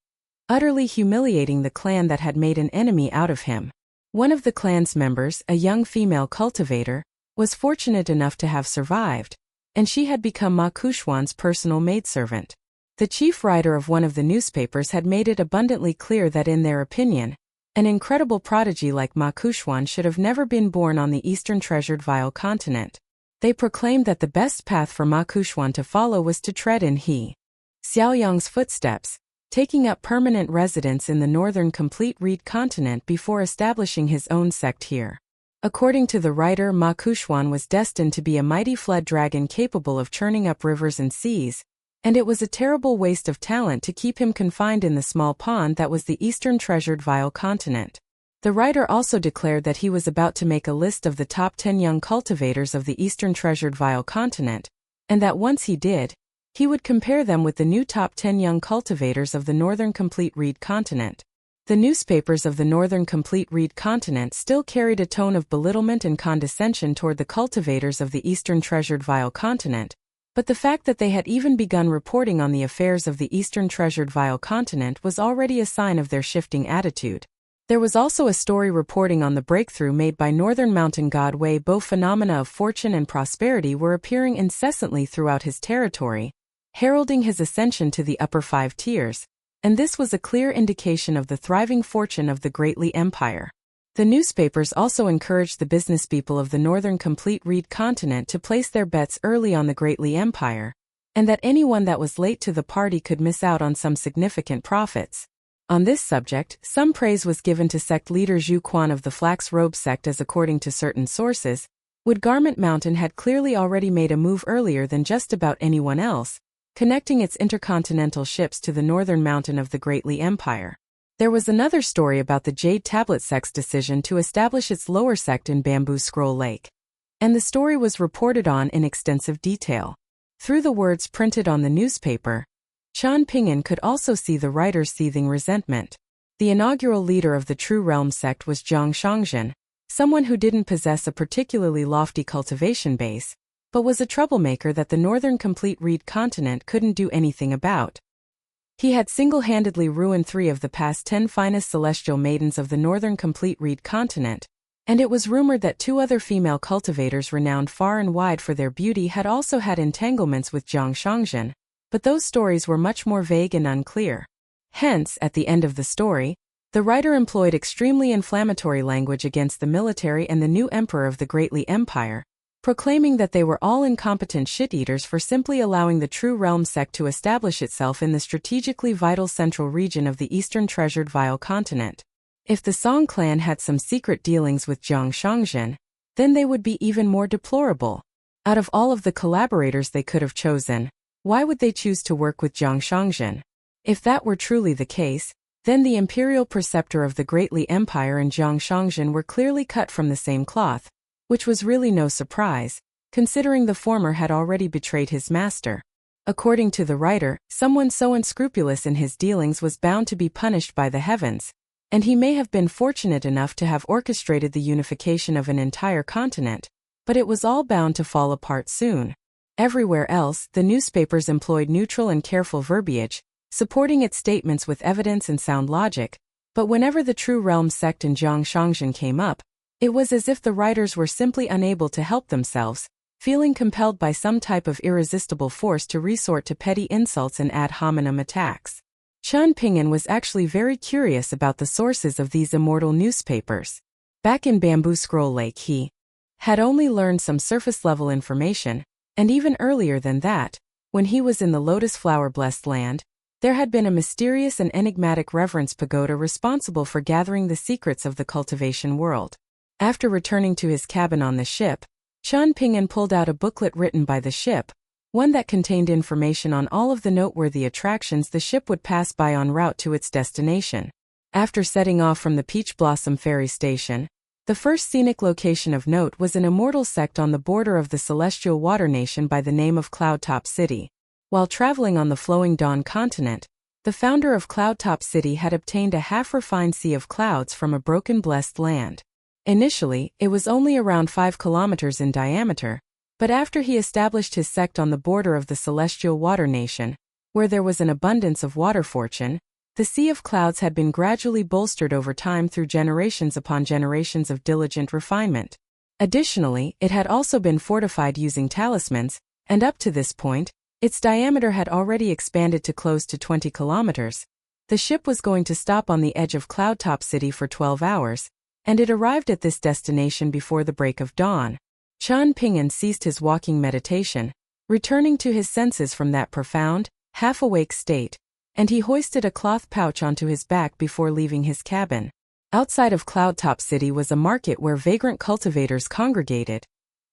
utterly humiliating the clan that had made an enemy out of him. One of the clan's members, a young female cultivator, was fortunate enough to have survived, and she had become Ma Kuxuan's personal maidservant. The chief writer of one of the newspapers had made it abundantly clear that in their opinion, an incredible prodigy like Ma Kuxuan should have never been born on the eastern treasured vile continent. They proclaimed that the best path for Ma Kuxuan to follow was to tread in He Xiaoyang's footsteps, taking up permanent residence in the northern complete reed continent before establishing his own sect here. According to the writer, Ma Kuxuan was destined to be a mighty flood dragon capable of churning up rivers and seas, and it was a terrible waste of talent to keep him confined in the small pond that was the eastern treasured vile continent. The writer also declared that he was about to make a list of the top 10 young cultivators of the eastern treasured vile continent, and that once he did, he would compare them with the new top 10 young cultivators of the northern complete reed continent. The newspapers of the northern complete reed continent still carried a tone of belittlement and condescension toward the cultivators of the eastern treasured vile continent, but the fact that they had even begun reporting on the affairs of the eastern treasured vile continent was already a sign of their shifting attitude. There was also a story reporting on the breakthrough made by northern mountain god Wei Bo. Phenomena of fortune and prosperity were appearing incessantly throughout his territory, heralding his ascension to the upper 5 tiers, and this was a clear indication of the thriving fortune of the Great Li Empire. The newspapers also encouraged the businesspeople of the northern complete reed continent to place their bets early on the Great Li Empire, and that anyone that was late to the party could miss out on some significant profits. On this subject, some praise was given to sect leader Zhu Quan of the Flax Robe sect, as according to certain sources, Wood Garment Mountain had clearly already made a move earlier than just about anyone else, connecting its intercontinental ships to the northern mountain of the Great Li Empire. There was another story about the Jade Tablet sect's decision to establish its lower sect in Bamboo Scroll Lake, and the story was reported on in extensive detail. Through the words printed on the newspaper, Chan Ping'an could also see the writer's seething resentment. The inaugural leader of the True Realm sect was Zhang Shangzhen, someone who didn't possess a particularly lofty cultivation base, but was a troublemaker that the northern complete reed continent couldn't do anything about. He had single-handedly ruined 3 of the past 10 finest celestial maidens of the northern complete reed continent, and it was rumored that 2 other female cultivators renowned far and wide for their beauty had also had entanglements with Zhang Shangzhen, but those stories were much more vague and unclear. Hence, at the end of the story, the writer employed extremely inflammatory language against the military and the new emperor of the Great Li Empire, proclaiming that they were all incompetent shit-eaters for simply allowing the True Realm sect to establish itself in the strategically vital central region of the eastern treasured vile continent. If the Song clan had some secret dealings with Zhang Shangzhen, then they would be even more deplorable. Out of all of the collaborators they could have chosen, why would they choose to work with Zhang Shangzhen? If that were truly the case, then the imperial preceptor of the Great Li Empire and Zhang Shangzhen were clearly cut from the same cloth, which was really no surprise, considering the former had already betrayed his master. According to the writer, someone so unscrupulous in his dealings was bound to be punished by the heavens, and he may have been fortunate enough to have orchestrated the unification of an entire continent, but it was all bound to fall apart soon. Everywhere else, the newspapers employed neutral and careful verbiage, supporting its statements with evidence and sound logic, but whenever the True Realm sect and Zhang Shangzhen came up, it was as if the writers were simply unable to help themselves, feeling compelled by some type of irresistible force to resort to petty insults and ad hominem attacks. Chan Ping'an was actually very curious about the sources of these immortal newspapers. Back in Bamboo Scroll Lake, he had only learned some surface-level information, and even earlier than that, when he was in the Lotus Flower-blessed land, there had been a mysterious and enigmatic reverence pagoda responsible for gathering the secrets of the cultivation world. After returning to his cabin on the ship, Chan Ping'an pulled out a booklet written by the ship, one that contained information on all of the noteworthy attractions the ship would pass by en route to its destination. After setting off from the Peach Blossom Ferry Station, the first scenic location of note was an immortal sect on the border of the celestial water nation by the name of Cloudtop City. While traveling on the flowing Dawn continent, the founder of Cloudtop City had obtained a half-refined sea of clouds from a broken blessed land. Initially, it was only around 5 kilometers in diameter, but after he established his sect on the border of the celestial water nation, where there was an abundance of water fortune, the sea of clouds had been gradually bolstered over time through generations upon generations of diligent refinement. Additionally, it had also been fortified using talismans, and up to this point, its diameter had already expanded to close to 20 kilometers. The ship was going to stop on the edge of Cloudtop City for 12 hours, and it arrived at this destination before the break of dawn. Qian Ping'an ceased his walking meditation, returning to his senses from that profound, half-awake state, and he hoisted a cloth pouch onto his back before leaving his cabin. Outside of Cloudtop City was a market where vagrant cultivators congregated,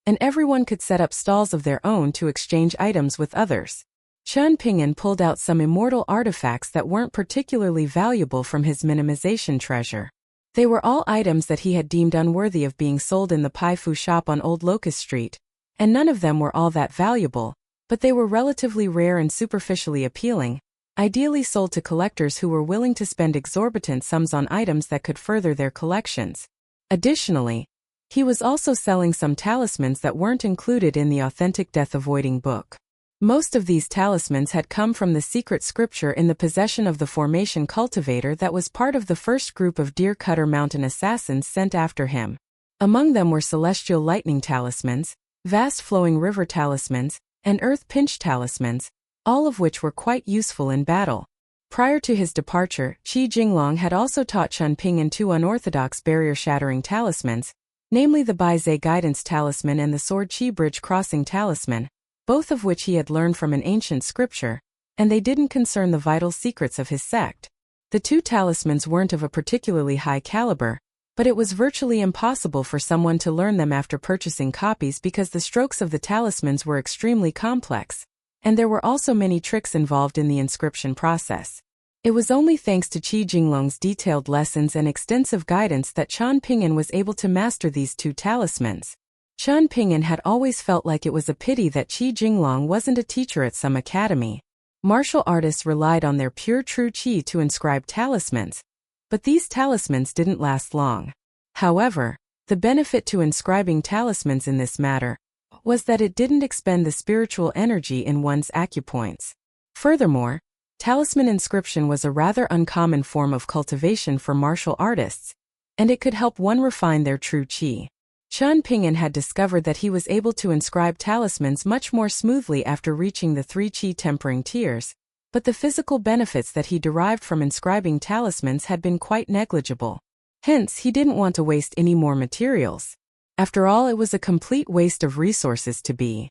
and everyone could set up stalls of their own to exchange items with others. Qian Ping'an pulled out some immortal artifacts that weren't particularly valuable from his minimization treasure. They were all items that he had deemed unworthy of being sold in the Pai Fu shop on Old Locust Street, and none of them were all that valuable, but they were relatively rare and superficially appealing, ideally sold to collectors who were willing to spend exorbitant sums on items that could further their collections. Additionally, he was also selling some talismans that weren't included in the authentic death-avoiding book. Most of these talismans had come from the secret scripture in the possession of the formation Cultivator that was part of the first group of Deer Cutter Mountain assassins sent after him. Among them were celestial lightning talismans, vast flowing river talismans, and earth pinch talismans, all of which were quite useful in battle. Prior to his departure, Qi Jinglong had also taught Qian Ping'an two unorthodox barrier-shattering talismans, namely the Bai Zhe Guidance Talisman and the Sword Qi Bridge Crossing Talisman, both of which he had learned from an ancient scripture, and they didn't concern the vital secrets of his sect. The two talismans weren't of a particularly high caliber, but it was virtually impossible for someone to learn them after purchasing copies because the strokes of the talismans were extremely complex, and there were also many tricks involved in the inscription process. It was only thanks to Qi Jinglong's detailed lessons and extensive guidance that Qian Ping'an was able to master these two talismans. Qian Ping'an had always felt like it was a pity that Qi Jinglong wasn't a teacher at some academy. Martial artists relied on their pure true qi to inscribe talismans, but these talismans didn't last long. However, the benefit to inscribing talismans in this matter was that it didn't expend the spiritual energy in one's acupoints. Furthermore, talisman inscription was a rather uncommon form of cultivation for martial artists, and it could help one refine their true qi. Qian Ping'an had discovered that he was able to inscribe talismans much more smoothly after reaching the 3 qi tempering tiers, but the physical benefits that he derived from inscribing talismans had been quite negligible. Hence, he didn't want to waste any more materials. After all, it was a complete waste of resources to be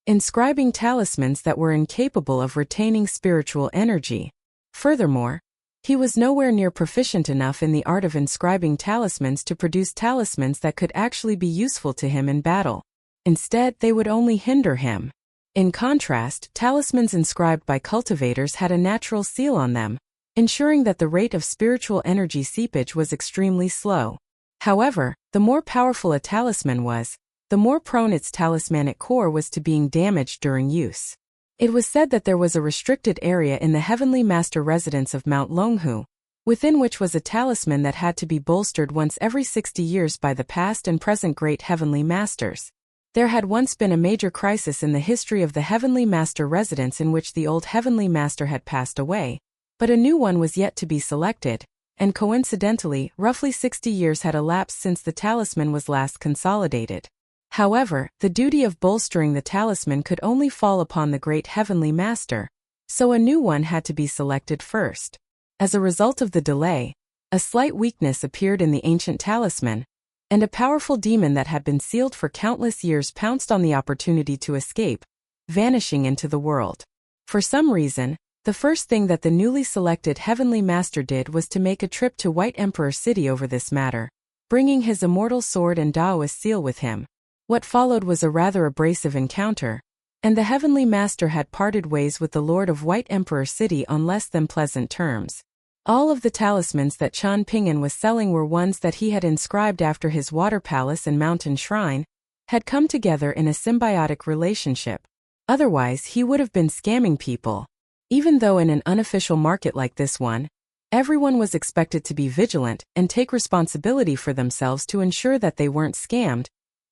inscribing talismans that were incapable of retaining spiritual energy. Furthermore, he was nowhere near proficient enough in the art of inscribing talismans to produce talismans that could actually be useful to him in battle. Instead, they would only hinder him. In contrast, talismans inscribed by cultivators had a natural seal on them, ensuring that the rate of spiritual energy seepage was extremely slow. However, the more powerful a talisman was, the more prone its talismanic core was to being damaged during use. It was said that there was a restricted area in the Heavenly Master residence of Mount Longhu, within which was a talisman that had to be bolstered once every 60 years by the past and present great Heavenly Masters. There had once been a major crisis in the history of the Heavenly Master residence in which the old Heavenly Master had passed away, but a new one was yet to be selected, and coincidentally, roughly 60 years had elapsed since the talisman was last consolidated. However, the duty of bolstering the talisman could only fall upon the great Heavenly Master, so a new one had to be selected first. As a result of the delay, a slight weakness appeared in the ancient talisman, and a powerful demon that had been sealed for countless years pounced on the opportunity to escape, vanishing into the world. For some reason, the first thing that the newly selected Heavenly Master did was to make a trip to White Emperor City over this matter, bringing his immortal sword and Taoist seal with him. What followed was a rather abrasive encounter, and the Heavenly Master had parted ways with the Lord of White Emperor City on less than pleasant terms. All of the talismans that Qian Ping'an was selling were ones that he had inscribed after his water palace and mountain shrine had come together in a symbiotic relationship. Otherwise, he would have been scamming people. Even though in an unofficial market like this one, everyone was expected to be vigilant and take responsibility for themselves to ensure that they weren't scammed,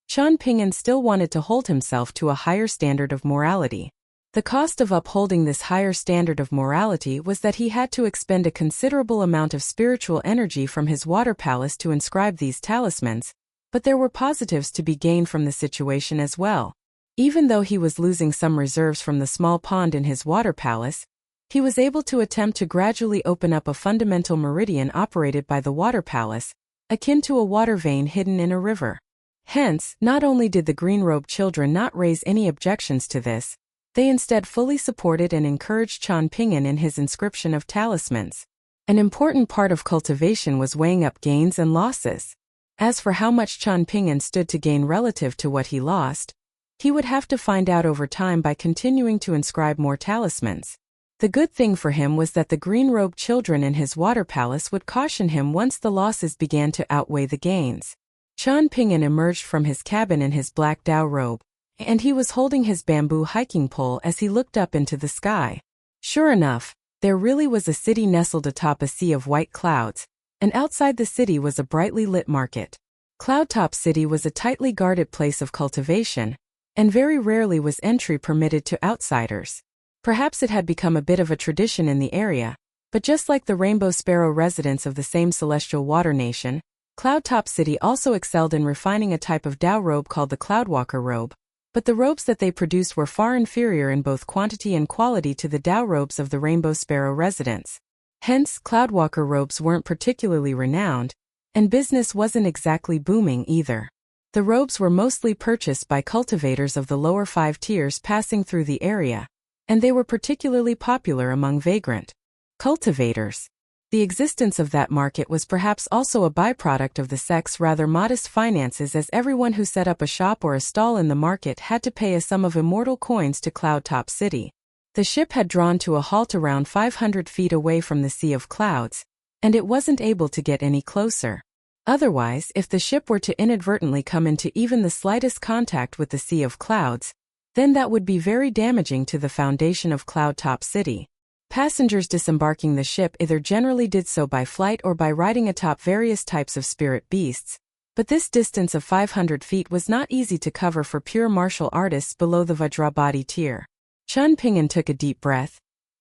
Qian Ping'an still wanted to hold himself to a higher standard of morality. The cost of upholding this higher standard of morality was that he had to expend a considerable amount of spiritual energy from his water palace to inscribe these talismans, but there were positives to be gained from the situation as well. Even though he was losing some reserves from the small pond in his water palace, he was able to attempt to gradually open up a fundamental meridian operated by the water palace, akin to a water vein hidden in a river. Hence, not only did the green-robed children not raise any objections to this, they instead fully supported and encouraged Qian Pingyan in his inscription of talismans. An important part of cultivation was weighing up gains and losses. As for how much Qian Pingyan stood to gain relative to what he lost, he would have to find out over time by continuing to inscribe more talismans. The good thing for him was that the green-robed children in his water palace would caution him once the losses began to outweigh the gains. Qian Pingyan emerged from his cabin in his black Dao robe, and he was holding his bamboo hiking pole as he looked up into the sky. Sure enough, there really was a city nestled atop a sea of white clouds, and outside the city was a brightly lit market. Cloudtop City was a tightly guarded place of cultivation, and very rarely was entry permitted to outsiders. Perhaps it had become a bit of a tradition in the area, but just like the Rainbow Sparrow residents of the same celestial water nation, Cloudtop City also excelled in refining a type of Dao robe called the Cloudwalker robe, but the robes that they produced were far inferior in both quantity and quality to the Dao robes of the Rainbow Sparrow residents. Hence, Cloudwalker robes weren't particularly renowned, and business wasn't exactly booming either. The robes were mostly purchased by cultivators of the lower 5 tiers passing through the area, and they were particularly popular among vagrant cultivators. The existence of that market was perhaps also a byproduct of the sect's rather modest finances, as everyone who set up a shop or a stall in the market had to pay a sum of immortal coins to Cloudtop City. The ship had drawn to a halt around 500 feet away from the Sea of Clouds, and it wasn't able to get any closer. Otherwise, if the ship were to inadvertently come into even the slightest contact with the Sea of Clouds, then that would be very damaging to the foundation of Cloudtop City. Passengers disembarking the ship either generally did so by flight or by riding atop various types of spirit beasts, but this distance of 500 feet was not easy to cover for pure martial artists below the Vajrabadi tier. Qian Pingyan took a deep breath,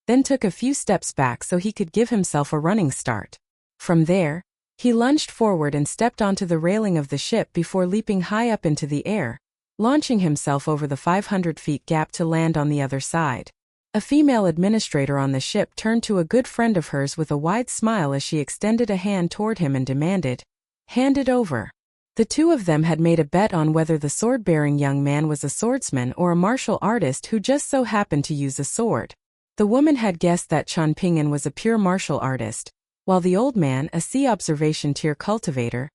then took a few steps back so he could give himself a running start. From there, he lunged forward and stepped onto the railing of the ship before leaping high up into the air, launching himself over the 500 feet gap to land on the other side. A female administrator on the ship turned to a good friend of hers with a wide smile as she extended a hand toward him and demanded, "Hand it over." The two of them had made a bet on whether the sword-bearing young man was a swordsman or a martial artist who just so happened to use a sword. The woman had guessed that Qian Pingyan was a pure martial artist, while the old man, a sea observation tier cultivator,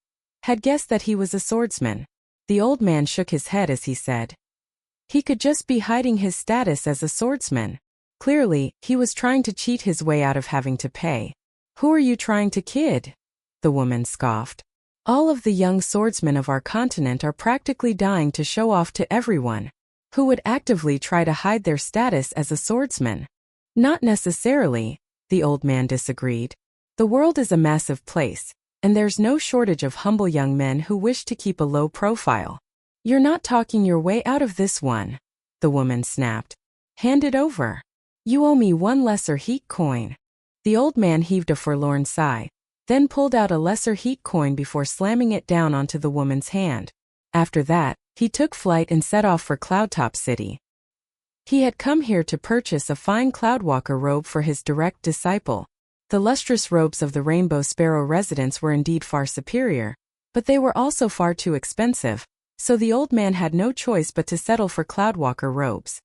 had guessed that he was a swordsman. The old man shook his head as he said, "He could just be hiding his status as a swordsman. Clearly, he was trying to cheat his way out of having to pay." "Who are you trying to kid?" the woman scoffed. "All of the young swordsmen of our continent are practically dying to show off to everyone. Who would actively try to hide their status as a swordsman?" "Not necessarily," the old man disagreed. "The world is a massive place, and there's no shortage of humble young men who wish to keep a low profile. You're not talking your way out of this one," the woman snapped. "Hand it over. You owe me 1 lesser heat coin." The old man heaved a forlorn sigh, then pulled out a lesser heat coin before slamming it down onto the woman's hand. After that, he took flight and set off for Cloudtop City. He had come here to purchase a fine Cloudwalker robe for his direct disciple. The lustrous robes of the Rainbow Sparrow residents were indeed far superior, but they were also far too expensive, so the old man had no choice but to settle for Cloudwalker robes.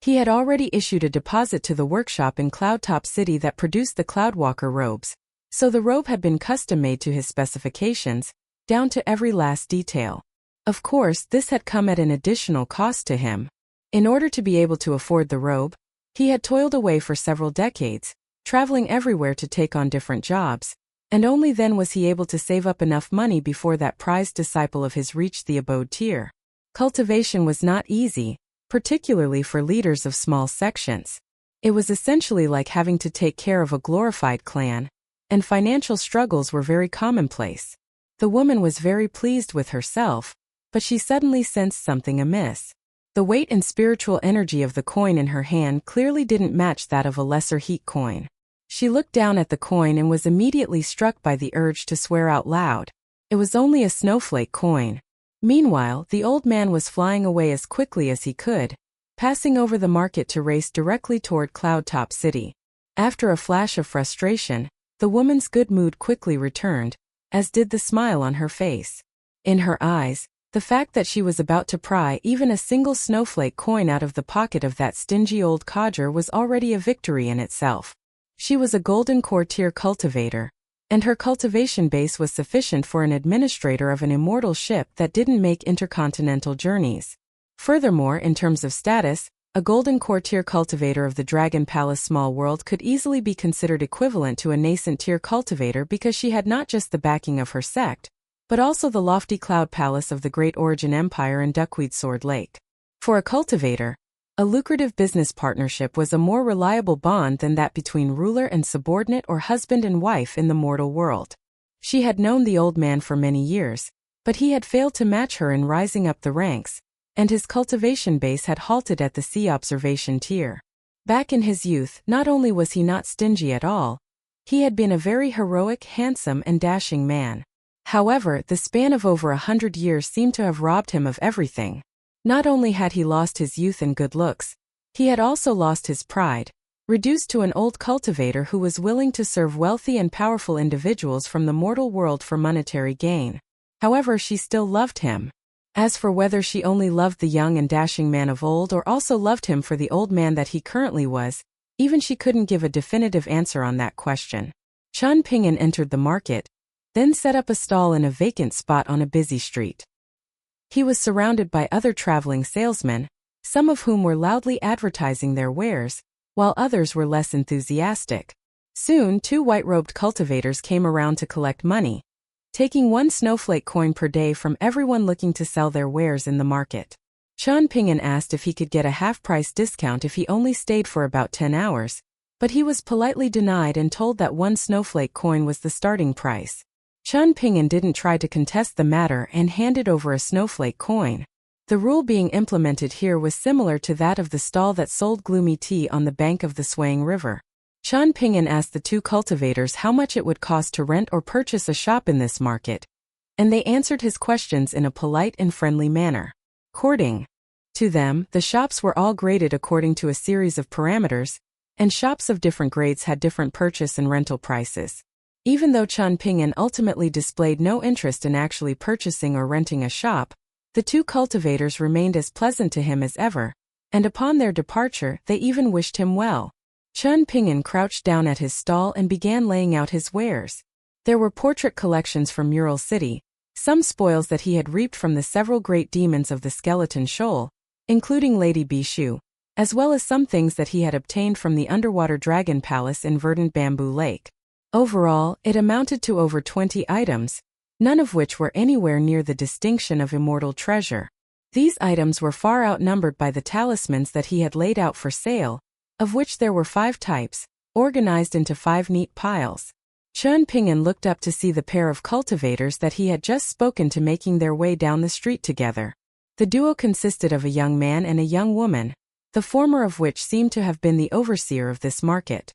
He had already issued a deposit to the workshop in Cloudtop City that produced the Cloudwalker robes, so the robe had been custom-made to his specifications, down to every last detail. Of course, this had come at an additional cost to him. In order to be able to afford the robe, he had toiled away for several decades, traveling everywhere to take on different jobs, and only then was he able to save up enough money before that prized disciple of his reached the abode tier. Cultivation was not easy, particularly for leaders of small sections. It was essentially like having to take care of a glorified clan, and financial struggles were very commonplace. The woman was very pleased with herself, but she suddenly sensed something amiss. The weight and spiritual energy of the coin in her hand clearly didn't match that of a lesser heat coin. She looked down at the coin and was immediately struck by the urge to swear out loud. It was only a snowflake coin. Meanwhile, the old man was flying away as quickly as he could, passing over the market to race directly toward Cloudtop City. After a flash of frustration, the woman's good mood quickly returned, as did the smile on her face. In her eyes, the fact that she was about to pry even a single snowflake coin out of the pocket of that stingy old codger was already a victory in itself. She was a golden core tier cultivator, and her cultivation base was sufficient for an administrator of an immortal ship that didn't make intercontinental journeys. Furthermore, in terms of status, a golden core tier cultivator of the Dragon Palace Small World could easily be considered equivalent to a nascent tier cultivator because she had not just the backing of her sect, but also the lofty cloud palace of the Great Origin Empire in Duckweed Sword Lake. For a cultivator, a lucrative business partnership was a more reliable bond than that between ruler and subordinate or husband and wife in the mortal world. She had known the old man for many years, but he had failed to match her in rising up the ranks, and his cultivation base had halted at the sea observation tier. Back in his youth, not only was he not stingy at all, he had been a very heroic, handsome, and dashing man. However, the span of over 100 years seemed to have robbed him of everything. Not only had he lost his youth and good looks, he had also lost his pride, reduced to an old cultivator who was willing to serve wealthy and powerful individuals from the mortal world for monetary gain. However, she still loved him. As for whether she only loved the young and dashing man of old or also loved him for the old man that he currently was, even she couldn't give a definitive answer on that question. Qian Ping'an entered the market, then set up a stall in a vacant spot on a busy street. He was surrounded by other traveling salesmen, some of whom were loudly advertising their wares, while others were less enthusiastic. Soon, 2 white-robed cultivators came around to collect money, taking 1 snowflake coin per day from everyone looking to sell their wares in the market. Qian Ping'an asked if he could get a half-price discount if he only stayed for about 10 hours, but he was politely denied and told that 1 snowflake coin was the starting price. Qian Ping'an didn't try to contest the matter and handed over a snowflake coin. The rule being implemented here was similar to that of the stall that sold gloomy tea on the bank of the swaying river. Qian Ping'an asked the 2 cultivators how much it would cost to rent or purchase a shop in this market, and they answered his questions in a polite and friendly manner. According to them, the shops were all graded according to a series of parameters, and shops of different grades had different purchase and rental prices. Even though Qian Ping'an ultimately displayed no interest in actually purchasing or renting a shop, the 2 cultivators remained as pleasant to him as ever, and upon their departure, they even wished him well. Qian Ping'an crouched down at his stall and began laying out his wares. There were portrait collections from Mural City, some spoils that he had reaped from the several great demons of the Skeleton Shoal, including Lady Bishu, as well as some things that he had obtained from the underwater dragon palace in Verdant Bamboo Lake. Overall, it amounted to over 20 items, none of which were anywhere near the distinction of immortal treasure. These items were far outnumbered by the talismans that he had laid out for sale, of which there were 5 types, organized into 5 neat piles. Qian Ping'an looked up to see the pair of cultivators that he had just spoken to making their way down the street together. The duo consisted of a young man and a young woman, the former of which seemed to have been the overseer of this market.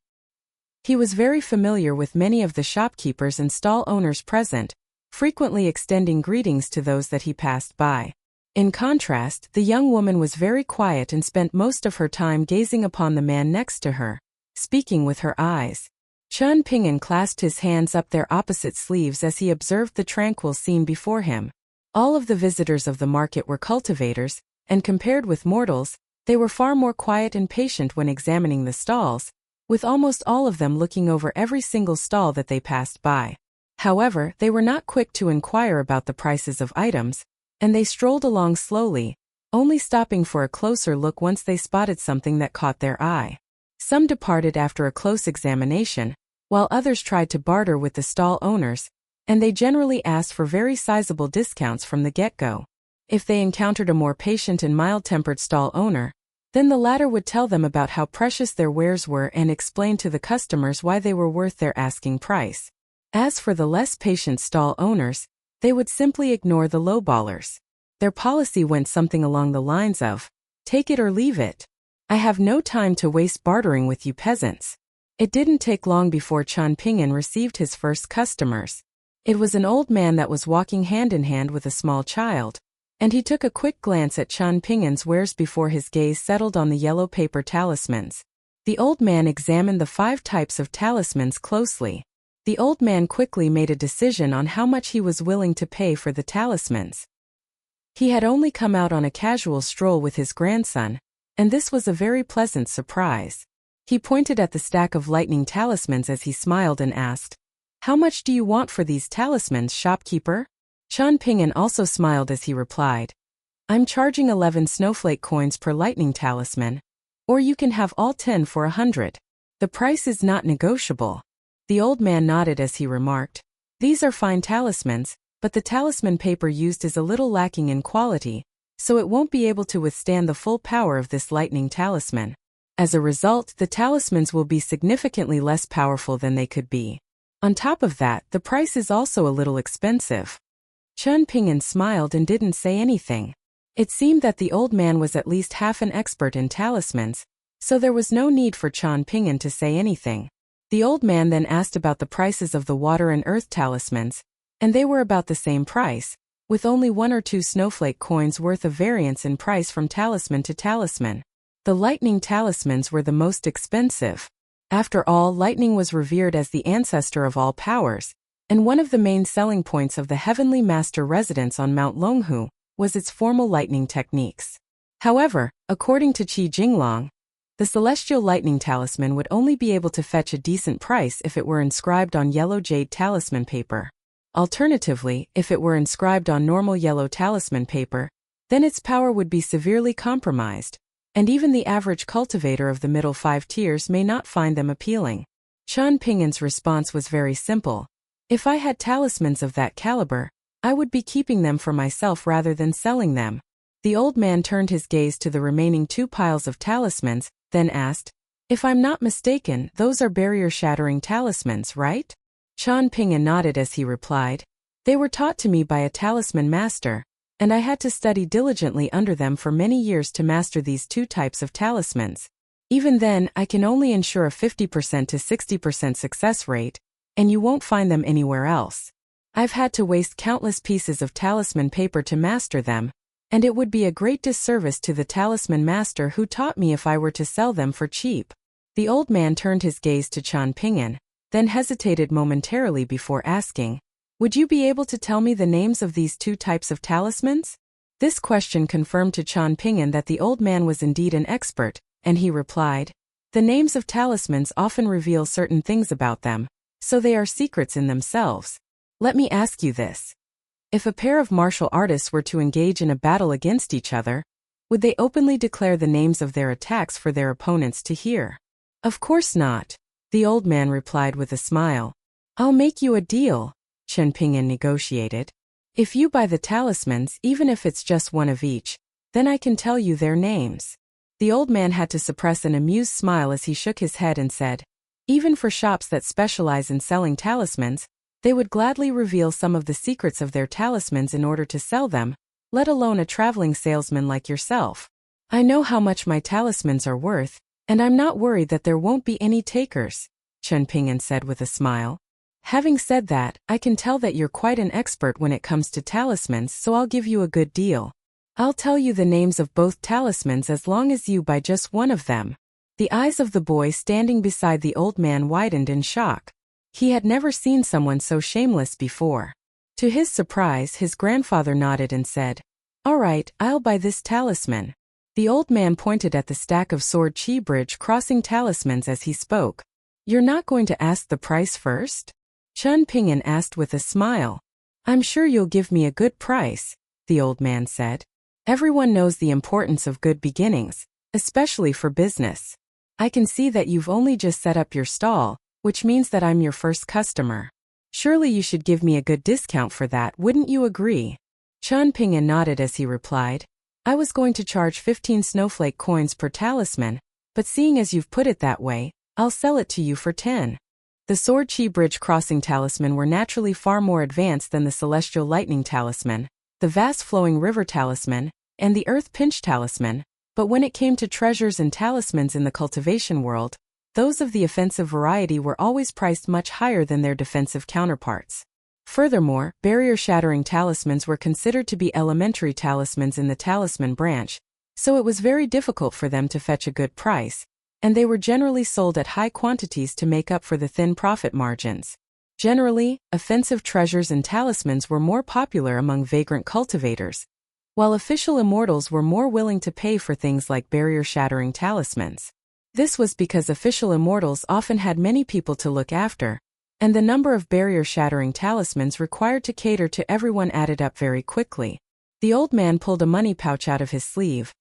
He was very familiar with many of the shopkeepers and stall owners present, frequently extending greetings to those that he passed by. In contrast, the young woman was very quiet and spent most of her time gazing upon the man next to her, speaking with her eyes. Qian Ping'an clasped his hands up their opposite sleeves as he observed the tranquil scene before him. All of the visitors of the market were cultivators, and compared with mortals, they were far more quiet and patient when examining the stalls, with almost all of them looking over every single stall that they passed by. However, they were not quick to inquire about the prices of items, and they strolled along slowly, only stopping for a closer look once they spotted something that caught their eye. Some departed after a close examination, while others tried to barter with the stall owners, and they generally asked for very sizable discounts from the get-go. If they encountered a more patient and mild-tempered stall owner, then the latter would tell them about how precious their wares were and explain to the customers why they were worth their asking price. As for the less patient stall owners, they would simply ignore the lowballers. Their policy went something along the lines of, "Take it or leave it. I have no time to waste bartering with you peasants." It didn't take long before Qian Ping'an received his first customers. It was an old man that was walking hand in hand with a small child, and he took a quick glance at Qian Ping'an's wares before his gaze settled on the yellow paper talismans. The old man examined the 5 types of talismans closely. The old man quickly made a decision on how much he was willing to pay for the talismans. He had only come out on a casual stroll with his grandson, and this was a very pleasant surprise. He pointed at the stack of lightning talismans as he smiled and asked, "How much do you want for these talismans, shopkeeper?" Qian Ping'an also smiled as he replied, "I'm charging 11 snowflake coins per lightning talisman, or you can have all 10 for 100. The price is not negotiable." The old man nodded as he remarked, "These are fine talismans, but the talisman paper used is a little lacking in quality, so it won't be able to withstand the full power of this lightning talisman. As a result, the talismans will be significantly less powerful than they could be. On top of that, the price is also a little expensive." Qian Ping'an smiled and didn't say anything. It seemed that the old man was at least half an expert in talismans, so there was no need for Qian Ping'an to say anything. The old man then asked about the prices of the water and earth talismans, and they were about the same price, with only 1 or 2 snowflake coins worth of variance in price from talisman to talisman. The lightning talismans were the most expensive. After all, lightning was revered as the ancestor of all powers, and one of the main selling points of the Heavenly Master residence on Mount Longhu was its formal lightning techniques. However, according to Qi Jinglong, the celestial lightning talisman would only be able to fetch a decent price if it were inscribed on yellow jade talisman paper. Alternatively, if it were inscribed on normal yellow talisman paper, then its power would be severely compromised, and even the average cultivator of the middle 5 tiers may not find them appealing. Qian Ping'an's response was very simple. "If I had talismans of that caliber, I would be keeping them for myself rather than selling them." The old man turned his gaze to the remaining 2 piles of talismans, then asked, "If I'm not mistaken, those are barrier-shattering talismans, right?" Qian Ping'an nodded as he replied, "They were taught to me by a talisman master, and I had to study diligently under them for many years to master these 2 types of talismans. Even then, I can only ensure a 50% to 60% success rate, and you won't find them anywhere else. I've had to waste countless pieces of talisman paper to master them, and it would be a great disservice to the talisman master who taught me if I were to sell them for cheap." The old man turned his gaze to Qian Ping'an, then hesitated momentarily before asking, "Would you be able to tell me the names of these 2 types of talismans?" This question confirmed to Qian Ping'an that the old man was indeed an expert, and he replied, "The names of talismans often reveal certain things about them, so they are secrets in themselves. Let me ask you this. If a pair of martial artists were to engage in a battle against each other, would they openly declare the names of their attacks for their opponents to hear?" "Of course not," the old man replied with a smile. "I'll make you a deal," Qian Ping'an negotiated. "If you buy the talismans, even if it's just 1 of each, then I can tell you their names." The old man had to suppress an amused smile as he shook his head and said, "Even for shops that specialize in selling talismans, they would gladly reveal some of the secrets of their talismans in order to sell them, let alone a traveling salesman like yourself. I know how much my talismans are worth, and I'm not worried that there won't be any takers," Qian Ping'an said with a smile. "Having said that, I can tell that you're quite an expert when it comes to talismans, so I'll give you a good deal. I'll tell you the names of both talismans as long as you buy just 1 of them." The eyes of the boy standing beside the old man widened in shock. He had never seen someone so shameless before. To his surprise, his grandfather nodded and said, "All right, I'll buy this talisman." The old man pointed at the stack of sword chi bridge crossing talismans as he spoke. "You're not going to ask the price first?" Qian Ping'an asked with a smile. "I'm sure you'll give me a good price," the old man said. "Everyone knows the importance of good beginnings, especially for business. I can see that you've only just set up your stall, which means that I'm your first customer. Surely you should give me a good discount for that, wouldn't you agree?" Qian Ping'an nodded as he replied, "I was going to charge 15 snowflake coins per talisman, but seeing as you've put it that way, I'll sell it to you for 10. The sword chi bridge crossing talisman were naturally far more advanced than the celestial lightning talisman, the vast flowing river talisman, and the earth pinch talisman, but when it came to treasures and talismans in the cultivation world, those of the offensive variety were always priced much higher than their defensive counterparts. Furthermore, barrier-shattering talismans were considered to be elementary talismans in the talisman branch, so it was very difficult for them to fetch a good price, and they were generally sold at high quantities to make up for the thin profit margins. Generally, offensive treasures and talismans were more popular among vagrant cultivators, while official immortals were more willing to pay for things like barrier-shattering talismans. This was because official immortals often had many people to look after, and the number of barrier-shattering talismans required to cater to everyone added up very quickly. The old man pulled a money pouch out of his sleeve,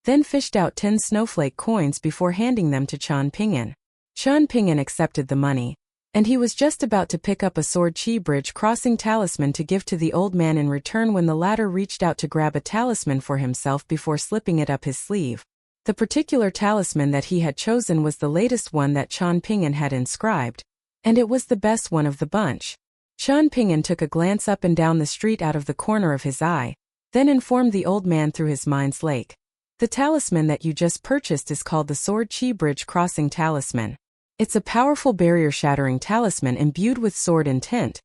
then fished out 10 snowflake coins before handing them to Jian Pinyin. Jian Pinyin accepted the money, and he was just about to pick up a sword chi bridge crossing talisman to give to the old man in return when the latter reached out to grab a talisman for himself before slipping it up his sleeve. The particular talisman that he had chosen was the latest one that Jian Pinyin had inscribed, and it was the best one of the bunch. Jian Pinyin took a glance up and down the street out of the corner of his eye, then informed the old man through his mind's lake. The talisman that you just purchased is called the Sword Chi Bridge Crossing Talisman. It's a powerful barrier-shattering talisman imbued with sword intent,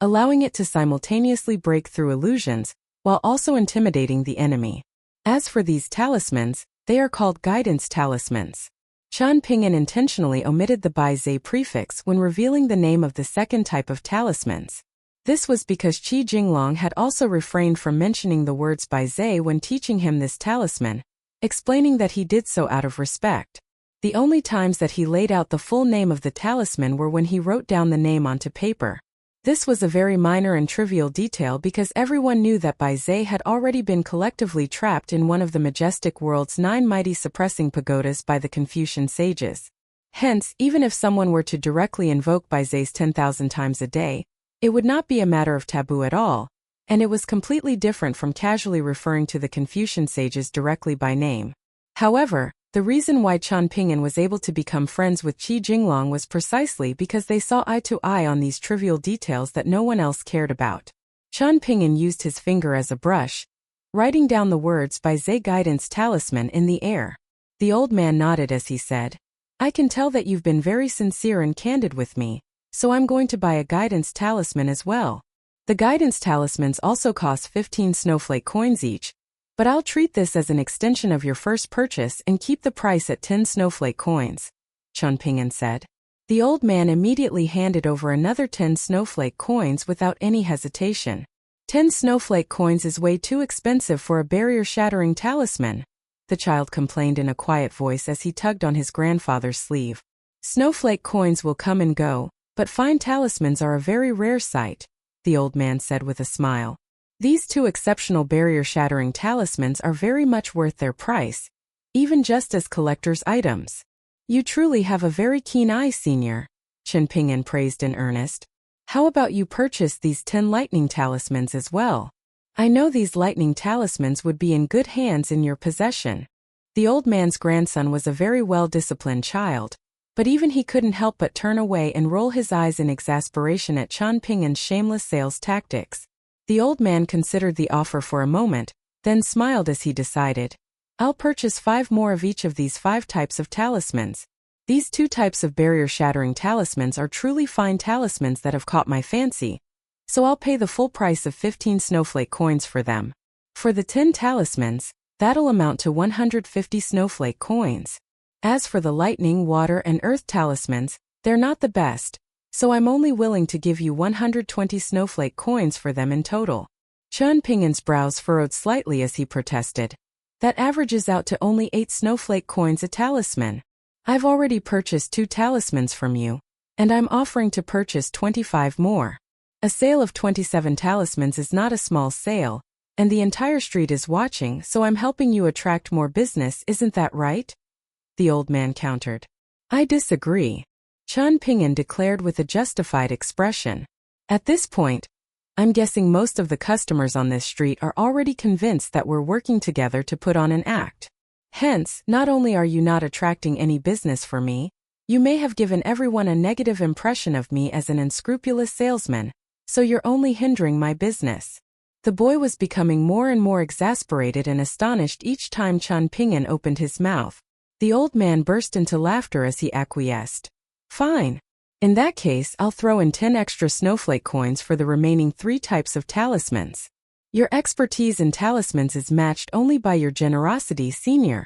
allowing it to simultaneously break through illusions, while also intimidating the enemy. As for these talismans, they are called guidance talismans. Jian Pinyin intentionally omitted the Bai Zhe prefix when revealing the name of the second type of talismans. This was because Qi Jinglong had also refrained from mentioning the words Bai Zhe when teaching him this talisman, explaining that he did so out of respect. The only times that he laid out the full name of the talisman were when he wrote down the name onto paper. This was a very minor and trivial detail because everyone knew that Bai Zhe had already been collectively trapped in one of the majestic world's 9 mighty suppressing pagodas by the Confucian sages. Hence, even if someone were to directly invoke Bai Zhe's 10,000 times a day, it would not be a matter of taboo at all, and it was completely different from casually referring to the Confucian sages directly by name. However, the reason why Jian Pinyin was able to become friends with Qi Jinglong was precisely because they saw eye to eye on these trivial details that no one else cared about. Jian Pinyin used his finger as a brush, writing down the words Bai Zhe Guidance Talisman in the air. The old man nodded as he said, "I can tell that you've been very sincere and candid with me, so I'm going to buy a guidance talisman as well." The guidance talismans also cost 15 snowflake coins each, but I'll treat this as an extension of your first purchase and keep the price at 10 snowflake coins, Jian Pinyin said. The old man immediately handed over another 10 snowflake coins without any hesitation. 10 snowflake coins is way too expensive for a barrier-shattering talisman, the child complained in a quiet voice as he tugged on his grandfather's sleeve. Snowflake coins will come and go, but fine talismans are a very rare sight, the old man said with a smile. These 2 exceptional barrier-shattering talismans are very much worth their price, even just as collector's items. You truly have a very keen eye, senior, Jian Pinyin praised in earnest. How about you purchase these 10 lightning talismans as well? I know these lightning talismans would be in good hands in your possession. The old man's grandson was a very well-disciplined child, but even he couldn't help but turn away and roll his eyes in exasperation at Jian Pinyin's shameless sales tactics. The old man considered the offer for a moment, then smiled as he decided, "I'll purchase 5 more of each of these 5 types of talismans. These 2 types of barrier-shattering talismans are truly fine talismans that have caught my fancy, so I'll pay the full price of 15 snowflake coins for them. For the 10 talismans, that'll amount to 150 snowflake coins. As for the lightning, water, and earth talismans, they're not the best, so I'm only willing to give you 120 snowflake coins for them in total." Jian Pinyin's brows furrowed slightly as he protested. "That averages out to only 8 snowflake coins a talisman. I've already purchased 2 talismans from you, and I'm offering to purchase 25 more. A sale of 27 talismans is not a small sale, and the entire street is watching, so I'm helping you attract more business, isn't that right?" The old man countered. "I disagree," Jian Pinyin declared with a justified expression. "At this point, I'm guessing most of the customers on this street are already convinced that we're working together to put on an act. Hence, not only are you not attracting any business for me, you may have given everyone a negative impression of me as an unscrupulous salesman, so you're only hindering my business." The boy was becoming more and more exasperated and astonished each time Jian Pinyin opened his mouth. The old man burst into laughter as he acquiesced. "Fine. In that case, I'll throw in 10 extra snowflake coins for the remaining 3 types of talismans. Your expertise in talismans is matched only by your generosity, senior,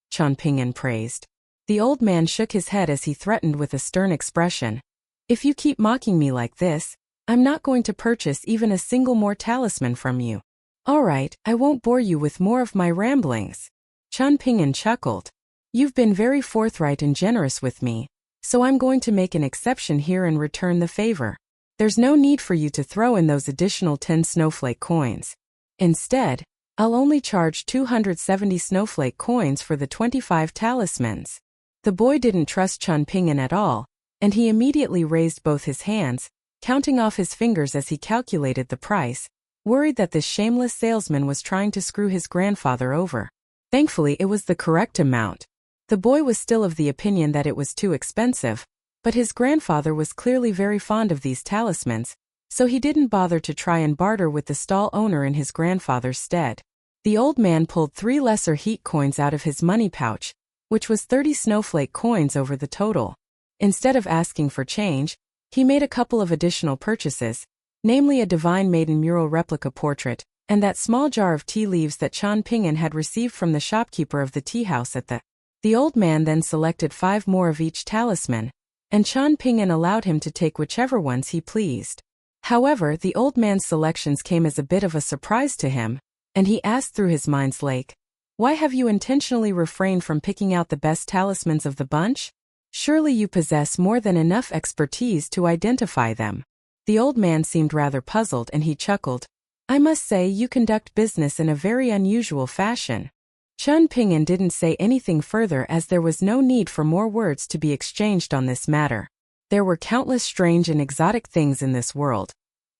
Jian Lai praised. The old man shook his head as he threatened with a stern expression. If you keep mocking me like this, I'm not going to purchase even a single more talisman from you. All right, I won't bore you with more of my ramblings. Jian Lai chuckled. You've been very forthright and generous with me, so I'm going to make an exception here and return the favor. There's no need for you to throw in those additional 10 snowflake coins. Instead, I'll only charge 270 snowflake coins for the 25 talismans. The boy didn't trust Jian Lai at all, and he immediately raised both his hands, counting off his fingers as he calculated the price, worried that this shameless salesman was trying to screw his grandfather over. Thankfully, it was the correct amount. The boy was still of the opinion that it was too expensive, but his grandfather was clearly very fond of these talismans, so he didn't bother to try and barter with the stall owner in his grandfather's stead. The old man pulled 3 lesser heat coins out of his money pouch, which was 30 snowflake coins over the total. Instead of asking for change, he made a couple of additional purchases, namely a Divine Maiden mural replica portrait, and that small jar of tea leaves that Jian Lai had received from the shopkeeper of the tea house at the. The old man then selected 5 more of each talisman, and Jian Lai allowed him to take whichever ones he pleased. However, the old man's selections came as a bit of a surprise to him, and he asked through his mind's lake, "Why have you intentionally refrained from picking out the best talismans of the bunch? Surely you possess more than enough expertise to identify them." The old man seemed rather puzzled and he chuckled. "I must say you conduct business in a very unusual fashion." Jian Lai didn't say anything further as there was no need for more words to be exchanged on this matter. There were countless strange and exotic things in this world,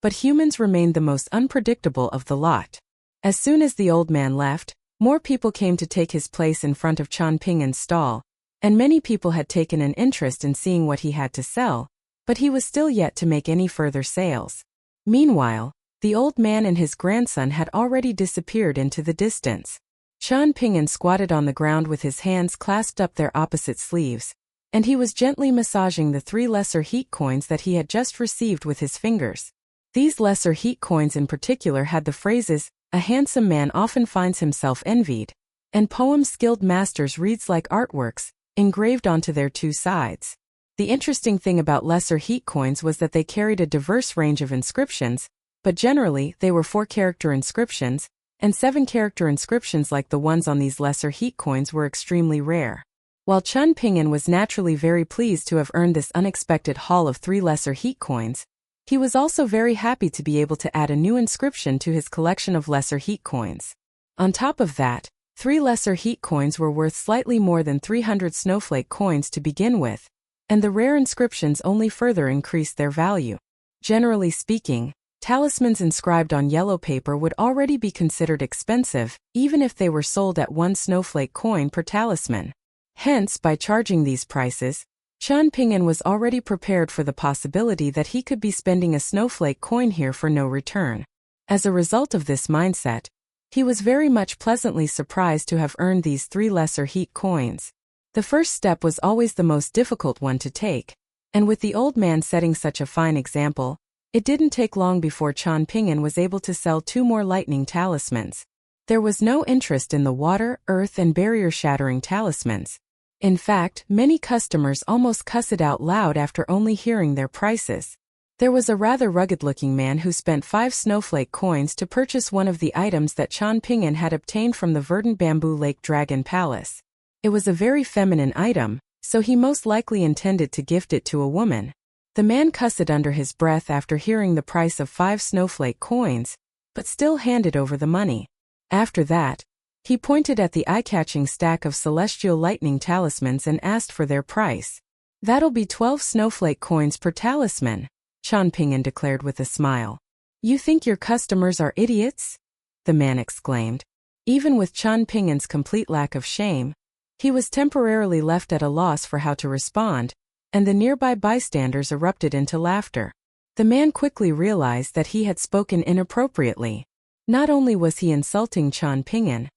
but humans remained the most unpredictable of the lot. As soon as the old man left, more people came to take his place in front of Jian Lai's stall, and many people had taken an interest in seeing what he had to sell, but he was still yet to make any further sales. Meanwhile, the old man and his grandson had already disappeared into the distance. Jian Lai squatted on the ground with his hands clasped up their opposite sleeves, and he was gently massaging the 3 lesser heat coins that he had just received with his fingers. These lesser heat coins in particular had the phrases, "A handsome man often finds himself envied," and "Poem skilled masters reads like artworks," engraved onto their 2 sides. The interesting thing about lesser heat coins was that they carried a diverse range of inscriptions, but generally they were 4-character inscriptions, and 7-character inscriptions like the ones on these lesser heat coins were extremely rare. While Jian Lai was naturally very pleased to have earned this unexpected haul of 3 lesser heat coins, he was also very happy to be able to add a new inscription to his collection of lesser heat coins. On top of that, 3 lesser heat coins were worth slightly more than 300 snowflake coins to begin with, and the rare inscriptions only further increased their value. Generally speaking, talismans inscribed on yellow paper would already be considered expensive, even if they were sold at 1 snowflake coin per talisman. Hence, by charging these prices, Jian Lai was already prepared for the possibility that he could be spending a snowflake coin here for no return. As a result of this mindset, he was very much pleasantly surprised to have earned these 3 lesser heat coins. The first step was always the most difficult one to take, and with the old man setting such a fine example, it didn't take long before Jian Lai was able to sell 2 more lightning talismans. There was no interest in the water, earth and barrier-shattering talismans. In fact, many customers almost cussed out loud after only hearing their prices. There was a rather rugged-looking man who spent 5 snowflake coins to purchase one of the items that Jian Lai had obtained from the verdant bamboo lake dragon palace. It was a very feminine item, so he most likely intended to gift it to a woman. The man cussed under his breath after hearing the price of 5 snowflake coins, but still handed over the money. After that, he pointed at the eye-catching stack of celestial lightning talismans and asked for their price. "That'll be 12 snowflake coins per talisman," Jian Lai declared with a smile. "You think your customers are idiots?" the man exclaimed. Even with Jian Lai's complete lack of shame, he was temporarily left at a loss for how to respond, and the nearby bystanders erupted into laughter. The man quickly realized that he had spoken inappropriately. Not only was he insulting Jian Lai,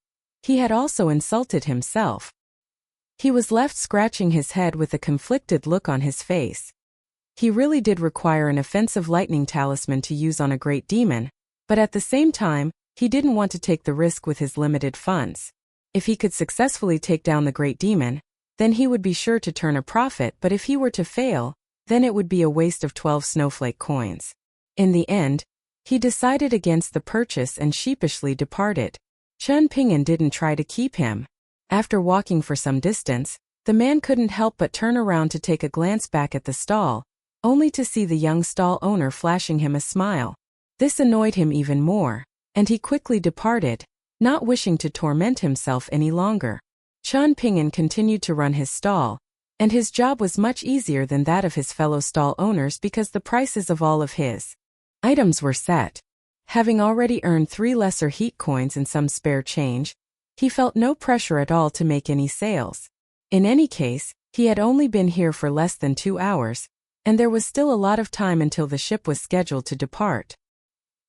he had also insulted himself. He was left scratching his head with a conflicted look on his face. He really did require an offensive lightning talisman to use on a great demon, but at the same time, he didn't want to take the risk with his limited funds. If he could successfully take down the great demon, then he would be sure to turn a profit, but if he were to fail, then it would be a waste of 12 snowflake coins. In the end, he decided against the purchase and sheepishly departed. Chen Ping'an didn't try to keep him. After walking for some distance, the man couldn't help but turn around to take a glance back at the stall, only to see the young stall owner flashing him a smile. This annoyed him even more, and he quickly departed, not wishing to torment himself any longer. Chen Ping'an continued to run his stall, and his job was much easier than that of his fellow stall owners because the prices of all of his items were set. Having already earned 3 lesser heat coins and some spare change, he felt no pressure at all to make any sales. In any case, he had only been here for less than 2 hours, and there was still a lot of time until the ship was scheduled to depart.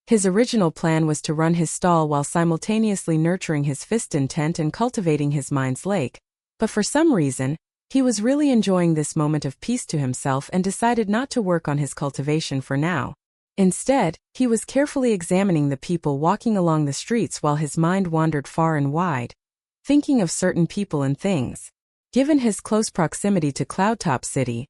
His original plan was to run his stall while simultaneously nurturing his fistin tent and cultivating his mind's lake, but for some reason, he was really enjoying this moment of peace to himself and decided not to work on his cultivation for now. Instead, he was carefully examining the people walking along the streets while his mind wandered far and wide, thinking of certain people and things. Given his close proximity to Cloudtop City,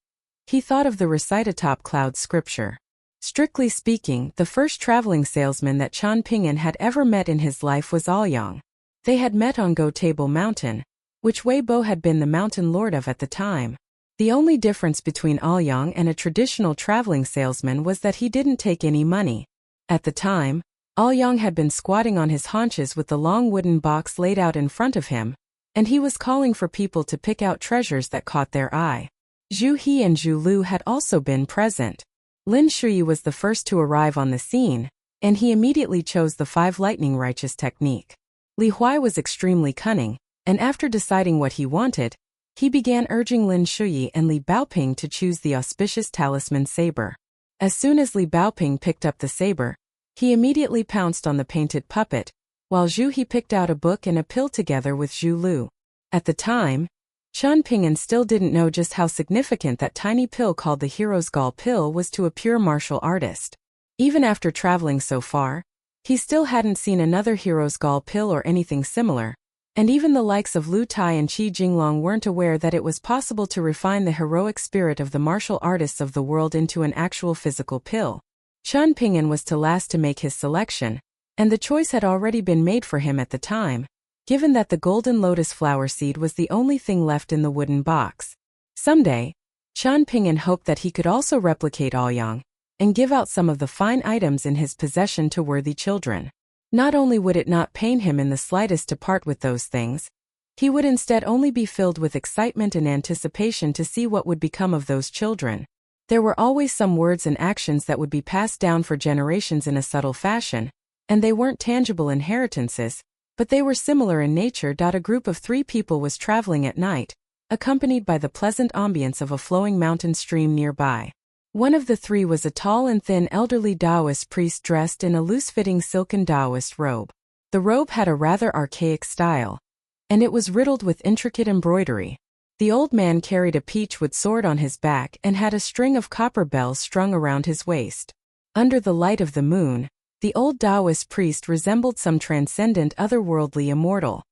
he thought of the recite atop cloud scripture. Strictly speaking, the first traveling salesman that Chen Ping'an had ever met in his life was Aoyang. They had met on Go Table Mountain, which Weibo had been the mountain lord of at the time. The only difference between Aoyang and a traditional traveling salesman was that he didn't take any money. At the time, Aoyang had been squatting on his haunches with the long wooden box laid out in front of him, and he was calling for people to pick out treasures that caught their eye. Zhu He and Zhu Lu had also been present. Lin Shuyi was the first to arrive on the scene, and he immediately chose the 5 lightning righteous technique. Li Huai was extremely cunning, and after deciding what he wanted, he began urging Lin Shuyi and Li Baoping to choose the auspicious talisman saber. As soon as Li Baoping picked up the saber, he immediately pounced on the painted puppet, while Zhu He picked out a book and a pill together with Zhu Lu. At the time, Chen Ping'an still didn't know just how significant that tiny pill called the Hero's Gall pill was to a pure martial artist. Even after traveling so far, he still hadn't seen another Hero's Gall pill or anything similar, and even the likes of Lu Tai and Qi Jinglong weren't aware that it was possible to refine the heroic spirit of the martial artists of the world into an actual physical pill. Chen Ping'an was the last to make his selection, and the choice had already been made for him at the time, given that the golden lotus flower seed was the only thing left in the wooden box. Someday, Chen Ping'an hoped that he could also replicate Aoyang and give out some of the fine items in his possession to worthy children. Not only would it not pain him in the slightest to part with those things, he would instead only be filled with excitement and anticipation to see what would become of those children. There were always some words and actions that would be passed down for generations in a subtle fashion, and they weren't tangible inheritances, but they were similar in nature. A group of 3 people was traveling at night, accompanied by the pleasant ambience of a flowing mountain stream nearby. One of the 3 was a tall and thin elderly Taoist priest dressed in a loose-fitting silken Taoist robe. The robe had a rather archaic style, and it was riddled with intricate embroidery. The old man carried a peachwood sword on his back and had a string of copper bells strung around his waist. Under the light of the moon, the old Taoist priest resembled some transcendent otherworldly immortal.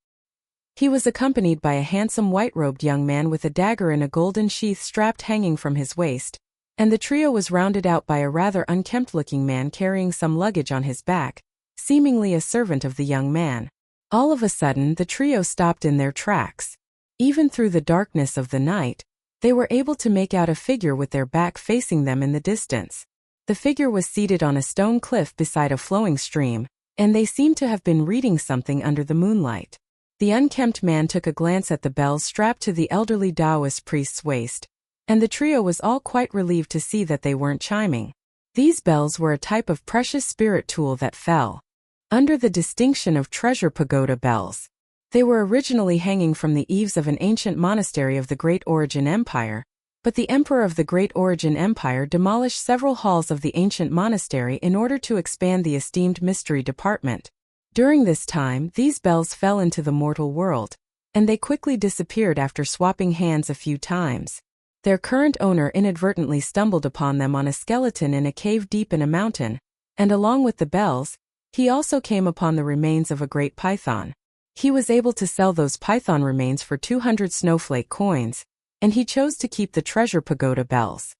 He was accompanied by a handsome white-robed young man with a dagger in a golden sheath strapped hanging from his waist, and the trio was rounded out by a rather unkempt-looking man carrying some luggage on his back, seemingly a servant of the young man. All of a sudden, the trio stopped in their tracks. Even through the darkness of the night, they were able to make out a figure with their back facing them in the distance. The figure was seated on a stone cliff beside a flowing stream, and they seemed to have been reading something under the moonlight. The unkempt man took a glance at the bells strapped to the elderly Taoist priest's waist, and the trio was all quite relieved to see that they weren't chiming. These bells were a type of precious spirit tool that fell under the distinction of treasure pagoda bells. They were originally hanging from the eaves of an ancient monastery of the Great Origin Empire, but the emperor of the Great Origin Empire demolished several halls of the ancient monastery in order to expand the esteemed mystery department. During this time, these bells fell into the mortal world, and they quickly disappeared after swapping hands a few times. Their current owner inadvertently stumbled upon them on a skeleton in a cave deep in a mountain, and along with the bells, he also came upon the remains of a great python. He was able to sell those python remains for 200 snowflake coins, and he chose to keep the treasure pagoda bells.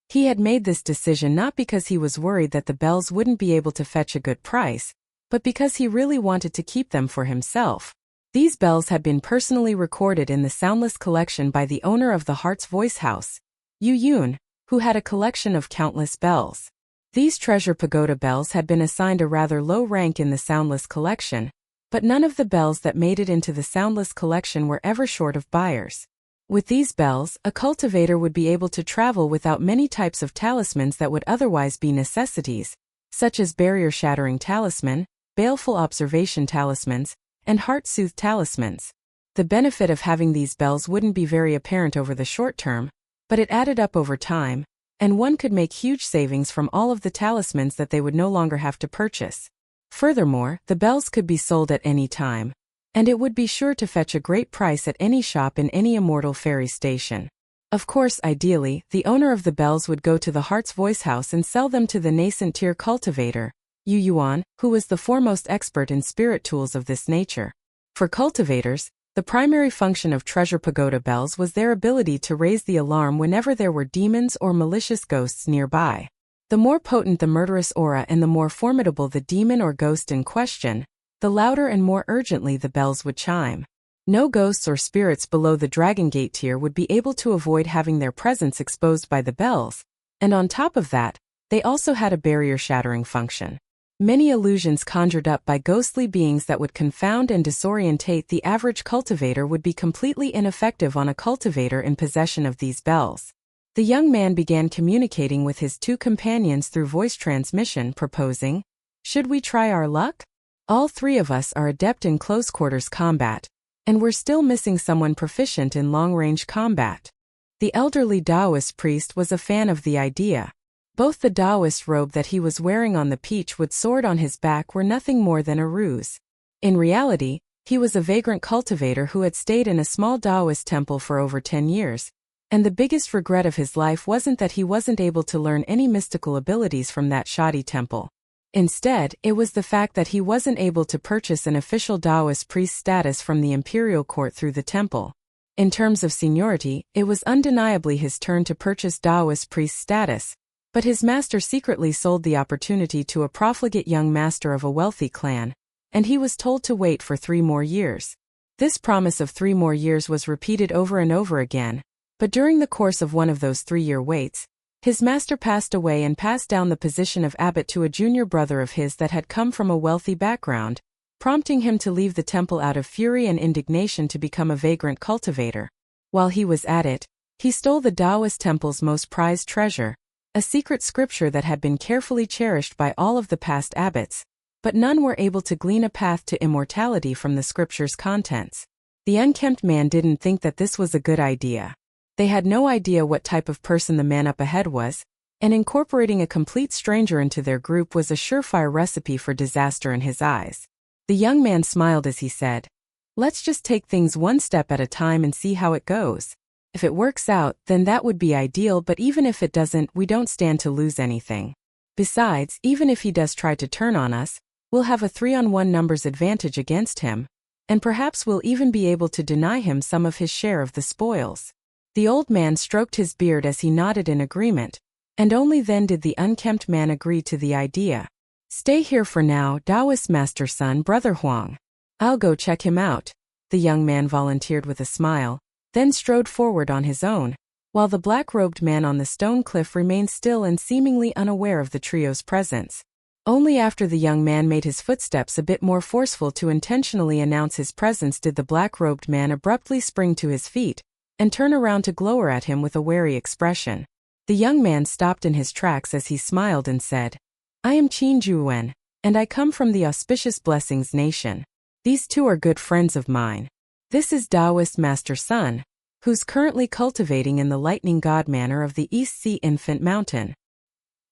He had made this decision not because he was worried that the bells wouldn't be able to fetch a good price, but because he really wanted to keep them for himself. These bells had been personally recorded in the Soundless collection by the owner of the Heart's Voice House, Yu Yun, who had a collection of countless bells. These treasure pagoda bells had been assigned a rather low rank in the Soundless collection, but none of the bells that made it into the Soundless collection were ever short of buyers. With these bells, a cultivator would be able to travel without many types of talismans that would otherwise be necessities, such as barrier-shattering talisman, baleful observation talismans, and heart-soothe talismans. The benefit of having these bells wouldn't be very apparent over the short term, but it added up over time, and one could make huge savings from all of the talismans that they would no longer have to purchase. Furthermore, the bells could be sold at any time, and it would be sure to fetch a great price at any shop in any immortal fairy station. Of course, ideally, the owner of the bells would go to the Heart's Voice House and sell them to the nascent tier cultivator, Yu Yuan, who was the foremost expert in spirit tools of this nature. For cultivators, the primary function of treasure pagoda bells was their ability to raise the alarm whenever there were demons or malicious ghosts nearby. The more potent the murderous aura and the more formidable the demon or ghost in question, the louder and more urgently the bells would chime. No ghosts or spirits below the Dragon Gate tier would be able to avoid having their presence exposed by the bells, and on top of that, they also had a barrier-shattering function. Many illusions conjured up by ghostly beings that would confound and disorientate the average cultivator would be completely ineffective on a cultivator in possession of these bells. The young man began communicating with his two companions through voice transmission, proposing, "Should we try our luck? All three of us are adept in close-quarters combat, and we're still missing someone proficient in long-range combat." The elderly Taoist priest was a fan of the idea. Both the Taoist robe that he was wearing on the peach-wood sword on his back were nothing more than a ruse. In reality, he was a vagrant cultivator who had stayed in a small Taoist temple for over 10 years, and the biggest regret of his life wasn't that he wasn't able to learn any mystical abilities from that shoddy temple. Instead, it was the fact that he wasn't able to purchase an official Taoist priest status from the imperial court through the temple. In terms of seniority, it was undeniably his turn to purchase Taoist priest status, but his master secretly sold the opportunity to a profligate young master of a wealthy clan, and he was told to wait for 3 more years. This promise of 3 more years was repeated over and over again, but during the course of one of those 3-year waits, his master passed away and passed down the position of abbot to a junior brother of his that had come from a wealthy background, prompting him to leave the temple out of fury and indignation to become a vagrant cultivator. While he was at it, he stole the Taoist temple's most prized treasure, a secret scripture that had been carefully cherished by all of the past abbots, but none were able to glean a path to immortality from the scripture's contents. The unkempt man didn't think that this was a good idea. They had no idea what type of person the man up ahead was, and incorporating a complete stranger into their group was a surefire recipe for disaster in his eyes. The young man smiled as he said, "Let's just take things one step at a time and see how it goes. If it works out, then that would be ideal, but even if it doesn't, we don't stand to lose anything. Besides, even if he does try to turn on us, we'll have a 3-on-1 numbers advantage against him, and perhaps we'll even be able to deny him some of his share of the spoils." The old man stroked his beard as he nodded in agreement, and only then did the unkempt man agree to the idea. "Stay here for now, Taoist master son, Brother Huang. I'll go check him out," the young man volunteered with a smile, then strode forward on his own, while the black-robed man on the stone cliff remained still and seemingly unaware of the trio's presence. Only after the young man made his footsteps a bit more forceful to intentionally announce his presence did the black-robed man abruptly spring to his feet and turn around to glower at him with a wary expression. The young man stopped in his tracks as he smiled and said, "I am Qin Juwen, and I come from the Auspicious Blessings Nation. These two are good friends of mine. This is Taoist Master Sun, who's currently cultivating in the Lightning God Manor of the East Sea Infant Mountain.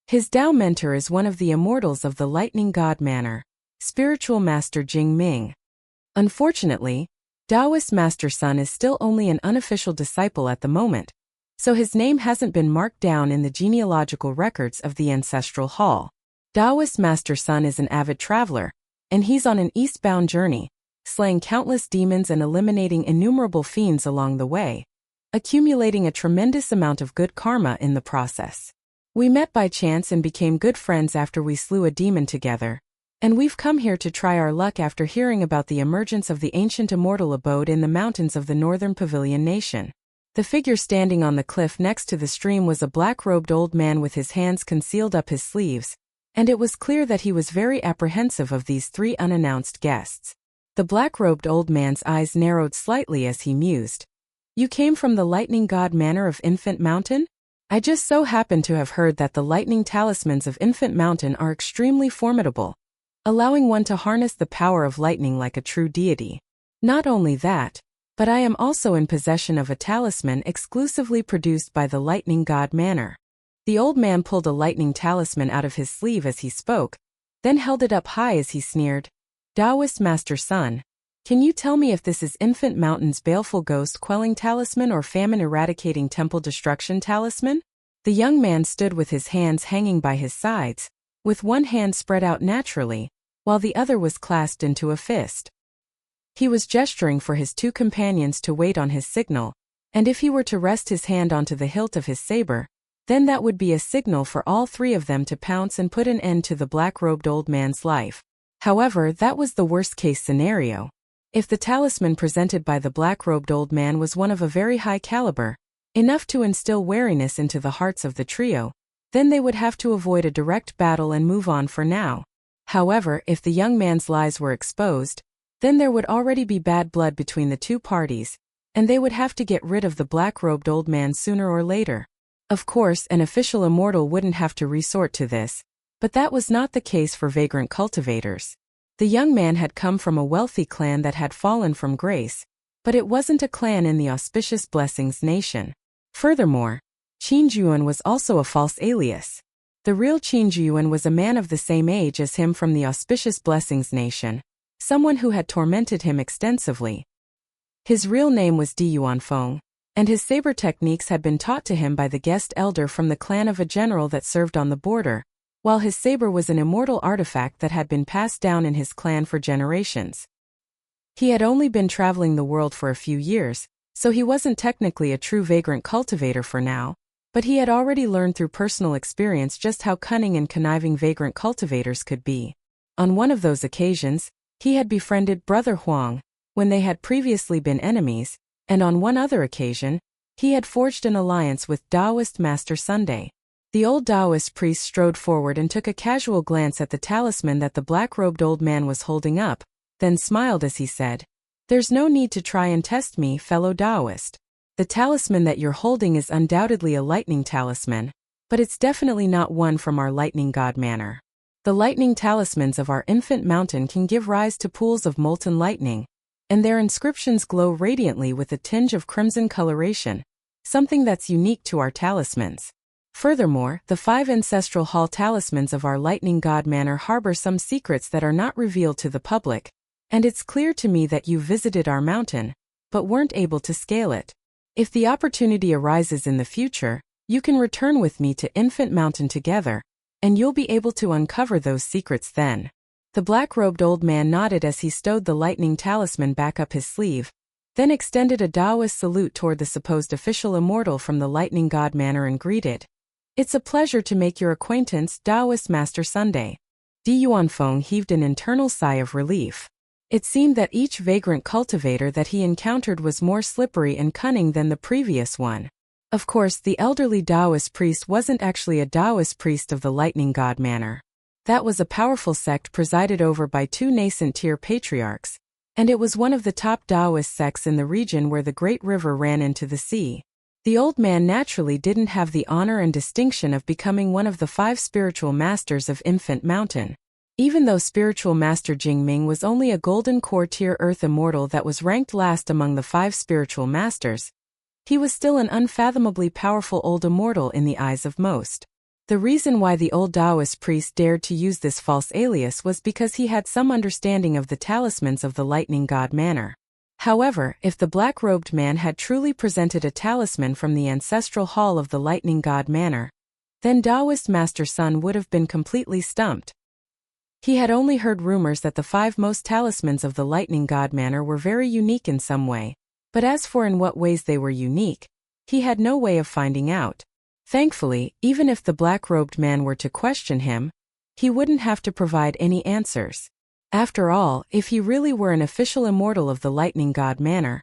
His Tao mentor is one of the immortals of the Lightning God Manor, Spiritual Master Jing Ming. Unfortunately, Taoist Master Sun is still only an unofficial disciple at the moment, so his name hasn't been marked down in the genealogical records of the ancestral hall. Taoist Master Sun is an avid traveler, and he's on an eastbound journey, slaying countless demons and eliminating innumerable fiends along the way, accumulating a tremendous amount of good karma in the process. We met by chance and became good friends after we slew a demon together, and we've come here to try our luck after hearing about the emergence of the ancient immortal abode in the mountains of the northern Pavilion Nation. The figure standing on the cliff next to the stream was a black-robed old man with his hands concealed up his sleeves, and it was clear that he was very apprehensive of these three unannounced guests. The black-robed old man's eyes narrowed slightly as he mused. "You came from the Lightning God Manor of Infant Mountain? I just so happen to have heard that the lightning talismans of Infant Mountain are extremely formidable, allowing one to harness the power of lightning like a true deity. Not only that, but I am also in possession of a talisman exclusively produced by the Lightning God Manor." The old man pulled a lightning talisman out of his sleeve as he spoke, then held it up high as he sneered. "Taoist Master Sun, can you tell me if this is Infant Mountain's baleful ghost-quelling talisman or famine-eradicating temple destruction talisman?" The young man stood with his hands hanging by his sides, with one hand spread out naturally, while the other was clasped into a fist. He was gesturing for his two companions to wait on his signal, and if he were to rest his hand onto the hilt of his saber, then that would be a signal for all three of them to pounce and put an end to the black-robed old man's life. However, that was the worst-case scenario. If the talisman presented by the black-robed old man was one of a very high caliber, enough to instill wariness into the hearts of the trio, then they would have to avoid a direct battle and move on for now. However, if the young man's lies were exposed, then there would already be bad blood between the two parties, and they would have to get rid of the black-robed old man sooner or later. Of course, an official immortal wouldn't have to resort to this, but that was not the case for vagrant cultivators. The young man had come from a wealthy clan that had fallen from grace, but it wasn't a clan in the Auspicious Blessings Nation. Furthermore, Qin Juan was also a false alias. The real Qin Juan was a man of the same age as him from the Auspicious Blessings Nation, someone who had tormented him extensively. His real name was Feng, and his saber techniques had been taught to him by the guest elder from the clan of a general that served on the border, while his saber was an immortal artifact that had been passed down in his clan for generations. He had only been traveling the world for a few years, so he wasn't technically a true vagrant cultivator for now, but he had already learned through personal experience just how cunning and conniving vagrant cultivators could be. On one of those occasions, he had befriended Brother Huang, when they had previously been enemies, and on one other occasion, he had forged an alliance with Taoist Master Sunday. The old Taoist priest strode forward and took a casual glance at the talisman that the black-robed old man was holding up, then smiled as he said, "There's no need to try and test me, fellow Taoist. The talisman that you're holding is undoubtedly a lightning talisman, but it's definitely not one from our Lightning God Manor. The lightning talismans of our Infant Mountain can give rise to pools of molten lightning, and their inscriptions glow radiantly with a tinge of crimson coloration, something that's unique to our talismans. Furthermore, the 5 ancestral hall talismans of our Lightning God Manor harbor some secrets that are not revealed to the public, and it's clear to me that you visited our mountain, but weren't able to scale it. If the opportunity arises in the future, you can return with me to Infant Mountain together, and you'll be able to uncover those secrets then." The black-robed old man nodded as he stowed the lightning talisman back up his sleeve, then extended a Taoist salute toward the supposed official immortal from the Lightning God Manor and greeted, "It's a pleasure to make your acquaintance, Taoist Master Sunday." Feng heaved an internal sigh of relief. It seemed that each vagrant cultivator that he encountered was more slippery and cunning than the previous one. Of course, the elderly Taoist priest wasn't actually a Taoist priest of the Lightning God Manor. That was a powerful sect presided over by 2 nascent-tier patriarchs, and it was one of the top Taoist sects in the region where the great river ran into the sea. The old man naturally didn't have the honor and distinction of becoming one of the 5 spiritual masters of Infant Mountain. Even though spiritual master Jingming was only a golden core tier earth immortal that was ranked last among the 5 spiritual masters, he was still an unfathomably powerful old immortal in the eyes of most. The reason why the old Taoist priest dared to use this false alias was because he had some understanding of the talismans of the Lightning God Manor. However, if the black-robed man had truly presented a talisman from the ancestral hall of the Lightning God Manor, then Taoist Master Sun would have been completely stumped. He had only heard rumors that the 5 most talismans of the Lightning God Manor were very unique in some way, but as for in what ways they were unique, he had no way of finding out. Thankfully, even if the black-robed man were to question him, he wouldn't have to provide any answers. After all, if he really were an official immortal of the Lightning God Manor,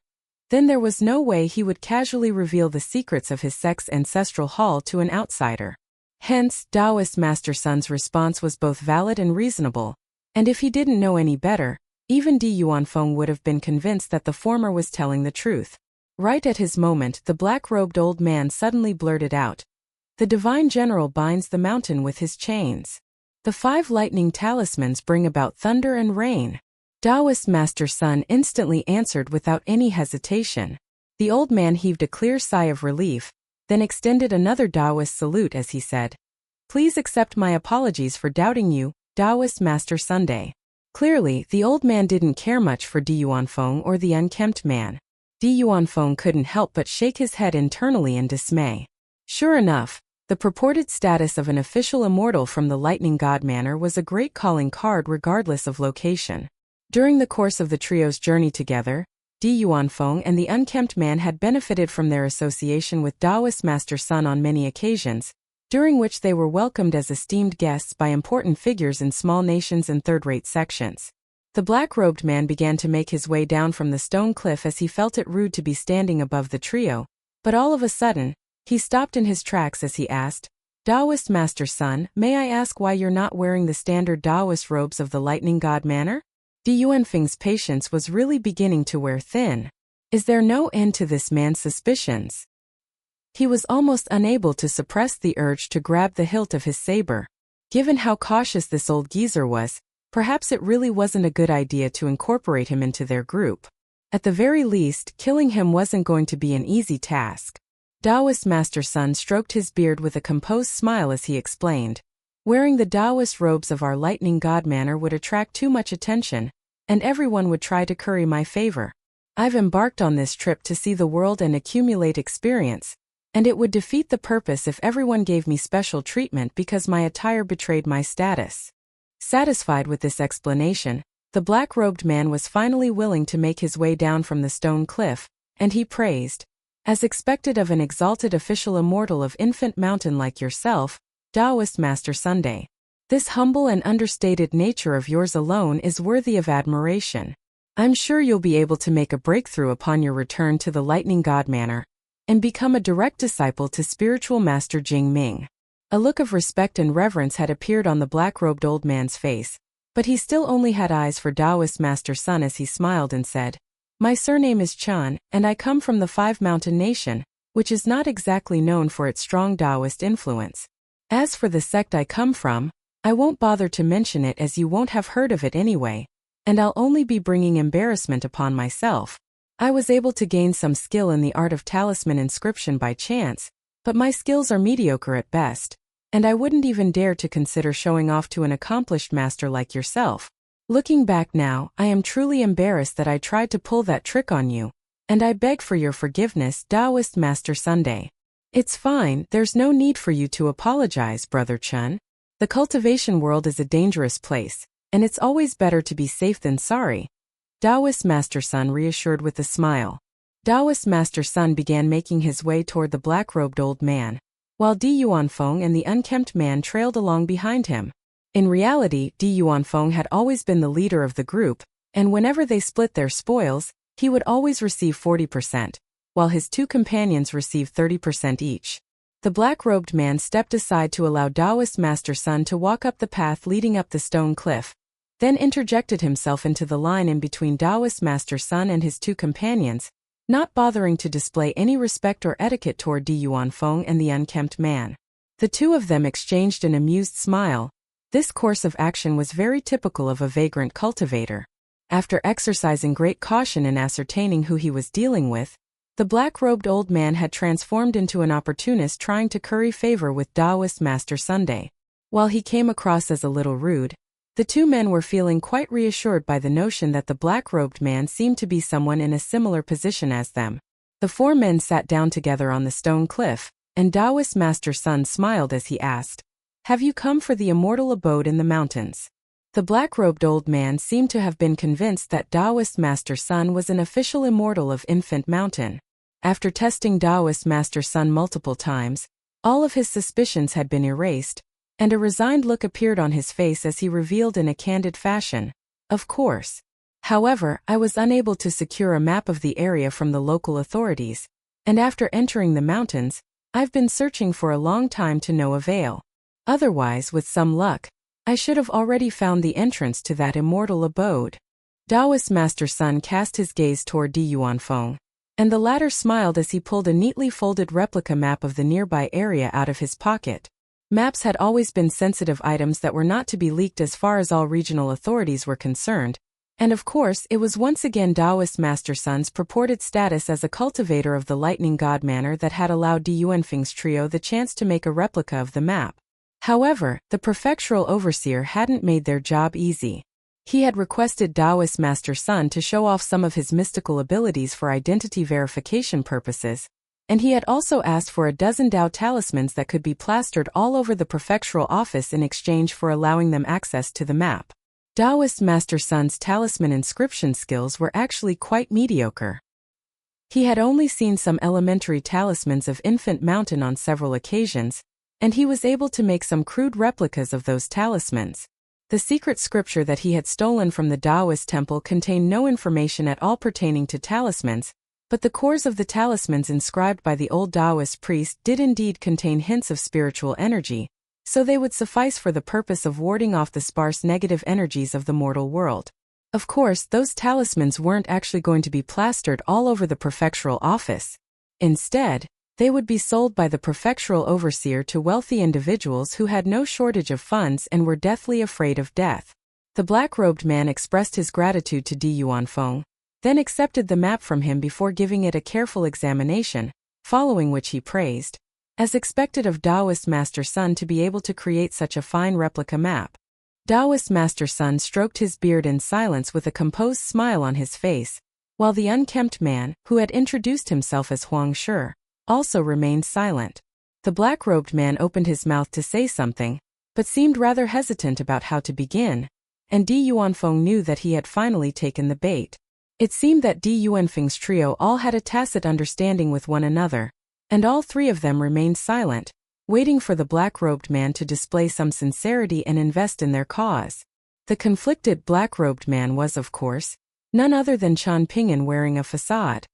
then there was no way he would casually reveal the secrets of his sect's ancestral hall to an outsider. Hence, Taoist Master Sun's response was both valid and reasonable, and if he didn't know any better, even Di Yuanfeng would have been convinced that the former was telling the truth. Right at his moment, the black-robed old man suddenly blurted out, "The divine general binds the mountain with his chains. The 5 lightning talismans bring about thunder and rain." Taoist Master Sun instantly answered without any hesitation. The old man heaved a clear sigh of relief, then extended another Taoist salute as he said, "Please accept my apologies for doubting you, Taoist Master Sunday." Clearly, the old man didn't care much for Di Yuanfeng or the unkempt man. Di Yuanfeng couldn't help but shake his head internally in dismay. Sure enough, the purported status of an official immortal from the Lightning God Manor was a great calling card regardless of location. During the course of the trio's journey together, Di Yuanfeng and the unkempt man had benefited from their association with Taoist Master Sun on many occasions, during which they were welcomed as esteemed guests by important figures in small nations and third-rate sections. The black-robed man began to make his way down from the stone cliff as he felt it rude to be standing above the trio, but all of a sudden, he stopped in his tracks as he asked, "Taoist Master Sun, may I ask why you're not wearing the standard Taoist robes of the Lightning God Manor?" Di Yuanfeng's patience was really beginning to wear thin. Is there no end to this man's suspicions? He was almost unable to suppress the urge to grab the hilt of his saber. Given how cautious this old geezer was, perhaps it really wasn't a good idea to incorporate him into their group. At the very least, killing him wasn't going to be an easy task. Taoist Master Sun stroked his beard with a composed smile as he explained, "Wearing the Taoist robes of our Lightning God Manor would attract too much attention, and everyone would try to curry my favor. I've embarked on this trip to see the world and accumulate experience, and it would defeat the purpose if everyone gave me special treatment because my attire betrayed my status." Satisfied with this explanation, the black-robed man was finally willing to make his way down from the stone cliff, and he praised, "As expected of an exalted official immortal of Infant Mountain like yourself, Taoist Master Sunday. This humble and understated nature of yours alone is worthy of admiration. I'm sure you'll be able to make a breakthrough upon your return to the Lightning God Manor, and become a direct disciple to spiritual master Jing Ming." A look of respect and reverence had appeared on the black-robed old man's face, but he still only had eyes for Taoist Master Sun as he smiled and said, "My surname is Chan, and I come from the 5 Mountain Nation, which is not exactly known for its strong Taoist influence. As for the sect I come from, I won't bother to mention it as you won't have heard of it anyway, and I'll only be bringing embarrassment upon myself. I was able to gain some skill in the art of talisman inscription by chance, but my skills are mediocre at best, and I wouldn't even dare to consider showing off to an accomplished master like yourself. Looking back now, I am truly embarrassed that I tried to pull that trick on you, and I beg for your forgiveness, Taoist Master Sunday." "It's fine, there's no need for you to apologize, Brother Chun. The cultivation world is a dangerous place, and it's always better to be safe than sorry," Taoist Master Sun reassured with a smile. Taoist Master Sun began making his way toward the black-robed old man, while Di Yuanfeng and the unkempt man trailed along behind him. In reality, Di Yuanfeng had always been the leader of the group, and whenever they split their spoils, he would always receive 40%, while his 2 companions received 30% each. The black-robed man stepped aside to allow Taoist Master Sun to walk up the path leading up the stone cliff, then interjected himself into the line in between Taoist Master Sun and his 2 companions, not bothering to display any respect or etiquette toward Di Yuanfeng and the unkempt man. The 2 of them exchanged an amused smile. This course of action was very typical of a vagrant cultivator. After exercising great caution in ascertaining who he was dealing with, the black-robed old man had transformed into an opportunist trying to curry favor with Taoist Master Sunday. While he came across as a little rude, The two men were feeling quite reassured by the notion that the black-robed man seemed to be someone in a similar position as them. The four men sat down together on the stone cliff, and Taoist Master Sun smiled as he asked, "Have you come for the immortal abode in the mountains?" The black-robed old man seemed to have been convinced that Taoist Master Sun was an official immortal of Infant Mountain. After testing Taoist Master Sun multiple times, all of his suspicions had been erased, and a resigned look appeared on his face as he revealed in a candid fashion, "Of course. However, I was unable to secure a map of the area from the local authorities, and after entering the mountains, I've been searching for a long time to no avail. Otherwise, with some luck, I should have already found the entrance to that immortal abode." Taoist Master Sun cast his gaze toward Di Yuanfeng, and the latter smiled as he pulled a neatly folded replica map of the nearby area out of his pocket. Maps had always been sensitive items that were not to be leaked as far as all regional authorities were concerned, and of course it was once again Taoist Master Sun's purported status as a cultivator of the lightning god manor that had allowed Di Yuanfeng's trio the chance to make a replica of the map. However, the prefectural overseer hadn't made their job easy. He had requested Taoist Master Sun to show off some of his mystical abilities for identity verification purposes, and he had also asked for a dozen Tao talismans that could be plastered all over the prefectural office in exchange for allowing them access to the map. Taoist Master Sun's talisman inscription skills were actually quite mediocre. He had only seen some elementary talismans of Infant Mountain on several occasions, and he was able to make some crude replicas of those talismans. The secret scripture that he had stolen from the Taoist temple contained no information at all pertaining to talismans, but the cores of the talismans inscribed by the old Taoist priest did indeed contain hints of spiritual energy, so they would suffice for the purpose of warding off the sparse negative energies of the mortal world. Of course, those talismans weren't actually going to be plastered all over the prefectural office. Instead, they would be sold by the prefectural overseer to wealthy individuals who had no shortage of funds and were deathly afraid of death. The black-robed man expressed his gratitude to Di Yuanfeng, then accepted the map from him before giving it a careful examination, following which he praised, as expected of Taoist Master Sun to be able to create such a fine replica map. Taoist Master Sun stroked his beard in silence with a composed smile on his face, while the unkempt man, who had introduced himself as Huang Shi, also remained silent. The black-robed man opened his mouth to say something, but seemed rather hesitant about how to begin, and Di Yuanfeng knew that he had finally taken the bait. It seemed that Di Yuanfeng's trio all had a tacit understanding with one another, and all three of them remained silent, waiting for the black-robed man to display some sincerity and invest in their cause. The conflicted black-robed man was, of course, none other than Qian Pingan wearing a facade.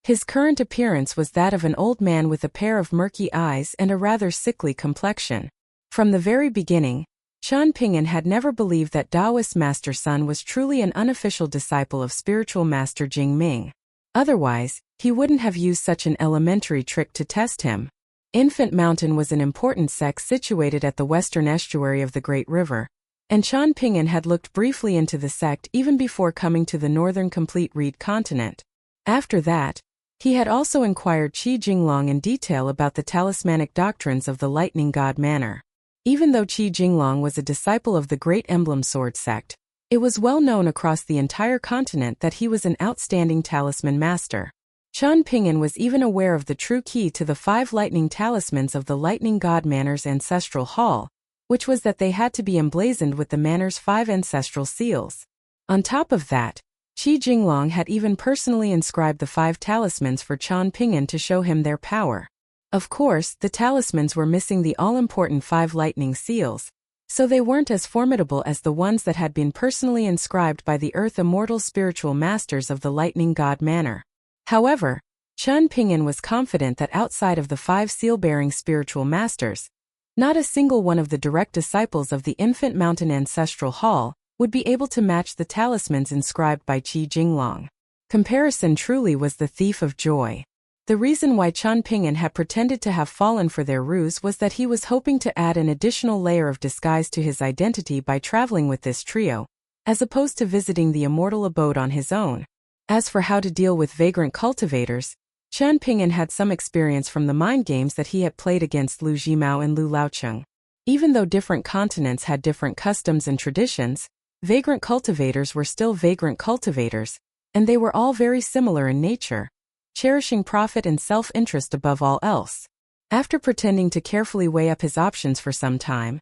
His current appearance was that of an old man with a pair of murky eyes and a rather sickly complexion. From the very beginning, Qian Pingan had never believed that Taoist Master Sun was truly an unofficial disciple of spiritual master Jing Ming. Otherwise, he wouldn't have used such an elementary trick to test him. Infant Mountain was an important sect situated at the western estuary of the Great River, and Qian Pingan had looked briefly into the sect even before coming to the northern complete reed continent. After that, he had also inquired Qi Jinglong in detail about the talismanic doctrines of the lightning god manor. Even though Qi Jinglong was a disciple of the Great Emblem Sword sect, it was well known across the entire continent that he was an outstanding talisman master. Qian Pingan was even aware of the true key to the 5 lightning talismans of the lightning god manor's ancestral hall, which was that they had to be emblazoned with the manor's 5 ancestral seals. On top of that, Qi Jinglong had even personally inscribed the 5 talismans for Qian Pingan to show him their power. Of course, the talismans were missing the all-important 5 lightning seals, so they weren't as formidable as the ones that had been personally inscribed by the Earth Immortal spiritual masters of the lightning god manor. However, Qian Pingan was confident that outside of the 5 seal-bearing spiritual masters, not a single one of the direct disciples of the Infant Mountain Ancestral Hall would be able to match the talismans inscribed by Qi Jinglong. Comparison truly was the thief of joy. The reason why Qian Pingan had pretended to have fallen for their ruse was that he was hoping to add an additional layer of disguise to his identity by traveling with this trio, as opposed to visiting the immortal abode on his own. As for how to deal with vagrant cultivators, Qian Pingan had some experience from the mind games that he had played against Lu Jimao and Lu Laocheng. Even though different continents had different customs and traditions, vagrant cultivators were still vagrant cultivators, and they were all very similar in nature, cherishing profit and self-interest above all else. After pretending to carefully weigh up his options for some time,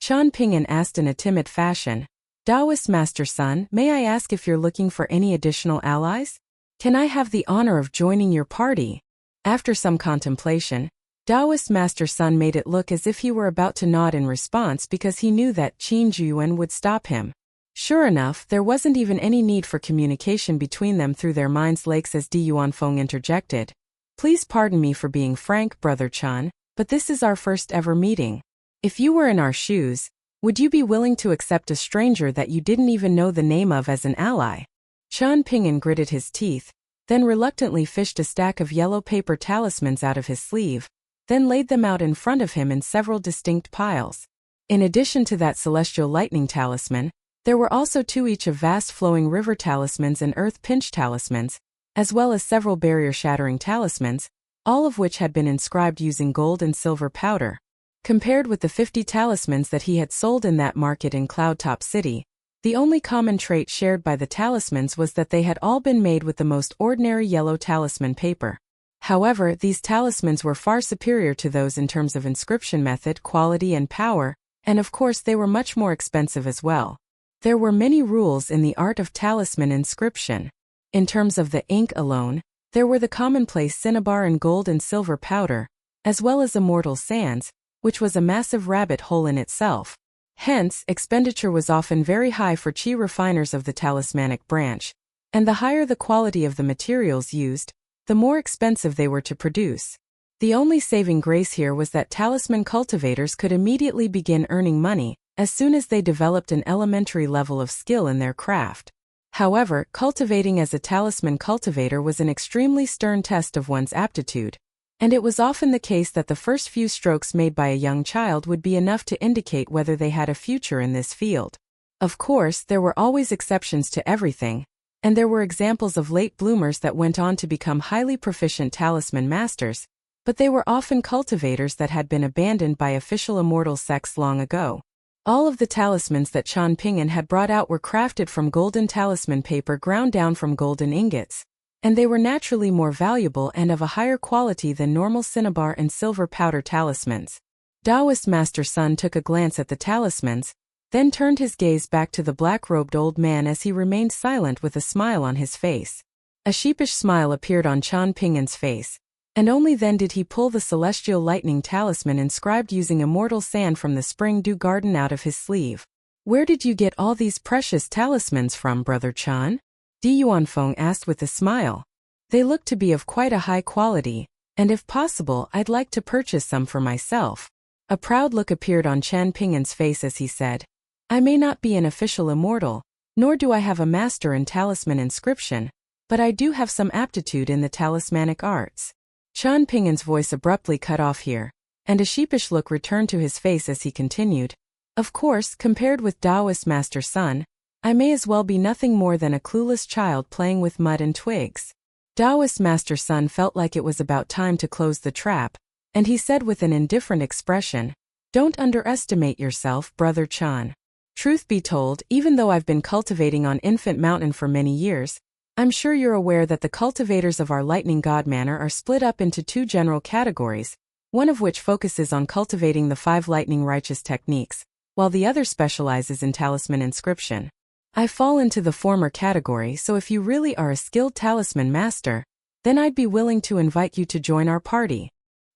Qian Ping'an asked in a timid fashion, "Taoist Master Sun, may I ask if you're looking for any additional allies? Can I have the honor of joining your party?" After some contemplation, Taoist Master Sun made it look as if he were about to nod in response because he knew that Qin Zhiyuan would stop him. Sure enough, there wasn't even any need for communication between them through their minds' lakes as Feng interjected. "Please pardon me for being frank, Brother Qian, but this is our first ever meeting. If you were in our shoes, would you be willing to accept a stranger that you didn't even know the name of as an ally?" Qian Ping'an gritted his teeth, then reluctantly fished a stack of yellow paper talismans out of his sleeve, then laid them out in front of him in several distinct piles. In addition to that celestial lightning talisman, there were also 2 each of vast flowing river talismans and earth pinch talismans, as well as several barrier-shattering talismans, all of which had been inscribed using gold and silver powder. Compared with the 50 talismans that he had sold in that market in Cloudtop City, the only common trait shared by the talismans was that they had all been made with the most ordinary yellow talisman paper. However, these talismans were far superior to those in terms of inscription method, quality, and power, and of course they were much more expensive as well. There were many rules in the art of talisman inscription. In terms of the ink alone, there were the commonplace cinnabar and gold and silver powder, as well as immortal sands, which was a massive rabbit hole in itself. Hence, expenditure was often very high for chi refiners of the talismanic branch, and the higher the quality of the materials used, the more expensive they were to produce. The only saving grace here was that talisman cultivators could immediately begin earning money as soon as they developed an elementary level of skill in their craft. However, cultivating as a talisman cultivator was an extremely stern test of one's aptitude, and it was often the case that the first few strokes made by a young child would be enough to indicate whether they had a future in this field. Of course, there were always exceptions to everything, and there were examples of late bloomers that went on to become highly proficient talisman masters, but they were often cultivators that had been abandoned by official immortal sects long ago. All of the talismans that Qian Ping'an had brought out were crafted from golden talisman paper ground down from golden ingots, and they were naturally more valuable and of a higher quality than normal cinnabar and silver powder talismans. Taoist Master Sun took a glance at the talismans, then turned his gaze back to the black-robed old man as he remained silent with a smile on his face. A sheepish smile appeared on Qian Ping'an's face, and only then did he pull the celestial lightning talisman inscribed using immortal sand from the Spring Dew Garden out of his sleeve. "Where did you get all these precious talismans from, Brother Qian?" Feng asked with a smile. "They look to be of quite a high quality, and if possible I'd like to purchase some for myself." A proud look appeared on Qian Ping'an's face as he said, "I may not be an official immortal, nor do I have a master in talisman inscription, but I do have some aptitude in the talismanic arts." Qian Ping'an's voice abruptly cut off here, and a sheepish look returned to his face as he continued, "Of course, compared with Taoist Master Sun, I may as well be nothing more than a clueless child playing with mud and twigs." Taoist Master Sun felt like it was about time to close the trap, and he said with an indifferent expression, "Don't underestimate yourself, Brother Qian. Truth be told, even though I've been cultivating on Infant Mountain for many years, I'm sure you're aware that the cultivators of our Lightning God Manor are split up into 2 general categories, one of which focuses on cultivating the 5 lightning righteous techniques, while the other specializes in talisman inscription. I fall into the former category, so if you really are a skilled talisman master, then I'd be willing to invite you to join our party.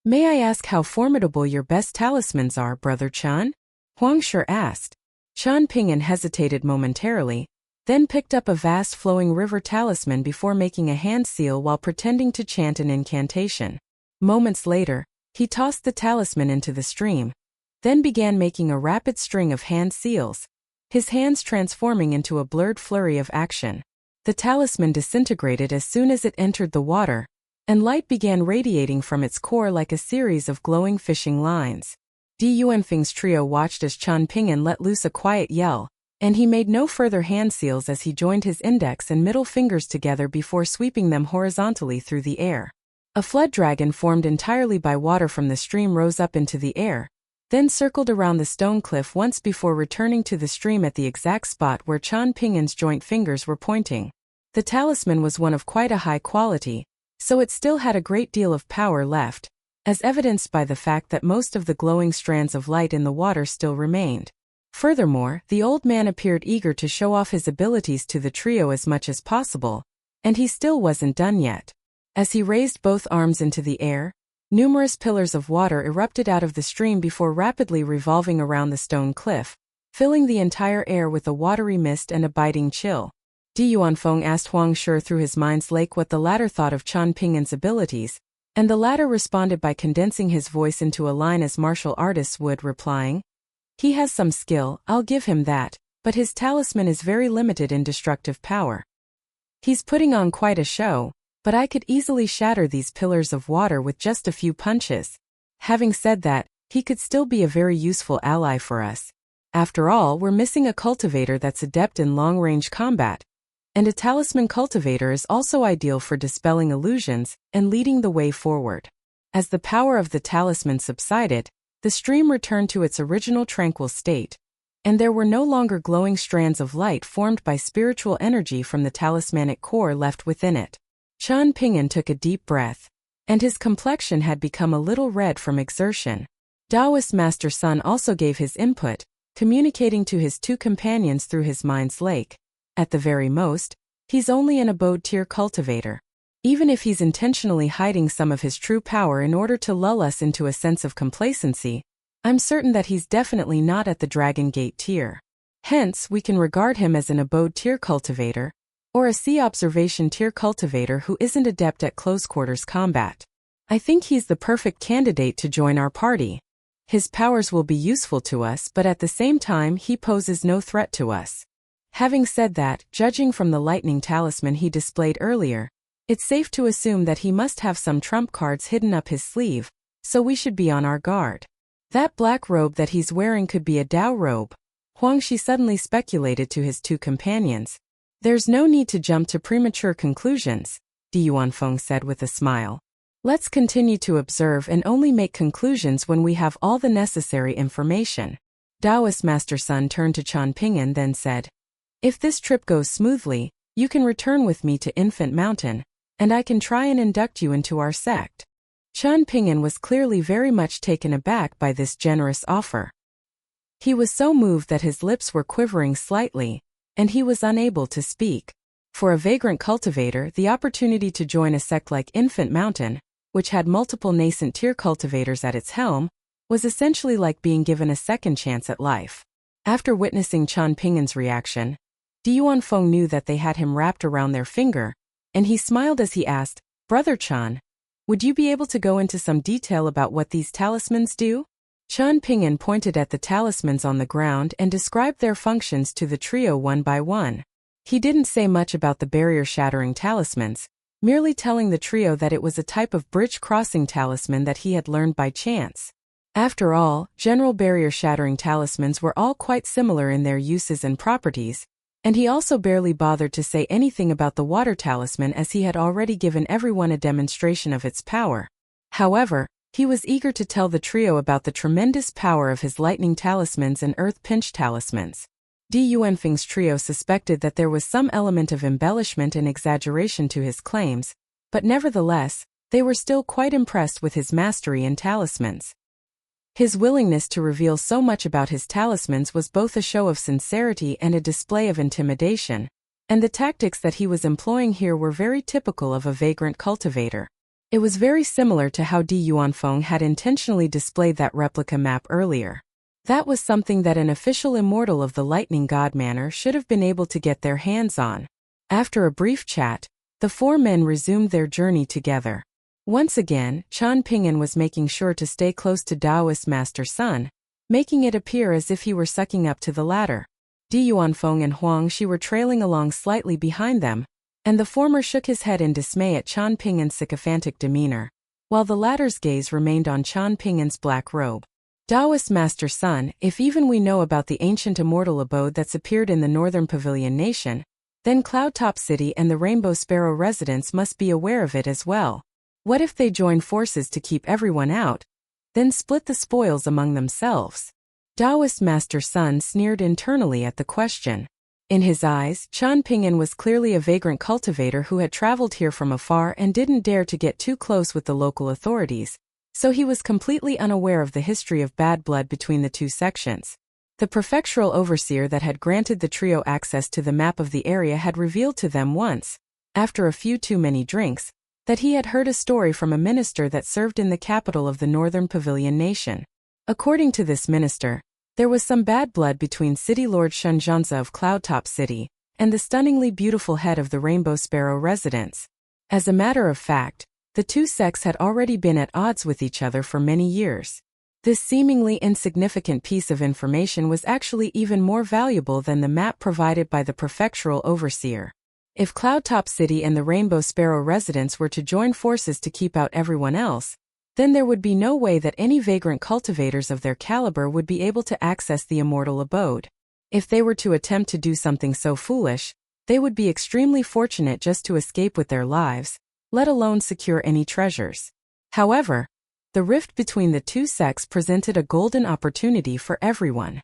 May I ask how formidable your best talismans are, Brother Qian?" Huang Shi asked. Qian Ping'an hesitated momentarily, then picked up a vast flowing river talisman before making a hand seal while pretending to chant an incantation. Moments later, he tossed the talisman into the stream, then began making a rapid string of hand seals, his hands transforming into a blurred flurry of action. The talisman disintegrated as soon as it entered the water, and light began radiating from its core like a series of glowing fishing lines. Feng's trio watched as Qian Ping'an let loose a quiet yell, and he made no further hand seals as he joined his index and middle fingers together before sweeping them horizontally through the air. A flood dragon formed entirely by water from the stream rose up into the air, then circled around the stone cliff once before returning to the stream at the exact spot where Chan Ping'an's joint fingers were pointing. The talisman was one of quite a high quality, so it still had a great deal of power left, as evidenced by the fact that most of the glowing strands of light in the water still remained. Furthermore, the old man appeared eager to show off his abilities to the trio as much as possible, and he still wasn't done yet. As he raised both arms into the air, numerous pillars of water erupted out of the stream before rapidly revolving around the stone cliff, filling the entire air with a watery mist and a biting chill. Feng asked Huang Shi through his mind's lake what the latter thought of Chan Ping'an's abilities, and the latter responded by condensing his voice into a line as martial artists would, replying, "He has some skill, I'll give him that, but his talisman is very limited in destructive power. He's putting on quite a show, but I could easily shatter these pillars of water with just a few punches." Having said that, he could still be a very useful ally for us. After all, we're missing a cultivator that's adept in long-range combat, and a talisman cultivator is also ideal for dispelling illusions and leading the way forward. As the power of the talisman subsided, the stream returned to its original tranquil state, and there were no longer glowing strands of light formed by spiritual energy from the talismanic core left within it. Chan Ping'an took a deep breath, and his complexion had become a little red from exertion. Taoist Master Sun also gave his input, communicating to his two companions through his mind's lake. At the very most, he's only an abode tier cultivator. Even if he's intentionally hiding some of his true power in order to lull us into a sense of complacency, I'm certain that he's definitely not at the Dragon Gate tier. Hence, we can regard him as an abode tier cultivator, or a sea observation tier cultivator who isn't adept at close-quarters combat. I think he's the perfect candidate to join our party. His powers will be useful to us, but at the same time he poses no threat to us. Having said that, judging from the lightning talisman he displayed earlier, it's safe to assume that he must have some trump cards hidden up his sleeve, so we should be on our guard. That black robe that he's wearing could be a Dao robe, Huang Shi suddenly speculated to his two companions. "There's no need to jump to premature conclusions," Feng said with a smile. "Let's continue to observe and only make conclusions when we have all the necessary information." Taoist Master Sun turned to Chan Ping'an then said, "If this trip goes smoothly, you can return with me to Infant Mountain, and I can try and induct you into our sect." Chan Ping'an was clearly very much taken aback by this generous offer. He was so moved that his lips were quivering slightly, and he was unable to speak. For a vagrant cultivator, the opportunity to join a sect like Infant Mountain, which had multiple nascent tier cultivators at its helm, was essentially like being given a second chance at life. After witnessing Chan Ping'an's reaction, Feng knew that they had him wrapped around their finger, and he smiled as he asked, "Brother Chan, would you be able to go into some detail about what these talismans do?" Chan Ping'an pointed at the talismans on the ground and described their functions to the trio one by one. He didn't say much about the barrier-shattering talismans, merely telling the trio that it was a type of bridge-crossing talisman that he had learned by chance. After all, general barrier-shattering talismans were all quite similar in their uses and properties, and he also barely bothered to say anything about the water talisman as he had already given everyone a demonstration of its power. However, he was eager to tell the trio about the tremendous power of his lightning talismans and earth pinch talismans. Feng's trio suspected that there was some element of embellishment and exaggeration to his claims, but nevertheless, they were still quite impressed with his mastery in talismans. His willingness to reveal so much about his talismans was both a show of sincerity and a display of intimidation, and the tactics that he was employing here were very typical of a vagrant cultivator. It was very similar to how Feng had intentionally displayed that replica map earlier. That was something that an official immortal of the Lightning God Manor should have been able to get their hands on. After a brief chat, the four men resumed their journey together. Once again, Chan Ping'an was making sure to stay close to Taoist Master Sun, making it appear as if he were sucking up to the latter. Feng and Huang Shi were trailing along slightly behind them, and the former shook his head in dismay at Chan Ping'an's sycophantic demeanor, while the latter's gaze remained on Chan Ping'an's black robe. Taoist Master Sun, if even we know about the ancient immortal abode that's appeared in the Northern Pavilion Nation, then Cloudtop City and the Rainbow Sparrow residents must be aware of it as well. What if they join forces to keep everyone out? then split the spoils among themselves. Taoist Master Sun sneered internally at the question. In his eyes, Qian Pingyan was clearly a vagrant cultivator who had traveled here from afar and didn't dare to get too close with the local authorities, so he was completely unaware of the history of bad blood between the two sections. The prefectural overseer that had granted the trio access to the map of the area had revealed to them once, after a few too many drinks, that he had heard a story from a minister that served in the capital of the northern Pavilion nation. According to this minister, there was some bad blood between City Lord Shenzhenza of Cloudtop City and the stunningly beautiful head of the Rainbow Sparrow residence. As a matter of fact, the two sects had already been at odds with each other for many years. This seemingly insignificant piece of information was actually even more valuable than the map provided by the prefectural overseer. If Cloudtop City and the Rainbow Sparrow residents were to join forces to keep out everyone else, then there would be no way that any vagrant cultivators of their caliber would be able to access the immortal abode. If they were to attempt to do something so foolish, they would be extremely fortunate just to escape with their lives, let alone secure any treasures. However, the rift between the two sects presented a golden opportunity for everyone.